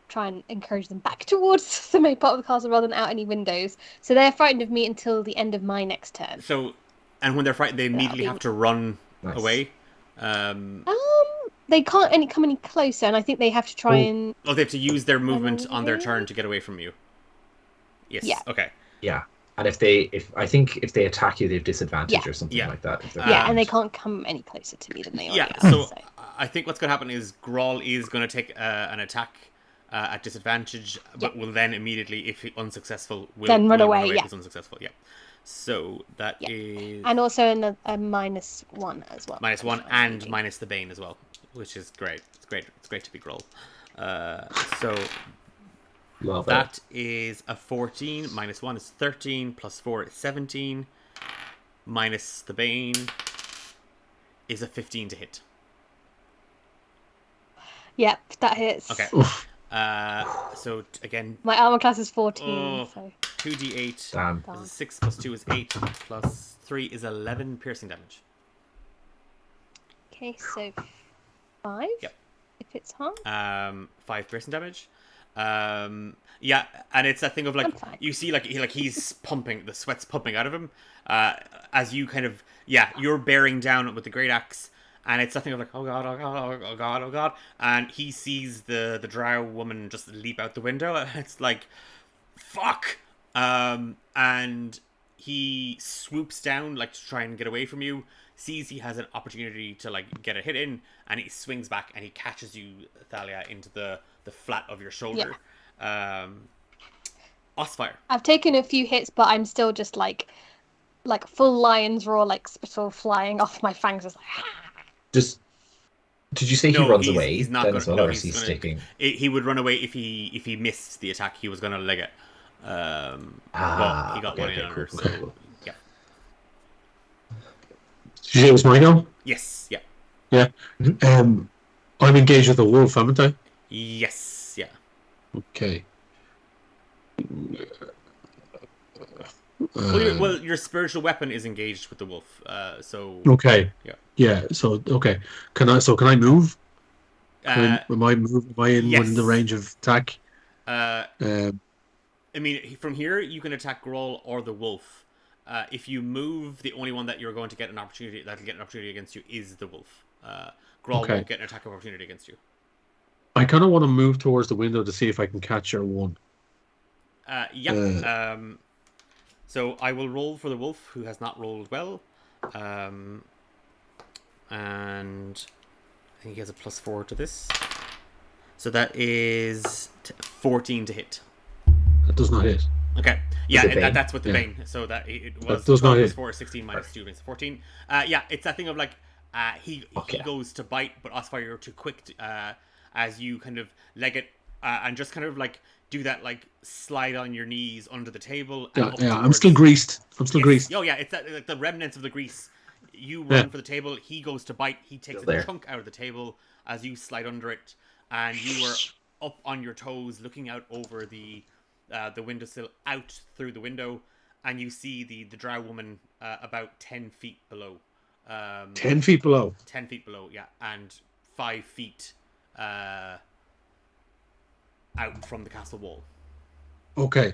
try and encourage them back towards the main part of the castle rather than out any windows. So they're frightened of me until the end of my next turn. So, and when they're frightened, they immediately have to run away. They can't come any closer, and I think they have to try and. Oh, they have to use their movement on their turn to get away from you. Yes. Yeah. Okay. Yeah. And if they attack you, they have disadvantage or something like that. And they can't come any closer to me than they already are. So I think what's going to happen is Groll is going to take an attack at disadvantage, but will then immediately, if unsuccessful, run away. If it's unsuccessful. Yeah. So that is, and also a -1 as well. -1 and minus the Bane as well, which is great. It's great. It's great to be Groll. So. Love that is a 14, -1 is 13, +4 is 17, minus the Bane is a 15 to hit. Yep, that hits. Okay. So again... My armor class is 14, so... 2d8. Damn. 6 + 2 is 8, +3 is 11 piercing damage. Okay, so 5? Yep. If it's harm? 5 piercing damage. And it's that thing of like you see he's pumping, the sweat's pumping out of him as you kind of you're bearing down with the great axe, and it's that thing of like oh god, and he sees the drow woman just leap out the window, and it's like fuck, and he swoops down like to try and get away from you, sees he has an opportunity to like get a hit in, and he swings back and he catches you, Thallia, into the flat of your shoulder. Osfire. I've taken a few hits, but I'm still just like full lion's roar, like spittle flying off my fangs. Just did you say he runs away? He's not going to. He's sticking. He would run away if he missed the attack. He was going to leg it. But he got one in on her. So yeah. Did you say it was my go? Yes. Yeah. Yeah. I'm engaged with the wolf, haven't I? Yes, yeah. Okay. Well, your spiritual weapon is engaged with the wolf, so... Okay. Yeah. Yeah, so, okay. Can I move? Am I in within the range of attack? I mean, from here, you can attack Groll or the wolf. If you move, the only one that you're going to get an opportunity, that'll get an opportunity against you is the wolf. Groll won't get an attack of opportunity against you. I kind of want to move towards the window to see if I can catch your one. So I will roll for the wolf, who has not rolled well. And I think he has a +4 to this. So that is 14 to hit. That does not hit. Okay. Yeah, that's with the Bane. So that it was 12 + 4, 16 minus 2 means 14. It's that thing of like, he goes to bite, but Osfire, you're too quick as you kind of leg it and just kind of like do that like slide on your knees under the table. And Yeah, up yeah. I'm towards... still greased. Greased. Oh yeah, it's that, like the remnants of the grease. You run for the table. He goes to bite. He takes a chunk out of the table as you slide under it, and you are up on your toes, looking out over the windowsill, out through the window, and you see the drow woman about 10 feet below. 10 feet below. 10 feet below, yeah, and 5 feet out from the castle wall. Okay,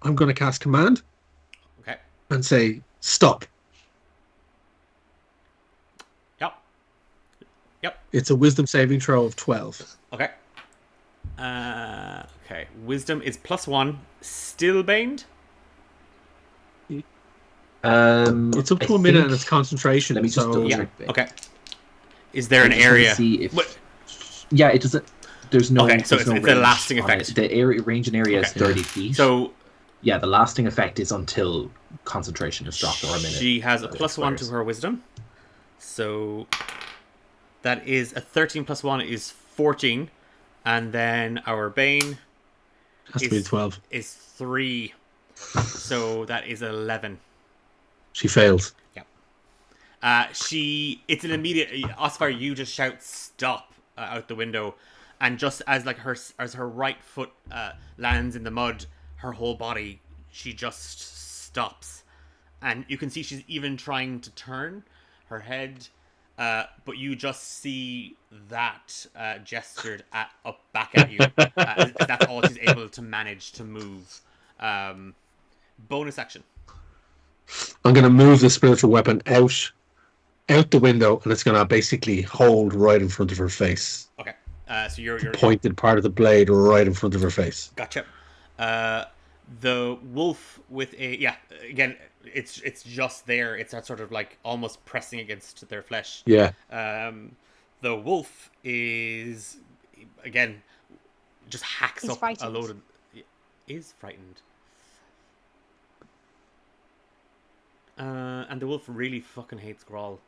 I'm going to cast command. Okay. And say stop. Yep. It's a wisdom saving throw of 12. Okay. Okay. Wisdom is +1. Still baned? It's up to a minute and it's concentration. Let me just double check. Okay. Is there an area? See if... Yeah, it doesn't. There's no. Okay, so it's a lasting effect. The area range and area is 30 feet. So yeah, the lasting effect is until concentration is dropped or a minute. She has a +1 to her wisdom, so that is a 13 + 1 is 14, and then our bane has to be 12. Is 3, so that is 11. She fails. Yeah. It's an immediate. Osfire, you just shout stop out the window, and just as like her right foot lands in the mud, her whole body, she just stops, and you can see she's even trying to turn her head, but you just see that gestured back at you. That's all she's able to manage to move. Bonus action. I'm going to move the spiritual weapon out the window, and it's going to basically hold right in front of her face. Okay. So you're pointed part of the blade right in front of her face. Gotcha. The wolf with again, it's just there. It's that sort of like almost pressing against their flesh. Yeah. The wolf is again just hacks up frightened. A load of. Is frightened. And the wolf really fucking hates Grawl.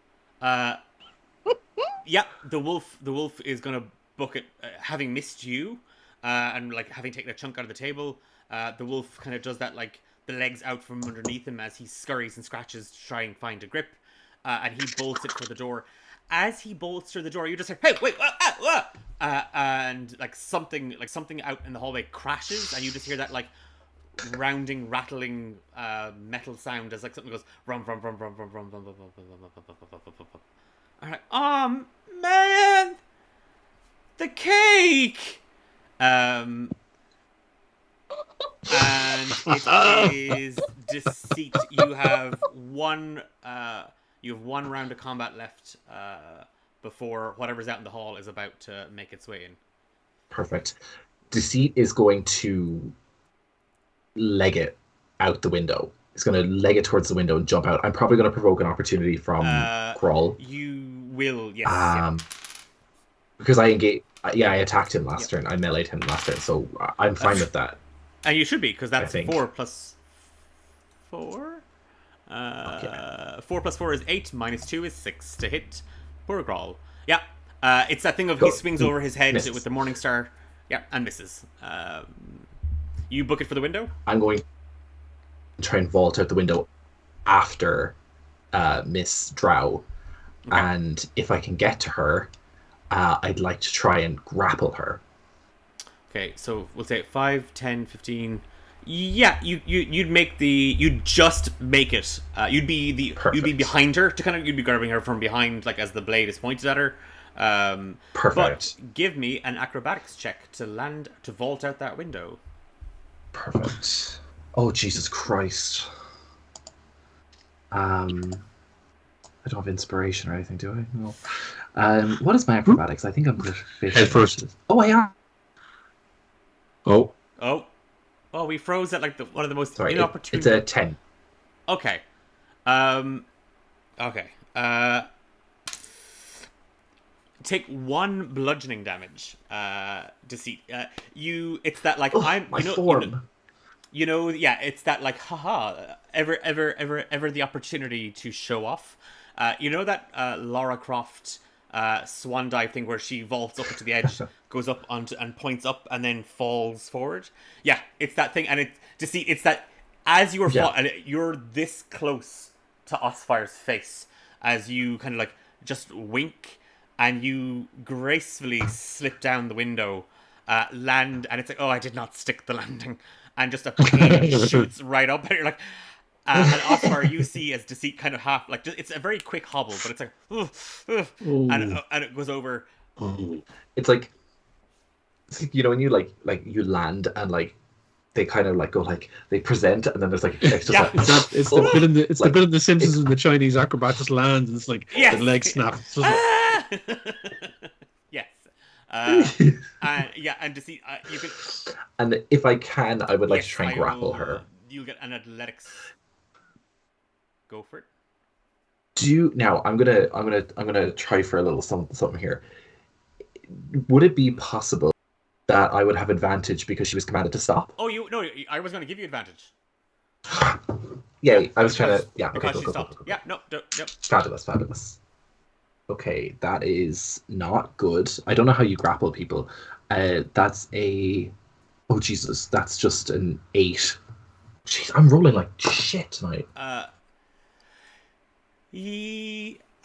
Yeah, the wolf is gonna book it, having missed you, and like having taken a chunk out of the table. The wolf kind of does that, like the legs out from underneath him as he scurries and scratches to try and find a grip, and he bolts it for the door. As he bolts through the door, you just hear, "Hey, wait!" And like something out in the hallway crashes, and you just hear that like rounding, rattling metal sound as like something goes rum rum rum rum rum rum rum rum rum rum. I'm like, oh man, the cake. And it is deceit. You have one round of combat left before whatever's out in the hall is about to make its way in. Perfect. Deceit is going to leg it out the window. It's going to leg it towards the window and jump out. I'm probably going to provoke an opportunity from Crawl. You will, yes. Because I engaged. I attacked him last turn. I meleeed him last turn, so I'm fine with that. And you should be, because that's 4 plus 4. 4 plus 4 is 8. Minus 2 is 6 to hit. Poor Grawl. Yeah. It's that thing of he swings over his head with the Morning Star. Yeah, and misses. You book it for the window? I'm going to try and vault out the window after Miss Drow. Okay. And if I can get to her, I'd like to try and grapple her. Okay, so we'll say 5, 10, 15. Yeah, you'd just make it. You'd be behind her you'd be grabbing her from behind, like as the blade is pointed at her. Perfect. But give me an acrobatics check to vault out that window. Perfect. Oh, Jesus Christ. I don't have inspiration or anything, do I? No. What is my acrobatics? I think I'm head first. Oh, I am. Oh, we froze at like one of the most inopportune. It's a 10. Okay. Okay. Take 1 bludgeoning damage. Deceit. It's that like I'm. My form. It's that like haha. Ever the opportunity to show off. You know that Lara Croft swan dive thing where she vaults up to the edge, goes up onto and points up, and then falls forward. Yeah, it's that thing, and it's that as you are and you're this close to Osfire's face as you kind of like just wink, and you gracefully slip down the window, land, and it's like, oh, I did not stick the landing, and just a pain shoots right up, and you're like. And Osfire, you see as Deceit kind of half like it's a very quick hobble, but it's like, and it goes over. It's like when you like you land and like they kind of like go like they present and then there's like it's just it's the bit in the the bit in the Simpsons when the Chinese acrobat just lands and it's like the leg snaps. Yes. And Deceit, you could. And if I can, I would like to try and grapple her. You'll get an athletics. Go for it. Now I'm gonna try for a little something here. Would it be possible that I would have advantage because she was commanded to stop? Oh, I was going to give you advantage. Yeah, I was trying to. Yeah, because okay, she stopped. Yeah, no. Fabulous. Okay, that is not good. I don't know how you grapple people. That's a. Oh Jesus, that's just an 8. Jeez, I'm rolling like shit tonight. I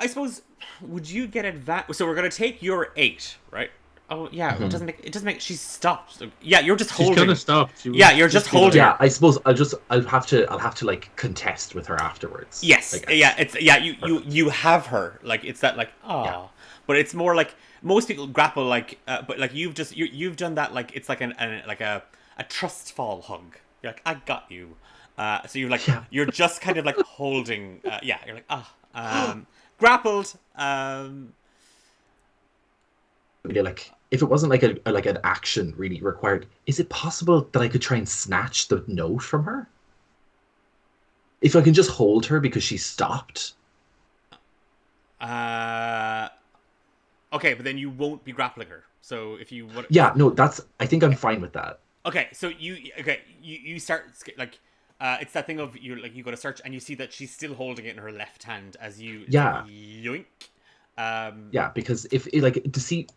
suppose. Would you get advantage? So we're gonna take your 8, right? Oh yeah, it doesn't make. She's stopped. Yeah, you're just holding. She's gonna stop. You're just holding. Yeah, I suppose I'll have to like contest with her afterwards. Yes. You have her. Like it's that like but it's more like most people grapple like but like you've done that like it's like a trust fall hug. You're like I got you. So you're like you're just kind of like holding. You're like grappled. Yeah, like if it wasn't like an action really required, is it possible that I could try and snatch the note from her? If I can just hold her because she stopped. Okay, but then you won't be grappling her. So if you want. Yeah, no, I think I'm fine with that. Okay, so you start like. It's that thing of you go to search and you see that she's still holding it in her left hand as you yoink. Because if like Deceit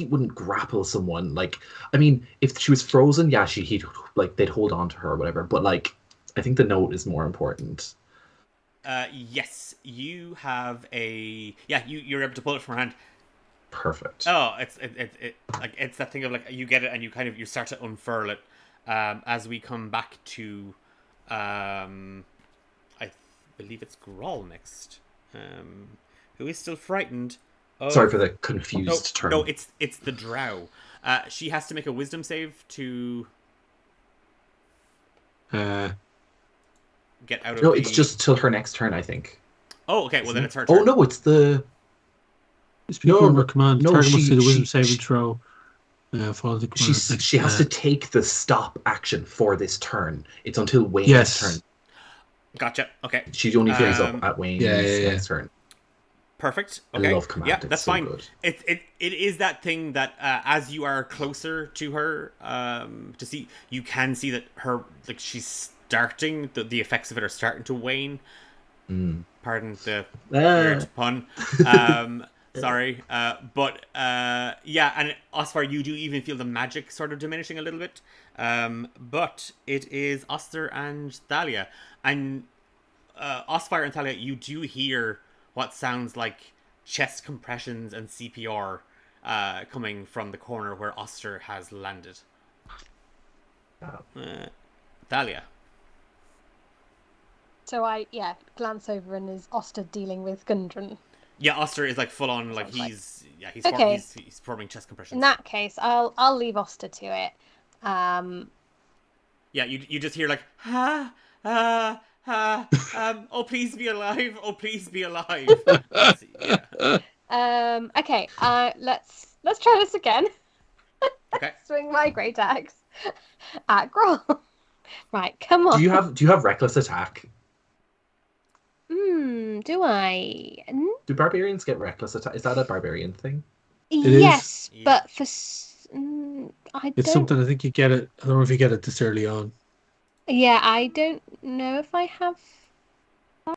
wouldn't grapple someone. Like, I mean, if she was frozen, he'd like they'd hold on to her or whatever. But like, I think the note is more important. Yes, you have you're able to pull it from her hand. Perfect. Oh, it's that thing of like you get it and you start to unfurl it. As we come back to, I believe it's Grawl next. Who is still frightened. Sorry for the confused term. No, it's the drow. She has to make a wisdom save to get out of No, it's just till her next turn, I think. Oh, okay. Well, then it's her turn. Oh, no, it's the... It's before under command. Target must do the wisdom saving throw. Follow the command. She has to take the stop action for this turn. It's until Wayne's turn. Gotcha. Okay. She only fills up at Wayne's next turn. Perfect. Okay. I love command. Yeah, that's so fine. Good. It is that thing that as you are closer to her, to see, you can see that her she's starting the effects of it are starting to wane. Pardon the weird pun. Sorry, but and Osfire, you do even feel the magic sort of diminishing a little bit. But it is Auster and Thallia, and Osfire and Thallia, you do hear what sounds like chest compressions and CPR coming from the corner where Auster has landed. Thallia. So I glance over and is Auster dealing with Gundren? Yeah, Auster is like full on he's performing chest compressions. In that case, I'll leave Auster to it. Yeah, you just hear like oh please be alive! Oh please be alive! Okay. Let's try this again. Okay. Swing my great axe at Grawl. Right, come on. Do you have reckless attack? Do I? Do barbarians get reckless attack? Is that a barbarian thing? Yes, but for It's something I think you get it. I don't know if you get it this early on. Yeah, I don't know if I have. I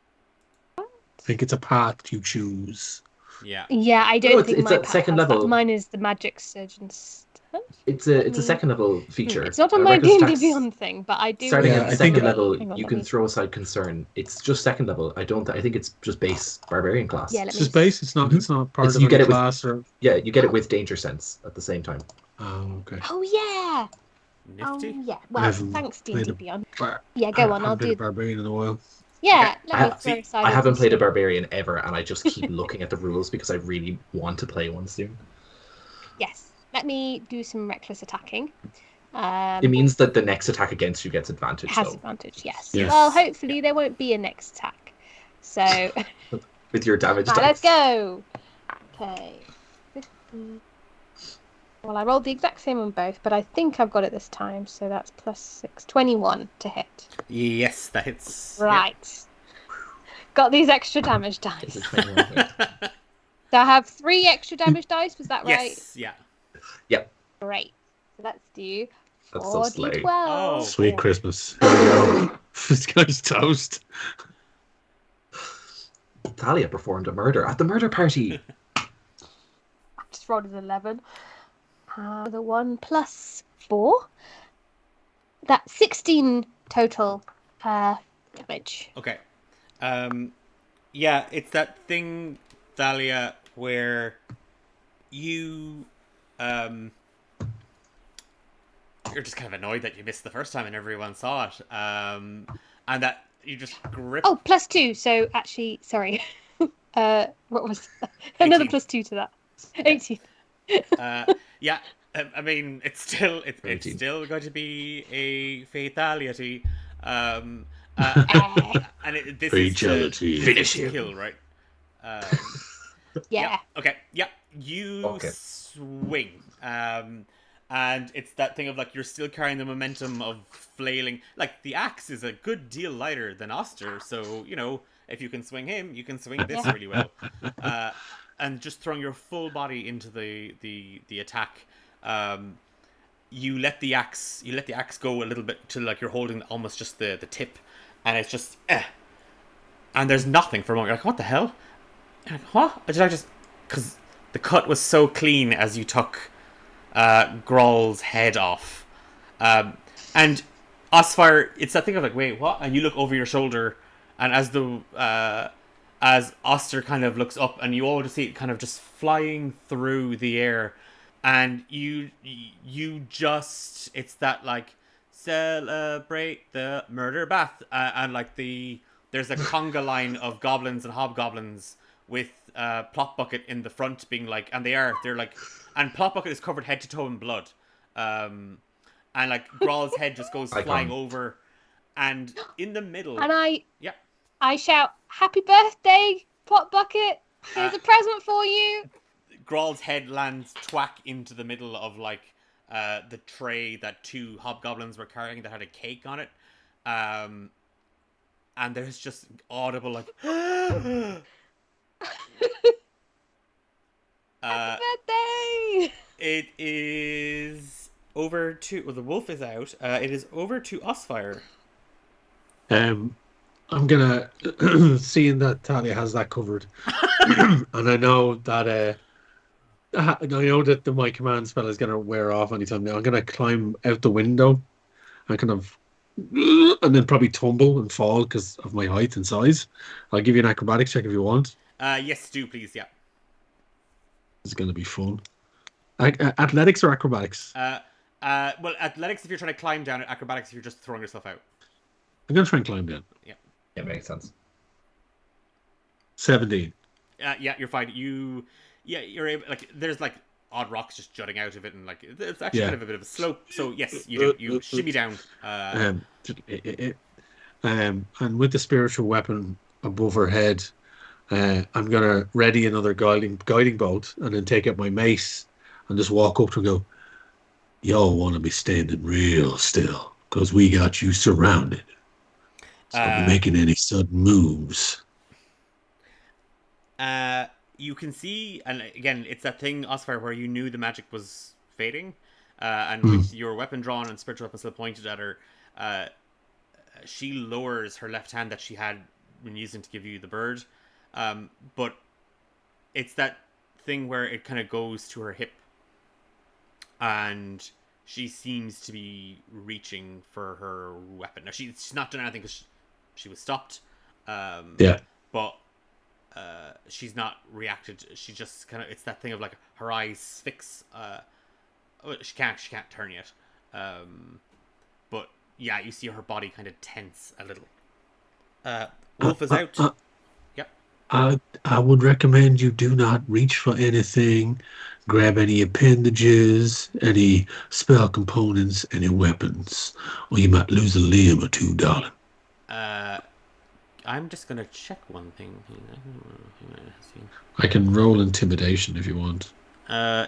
think it's a path you choose. Yeah. Yeah, I No, don't it's think it's my at pack second has that. level. Mine is the magic surgeon stuff. It's Let a me- second level feature. It's not on my Reckless D&D attacks Beyond thing, but I do starting Yeah, at I remember think- second the... level. Hang on, You let can me... throw aside concern. It's just second level. I think it's just base barbarian class. Yeah, let It's me... just base. It's not. Mhm. It's not part It's of you any get it with class or. you get it with danger sense at the same time. Oh, okay. Oh, yeah! Nifty. Oh, yeah. I Well, haven't thanks, played D&D a Beyond. bar- Yeah, I go on, I'll haven't played a do... barbarian in a while. Yeah, Okay. let me I, throw see, aside I all haven't this played a stuff. barbarian ever, and I just keep looking at the rules because I really want to play one soon. Yes, let me do some reckless attacking. It means that the next attack against you gets advantage, Has though, advantage, yes. Yes. Well, hopefully there won't be a next attack. So, right, with your damage dice. let's go. Okay. 15. Well, I rolled the exact same on both, but I think I've got it this time. So that's +6, 21 to hit. Yes, that hits. Right. Got these extra damage Is dice. it 21? So I have 3 extra damage dice. Was that right? Yes, yeah. Yep. Great. So let's do That's so slay. 4d12. Oh. Sweet Christmas. Here we go. This guy's toast. Thalia performed a murder at the murder party. Just rolled an 11. The 1 plus 4. That's 16 total damage. Okay. Yeah, it's that thing, Thalia, where you you're just kind of annoyed that you missed the first time and everyone saw it. And that you just grip. Oh, +2. So actually, sorry. What was another 18. +2 to that? 18. Yeah, I mean, it's still it's 17. still going to be a fatality. And this Fatality. is to Finish him. kill, right? Yeah. Okay. Yeah. You Okay. swing. And it's that thing of like you're still carrying the momentum of flailing. Like the axe is a good deal lighter than Auster, so you know if you can swing him, you can swing this really well. And just throwing your full body into the attack. You let the axe go a little bit till like you're holding almost just the tip, and it's just and there's nothing for a moment. You're like, what the hell? You're like, what? Did I just? Because the cut was so clean as you took Groll's head off, and Osfire. It's that thing of like, wait, what? And you look over your shoulder, and as Auster kind of looks up, and you all just see it kind of just flying through the air, and you just it's that like celebrate the murder bath, and like there's a conga line of goblins and hobgoblins with Plot Bucket in the front being like, and they're like, and Plot Bucket is covered head to toe in blood, and like Groll's head just goes flying over, and in the middle, And yeah. I shout, "Happy birthday, Pot Bucket! Here's a present for you." Groll's head lands twack into the middle of like the tray that 2 hobgoblins were carrying that had a cake on it, and there's just audible like Happy birthday! it is over to the wolf is out. It is over to Osfire. I'm gonna seeing that Thalia has that covered, and I know that my command spell is gonna wear off anytime now. I'm gonna climb out the window and kind of, and then probably tumble and fall because of my height and size. I'll give you an acrobatics check if you want. Yes, do please, yeah. It's gonna be fun. Athletics or acrobatics? Well, athletics if you're trying to climb down, acrobatics if you're just throwing yourself out. I'm gonna try and climb down. Yeah, makes sense. 17. Yeah, you're fine. You're able. Like, there's like odd rocks just jutting out of it, and like it's actually kind of a bit of a slope. So yes, you do. You shimmy down. And with the spiritual weapon above her head, I'm gonna ready another guiding bolt, and then take out my mace and just walk up to her and go, "Y'all want to be standing real still, because we got you surrounded. So don't be making any sudden moves." You can see, and again, it's that thing, Osfire, where you knew the magic was fading, and with your weapon drawn and spiritual weapon still pointed at her, she lowers her left hand that she had been using to give you the bird, but it's that thing where it kind of goes to her hip, and she seems to be reaching for her weapon. Now she's not done anything because she was stopped. Yeah. But she's not reacted. She just kind of, it's that thing of like her eyes fix. She can't turn yet. But yeah, you see her body kind of tense a little. Wolf is out. Yep. I would recommend you do not reach for anything, grab any appendages, any spell components, any weapons, or you might lose a limb or two, darling. I'm just gonna check one thing. I can roll intimidation if you want.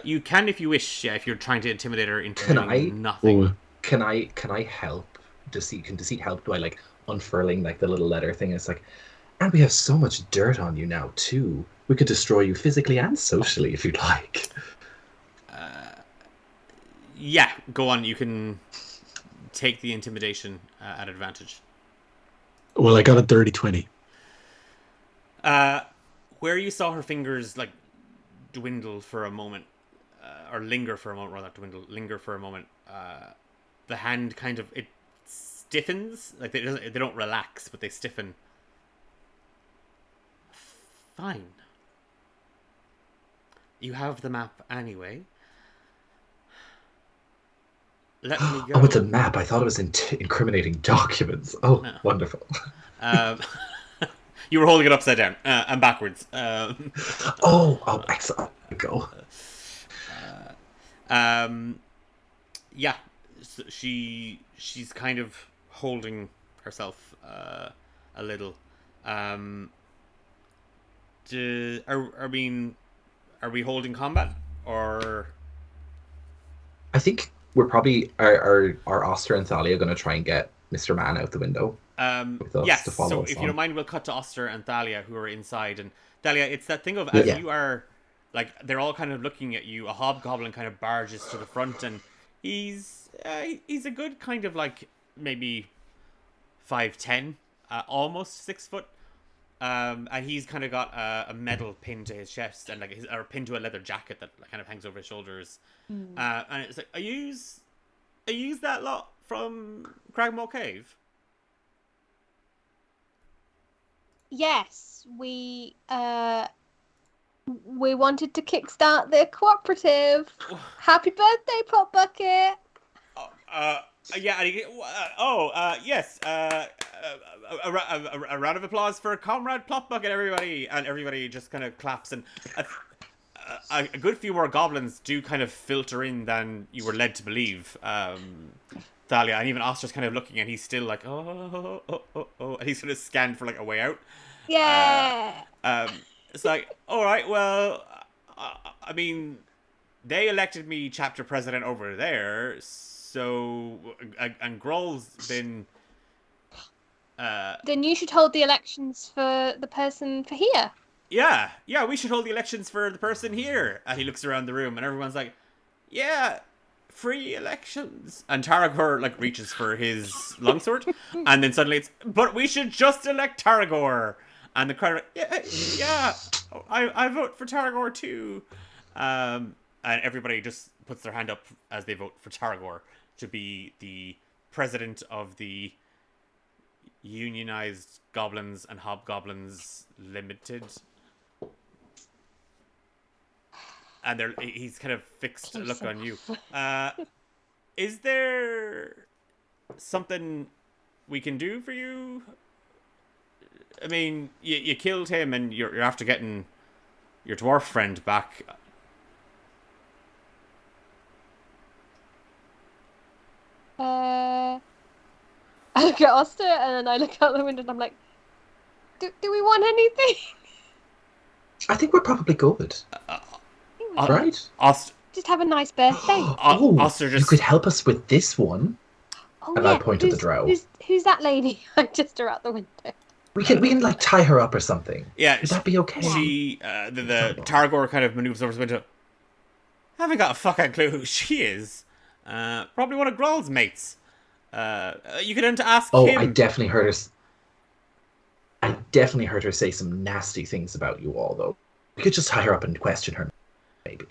You can if you wish. Yeah, if you're trying to intimidate her into Can doing I? nothing. Can I help? Deceit? Can Deceit help by like unfurling like the little letter thing? It's like, and we have so much dirt on you now too. We could destroy you physically and socially if you'd like. Yeah, go on. You can take the intimidation at advantage. Well, I got a 30-20. Where you saw her fingers like dwindle for a moment, or linger for a moment, rather linger for a moment. The hand kind of it stiffens, like they don't relax, but they stiffen. Fine. You have the map anyway. Let me go. Oh, it's a map. I thought it was incriminating documents. Oh, no. Wonderful. You were holding it upside down and backwards. Oh, excellent. Go. Yeah, so she's kind of holding herself a little. Are we holding combat or? I think we're probably are Auster and Thallia going to try and get Mr. Man out the window. Yes. So if you don't mind, we'll cut to Auster and Thallia who are inside. And Thallia, it's that thing of as you are, like they're all kind of looking at you. A hobgoblin kind of barges to the front, and he's a good kind of like maybe 5'10", almost 6 foot. And he's kind of got a medal pinned to his chest and or pinned to a leather jacket that kind of hangs over his shoulders. And it's like, I use that lot from Cragmaw Cave. Yes, we wanted to kickstart the cooperative. Happy birthday, Pot Bucket! Yes. A round of applause for Comrade Plot Bucket, everybody, and everybody just kind of claps. And a good few more goblins do kind of filter in than you were led to believe. Thallia, and even Auster's kind of looking, and he's still like, oh, and he's sort of scanned for like a way out. Yeah. It's like, all right, well, I mean, they elected me chapter president over there, so and Grohl's been. Then you should hold the elections for the person for here. Yeah, we should hold the elections for the person here. And he looks around the room, and everyone's like, yeah. Free elections. And Taragor like reaches for his longsword, and then suddenly it's, but we should just elect Taragor. And the crowd are like, yeah, I vote for Taragor too. And everybody just puts their hand up as they vote for Taragor to be the president of the Unionized Goblins and Hobgoblins Limited. And he's kind of fixed a look on you. Is there something we can do for you? I mean, you killed him, and you're after getting your dwarf friend back. I look at Auster, and then I look out the window, and I'm like, do we want anything? I think we're probably good. Right? Auster, just have a nice birthday. Auster just... You could help us with this one. Oh, and I point at the drow. Who's that lady? I just her out the window. We can like tie her up or something. Yeah, would that be okay? She the Taragor kind of maneuvers over the window. Haven't got a fucking clue who she is. Probably one of Grohl's mates. You could ask him. I definitely heard her. I definitely heard her say some nasty things about you all, though. We could just tie her up and question her, maybe.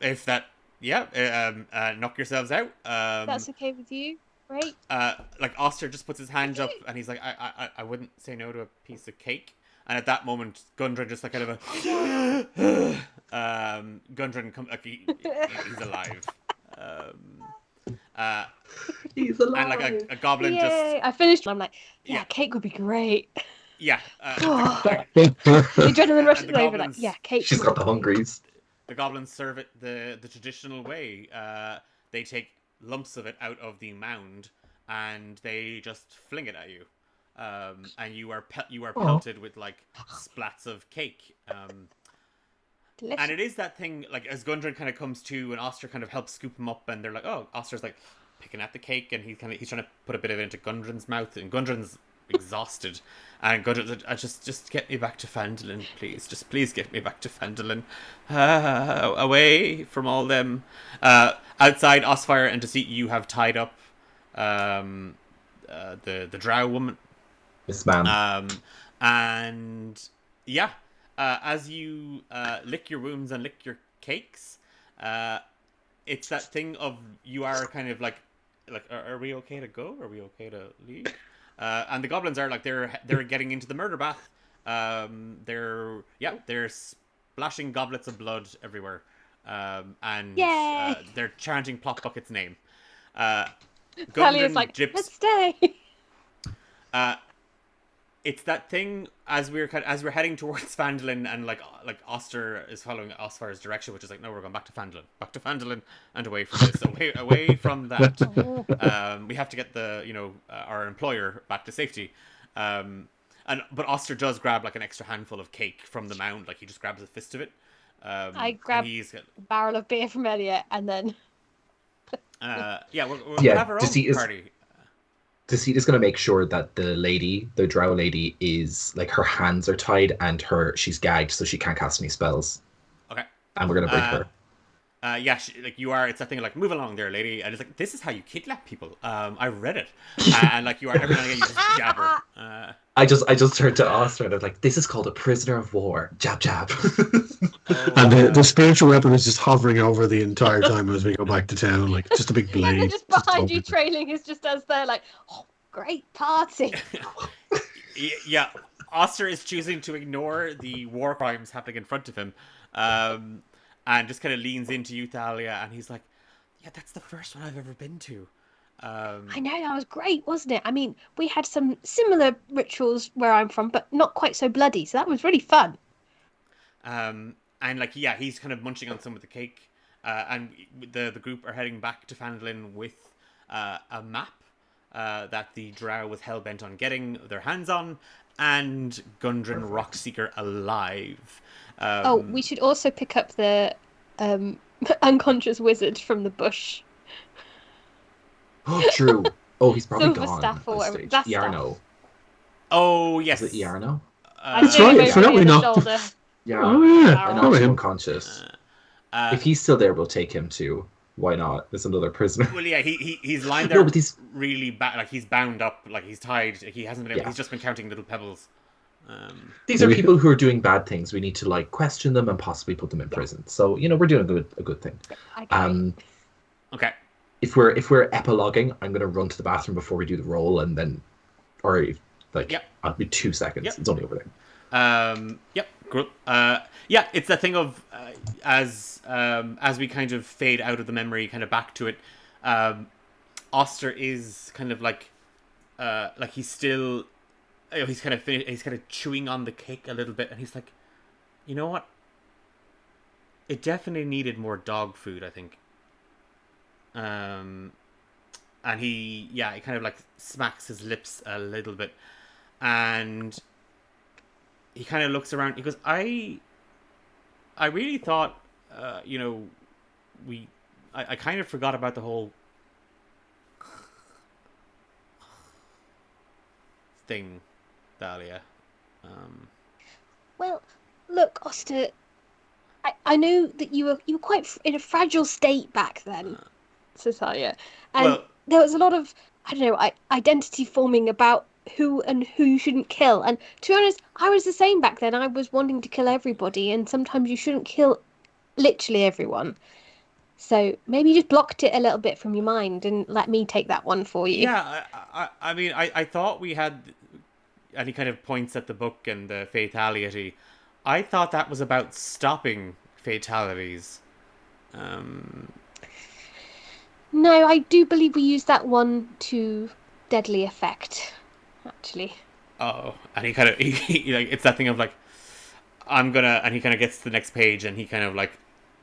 If that, knock yourselves out. That's okay with you? Great. Like Auster just puts his hand up and he's like, I wouldn't say no to a piece of cake. And at that moment, Gundren just like kind of a Gundren like he's alive. He's alive. And like a goblin Yay! just I finished. I'm like, yeah, cake would be great. yeah. The adrenaline rushes the over. Like, goblins- yeah, cake. She's got the hungries. The goblins serve it the traditional way. They take lumps of it out of the mound and they just fling it at you. And you are pelted with like splats of cake. Delicious. And it is that thing, like, as Gundren kind of comes to and Auster kind of helps scoop him up and they're like, oh, Auster's like picking at the cake and he's trying to put a bit of it into Gundren's mouth and Gundren's exhausted and Gundren's like, just get me back to Phandelver, please. Just please get me back to Phandelver. Away from all them. Outside Osfire and Deceit, you have tied up the drow woman. Yes, ma'am. And yeah, as you lick your wounds and lick your cakes, it's that thing of you are kind of like, are we okay to go? Are we okay to leave? And the goblins are like they're getting into the murder bath. They're splashing goblets of blood everywhere, and they're chanting Plotbucket's name. Thallia's like, let's stay. It's that thing as we're heading towards Phandelver and like Auster is following Osfire's direction, which is like, no, we're going back to Phandelver, and away from this, away from that. We have to get our employer back to safety. But Auster does grab like an extra handful of cake from the mound, like he just grabs a fist of it. I grab a barrel of beer from Elliot and then. We'll have our own party. Deceit is going to make sure that the drow lady, is like her hands are tied and she's gagged so she can't cast any spells. Okay. And we're going to bring her. It's that thing like, move along there, lady. And it's like, this is how you kidnap people. I read it. And like you are every now and again you just jab her. I just turned to Auster and I'm like, this is called a prisoner of war. Jab jab. And the spiritual weapon is just hovering over the entire time as we go back to town, like just a big blade. And just behind you trailing is just as they're like, oh, great party. Yeah, Auster is choosing to ignore the war crimes happening in front of him, and just kind of leans into you, Thalia, and he's like, yeah, that's the first one I've ever been to. I know, that was great, wasn't it? I mean, we had some similar rituals where I'm from, but not quite so bloody, so that was really fun. And like, yeah, he's kind of munching on some of the cake, and the group are heading back to Phandelver with a map that the drow was hell-bent on getting their hands on, and Gundren Rockseeker alive. We should also pick up the unconscious wizard from the bush. Oh, true. Oh, he's probably Silver gone. Staff or whatever. That's Yarno. Oh, yes. Is it Yarno? That's right, I forgot we know. Yeah. Oh, yeah. I Oh, know he's him. unconscious. If he's still there, we'll take him too. Why not? There's another prisoner. Well, yeah, he's lying there really bad. Like, he's bound up, like, he's tied. He hasn't been able, he's just been counting little pebbles. These are people who are doing bad things. We need to, like, question them and possibly put them in prison. So, we're doing a good thing. Okay. If we're epiloguing, I'm going to run to the bathroom before we do the roll, and then, I'll be 2 seconds. Yep. It's only over there. Yep. Cool. It's that thing of as we kind of fade out of the memory, kind of back to it. Auster is kind of like he's still, he's kind of chewing on the cake a little bit, and he's like, you know what? It definitely needed more dog food, I think. And he kind of like smacks his lips a little bit, and he kind of looks around. He goes, I really thought, I kind of forgot about the whole thing, Thalia. Well, look, Auster, I know that you were quite in a fragile state back then, Thalia, and there was a lot of, I don't know, identity forming about who you shouldn't kill. And to be honest, I was the same back then. I was wanting to kill everybody, and sometimes you shouldn't kill literally everyone. So maybe you just blocked it a little bit from your mind and let me take that one for you. Yeah, I mean, I thought we had, and he kind of points at the book and the fatality. I thought that was about stopping fatalities. No, I do believe we used that one to deadly effect, actually. Oh, and he kind of, he like, it's that thing of like, and he kind of gets to the next page and he kind of like,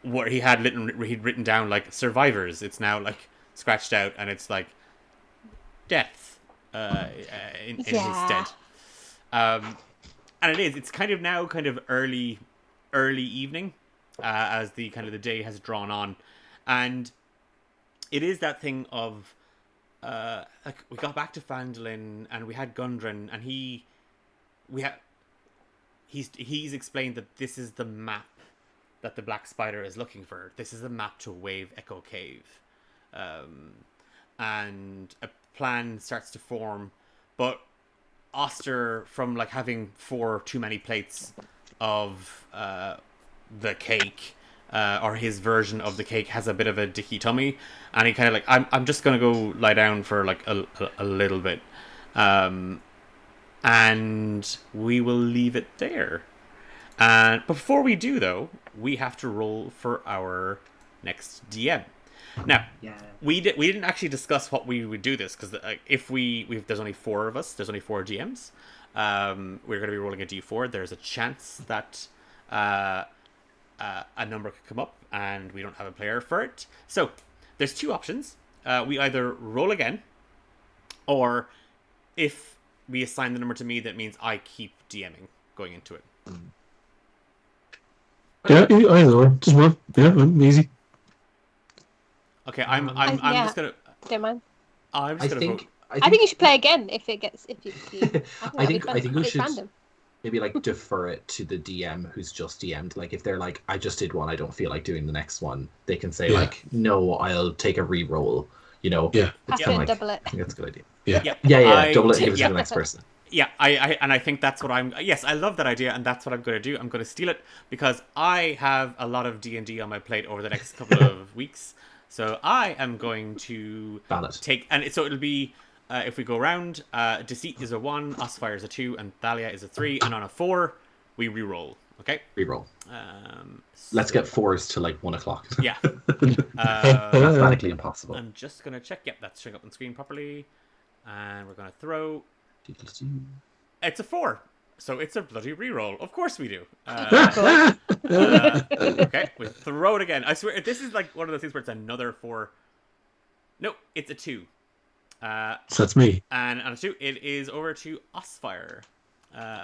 what he'd written down like survivors. It's now like scratched out and it's like death in his stead. And it's kind of now kind of early evening as the kind of the day has drawn on, and it is that thing of like we got back to Phandelver and we had Gundren and he's explained that this is the map that the Black Spider is looking for. This is the map to Wave Echo Cave, and a plan starts to form, but Auster, from like having 4 too many plates of the cake, or his version of the cake, has a bit of a dicky tummy, and he kind of like, I'm just gonna go lie down for like a little bit, and we will leave it there. And before we do, though, we have to roll for our next DM. Now, we didn't actually discuss what we would do this, because if there's only 4 of us, there's only 4 GMs. We're going to be rolling a d4. There's a chance that a number could come up, and we don't have a player for it. So there's 2 options. We either roll again, or if we assign the number to me, that means I keep DMing going into it. Yeah, I know. Just one. Yeah, easy. Okay, I'm just gonna. Don't mind. I'm just gonna vote. I think you should play again if you. I think we should random. maybe like defer it to the DM who's just DM'd. Like if they're like, I just did one, I don't feel like doing the next one, they can say like, no, I'll take a re-roll. You know, yeah, it's kind of like, double it. I think that's a good idea. Yeah. Double it and give it to the next person. Yeah, I think that's what I'm. Yes, I love that idea, and that's what I'm going to do. I'm going to steal it because I have a lot of D&D on my plate over the next couple of weeks. So I am going to take, and so it'll be if we go around. Deceit is a 1, Osfire is a 2, and Thallia is a 3, and on a 4 we re-roll. Okay. Re-roll. Let's get 4s to like 1 o'clock. Yeah. Mathematically impossible. I'm just gonna check. Yep, that's showing up on screen properly, and we're gonna throw. It's a 4, so it's a bloody re-roll. Of course we do. Okay, we throw it again. I swear, this is like one of those things where it's another 4. No, it's a 2. So that's me. And on a 2, it is over to Osfire.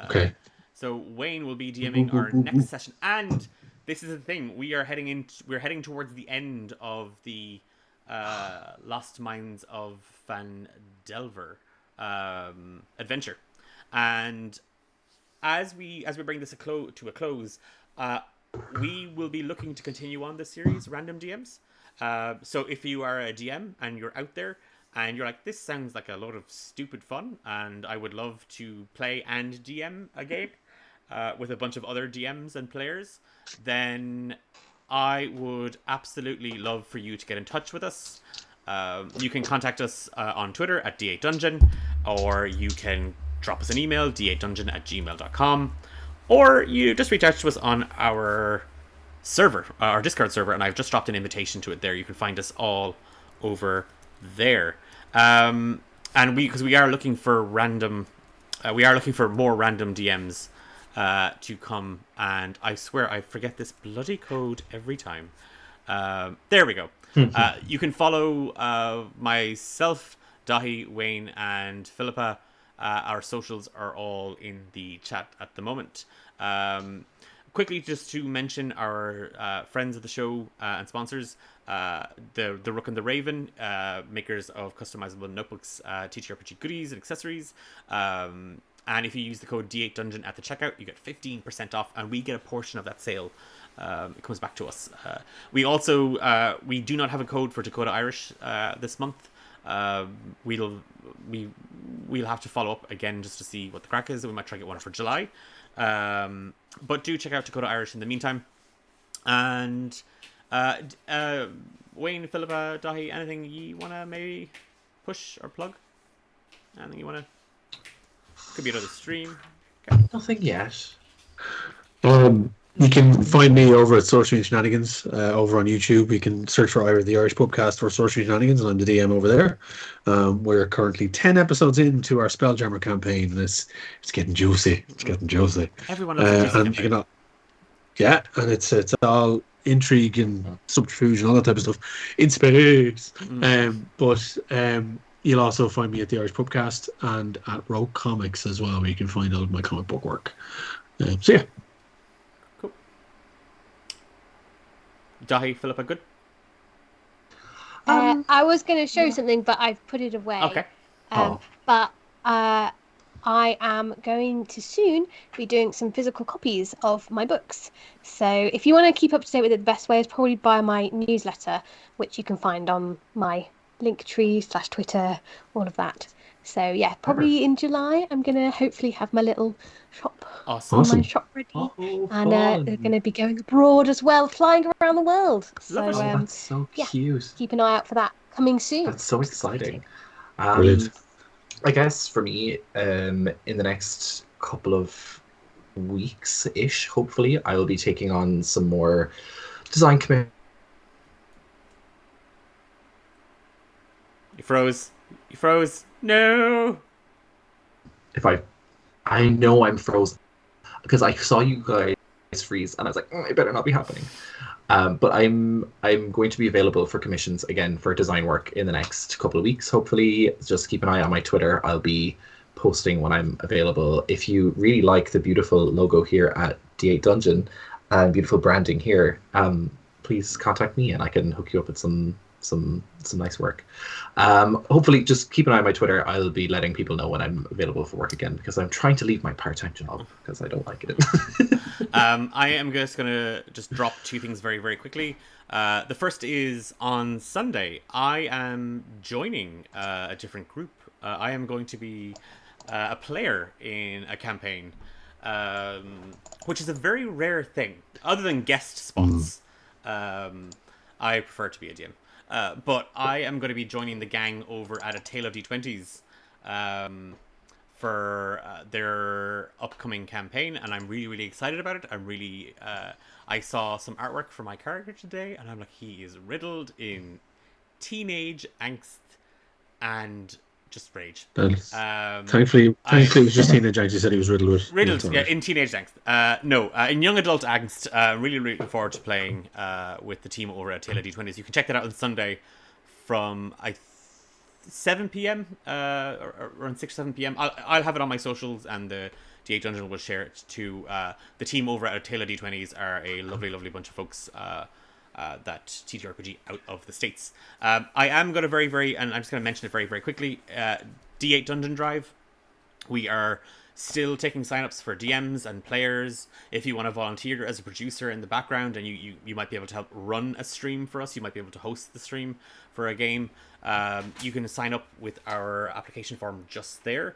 Okay. So Wayne will be DMing our next session, and this is the thing: we're heading towards the end of the Lost Mines of Phandelver adventure, and as we bring this to a close, we will be looking to continue on this series, Random DMs. So if you are a DM and you're out there and you're like, this sounds like a lot of stupid fun, and I would love to play and DM a game with a bunch of other DMs and players, then I would absolutely love for you to get in touch with us. You can contact us on Twitter at D8Dungeon, or you can drop us an email, d8dungeon@gmail.com, or you just reach out to us on our server, our Discord server, and I've just dropped an invitation to it there. You can find us all over there. And because we are looking for more random DMs to come, and I swear I forget this bloody code every time. There we go. You can follow myself, Dahi, Wayne, and Philippa. Our socials are all in the chat at the moment. Quickly, just to mention our friends of the show and sponsors, the Rook and the Raven, makers of customizable notebooks, TTRPG goodies and accessories. And if you use the code D8Dungeon at the checkout, you get 15% off, and we get a portion of that sale. It comes back to us. We also we do not have a code for Dakota Irish this month. we'll have to follow up again just to see what the crack is. We might try to get one for July. But do check out Dakota Irish in the meantime. And Wayne, Philippa, Dahi, anything you want to maybe push or plug? Anything you want to? Could be another stream. Okay. Nothing yet. You can find me over at Sorcery and Shenanigans over on YouTube. You can search for either the Irish Pubcast or Sorcery and Shenanigans, and I'm the DM over there. We're currently 10 episodes into our Spelljammer campaign, and it's getting juicy. It's getting juicy. Everyone loves a juicy and campaign. and it's all intrigue and subterfuge and all that type of stuff in space. But you'll also find me at the Irish Pubcast and at Rogue Comics as well, where you can find all of my comic book work. So yeah. Cool. Dahi, Philippa, good? I was going to show something, but I've put it away. Okay. But I am going to soon be doing some physical copies of my books. So if you want to keep up to date with it, the best way is probably by my newsletter, which you can find on my Linktree/Twitter, all of that. So yeah, probably in July I'm going to hopefully have my little shop, online shop ready. And they're going to be going abroad as well, flying around the world. So that's so cute. Keep an eye out for that coming soon. That's so exciting. Brilliant. I guess for me, in the next couple of weeks-ish, hopefully, I will be taking on some more design commissions. You froze. You froze. No. I know I'm frozen because I saw you guys freeze, and I was like, it better not be happening. But I'm going to be available for commissions again for design work in the next couple of weeks. Hopefully, just keep an eye on my Twitter. I'll be posting when I'm available. If you really like the beautiful logo here at D8 Dungeon and beautiful branding here, please contact me and I can hook you up with some nice work. Hopefully, just keep an eye on my Twitter. I'll be letting people know when I'm available for work again because I'm trying to leave my part-time job because I don't like it. I am just going to drop two things very, very quickly. The first is on Sunday, I am joining a different group. I am going to be a player in a campaign, which is a very rare thing. Other than guest spots, I prefer to be a DM. But I am going to be joining the gang over at A Tale of D20s for their upcoming campaign, and I'm really, really excited about it. I saw some artwork for my character today, and I'm like, he is riddled in teenage angst and just rage. Thankfully, it was just teenage angst. He said he was riddled with. In teenage angst. In young adult angst. Really looking forward to playing with the team over at Tale of D20s. You can check that out on Sunday from 7 p.m. Or around 6 or 7 p.m. I'll have it on my socials, and the D8 Dungeon will share it too. The team over at Tale of D20s are a lovely, lovely bunch of folks that TTRPG out of the States. I am going to and I'm just going to mention it very, very quickly. D8 Dungeon Drive. We are still taking signups for DMs and players. If you want to volunteer as a producer in the background and you might be able to help run a stream for us, you might be able to host the stream for a game, you can sign up with our application form just there.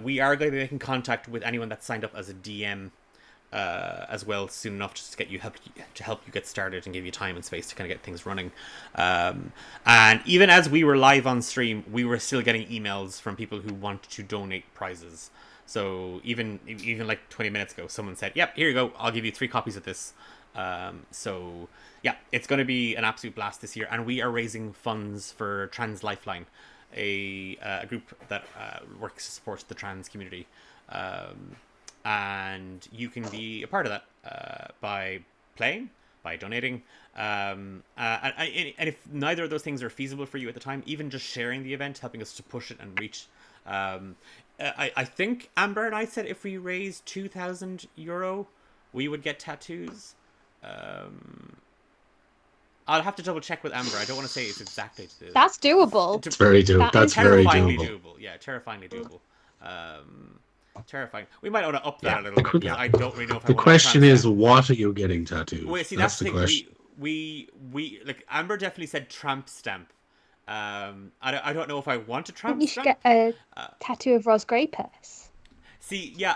We are going to be making contact with anyone that's signed up as a DM as well soon enough, just to get help you get started and give you time and space to kind of get things running. And even as we were live on stream, we were still getting emails from people who want to donate prizes. So even like 20 minutes ago, someone said, "Yep, here you go. I'll give you 3 copies of this." So yeah, it's going to be an absolute blast this year, and we are raising funds for Trans Lifeline, a group that works to support the trans community. And you can be a part of that by playing, by donating, and if neither of those things are feasible for you at the time, even just sharing the event, helping us to push it and reach. I think Amber and I said if we raise €2,000, we would get tattoos. I'll have to double check with Amber. I don't want to say it's exactly. That's doable. It's very doable. That's very doable. Yeah, terrifyingly doable. Terrifying. We might want to up that a little bit, because I don't really know if the question is, what are you getting tattooed? Well, see, that's the question. We like Amber definitely said tramp stamp, I don't know if I want a I think tramp you should stamp. get a tattoo of Ros Greypurse. See, yeah,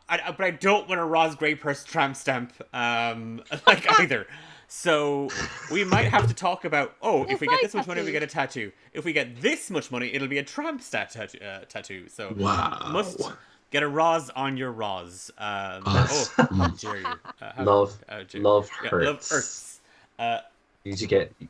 but I don't want a Roz Greypurse tramp stamp, like either. So we might have to talk about. Oh, if we get this much money, we get a tattoo. If we get this much money, it'll be a tramp tattoo. So Wow. must get a Roz on your Roz. Us. How dare you? Love Love hurts. hurts. You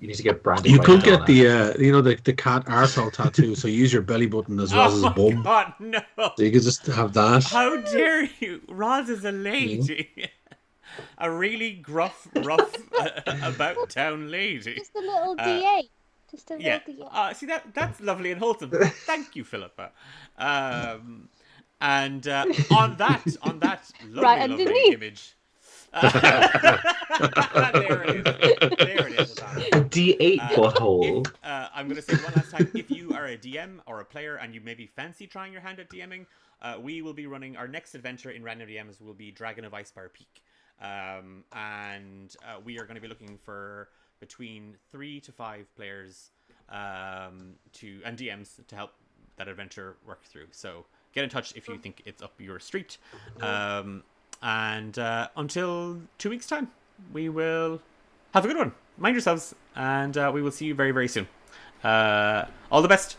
need to get branded. You by could get Madonna. the cat arsehole tattoo. So use your belly button as Roz's Oh my bum. God, no! So you could just have that. How dare you? Roz is a lady. A really gruff, rough, about town lady. Just a little D8. Just a little Yeah. D8. See that's lovely and wholesome. Thank you, Philippa. And on that lovely, Right lovely underneath. image. There it is. D8 butthole. I'm going to say one last time, if you are a DM or a player and you maybe fancy trying your hand at DMing, we will be running our next adventure in Random DMs will be Dragon of Icespire Peak. And we are going to be looking for between 3 to 5 players and DMs to help that adventure work through. So get in touch if you think it's up your street. And until 2 weeks' time, we will have a good one. Mind yourselves, and we will see you very, very soon. All the best.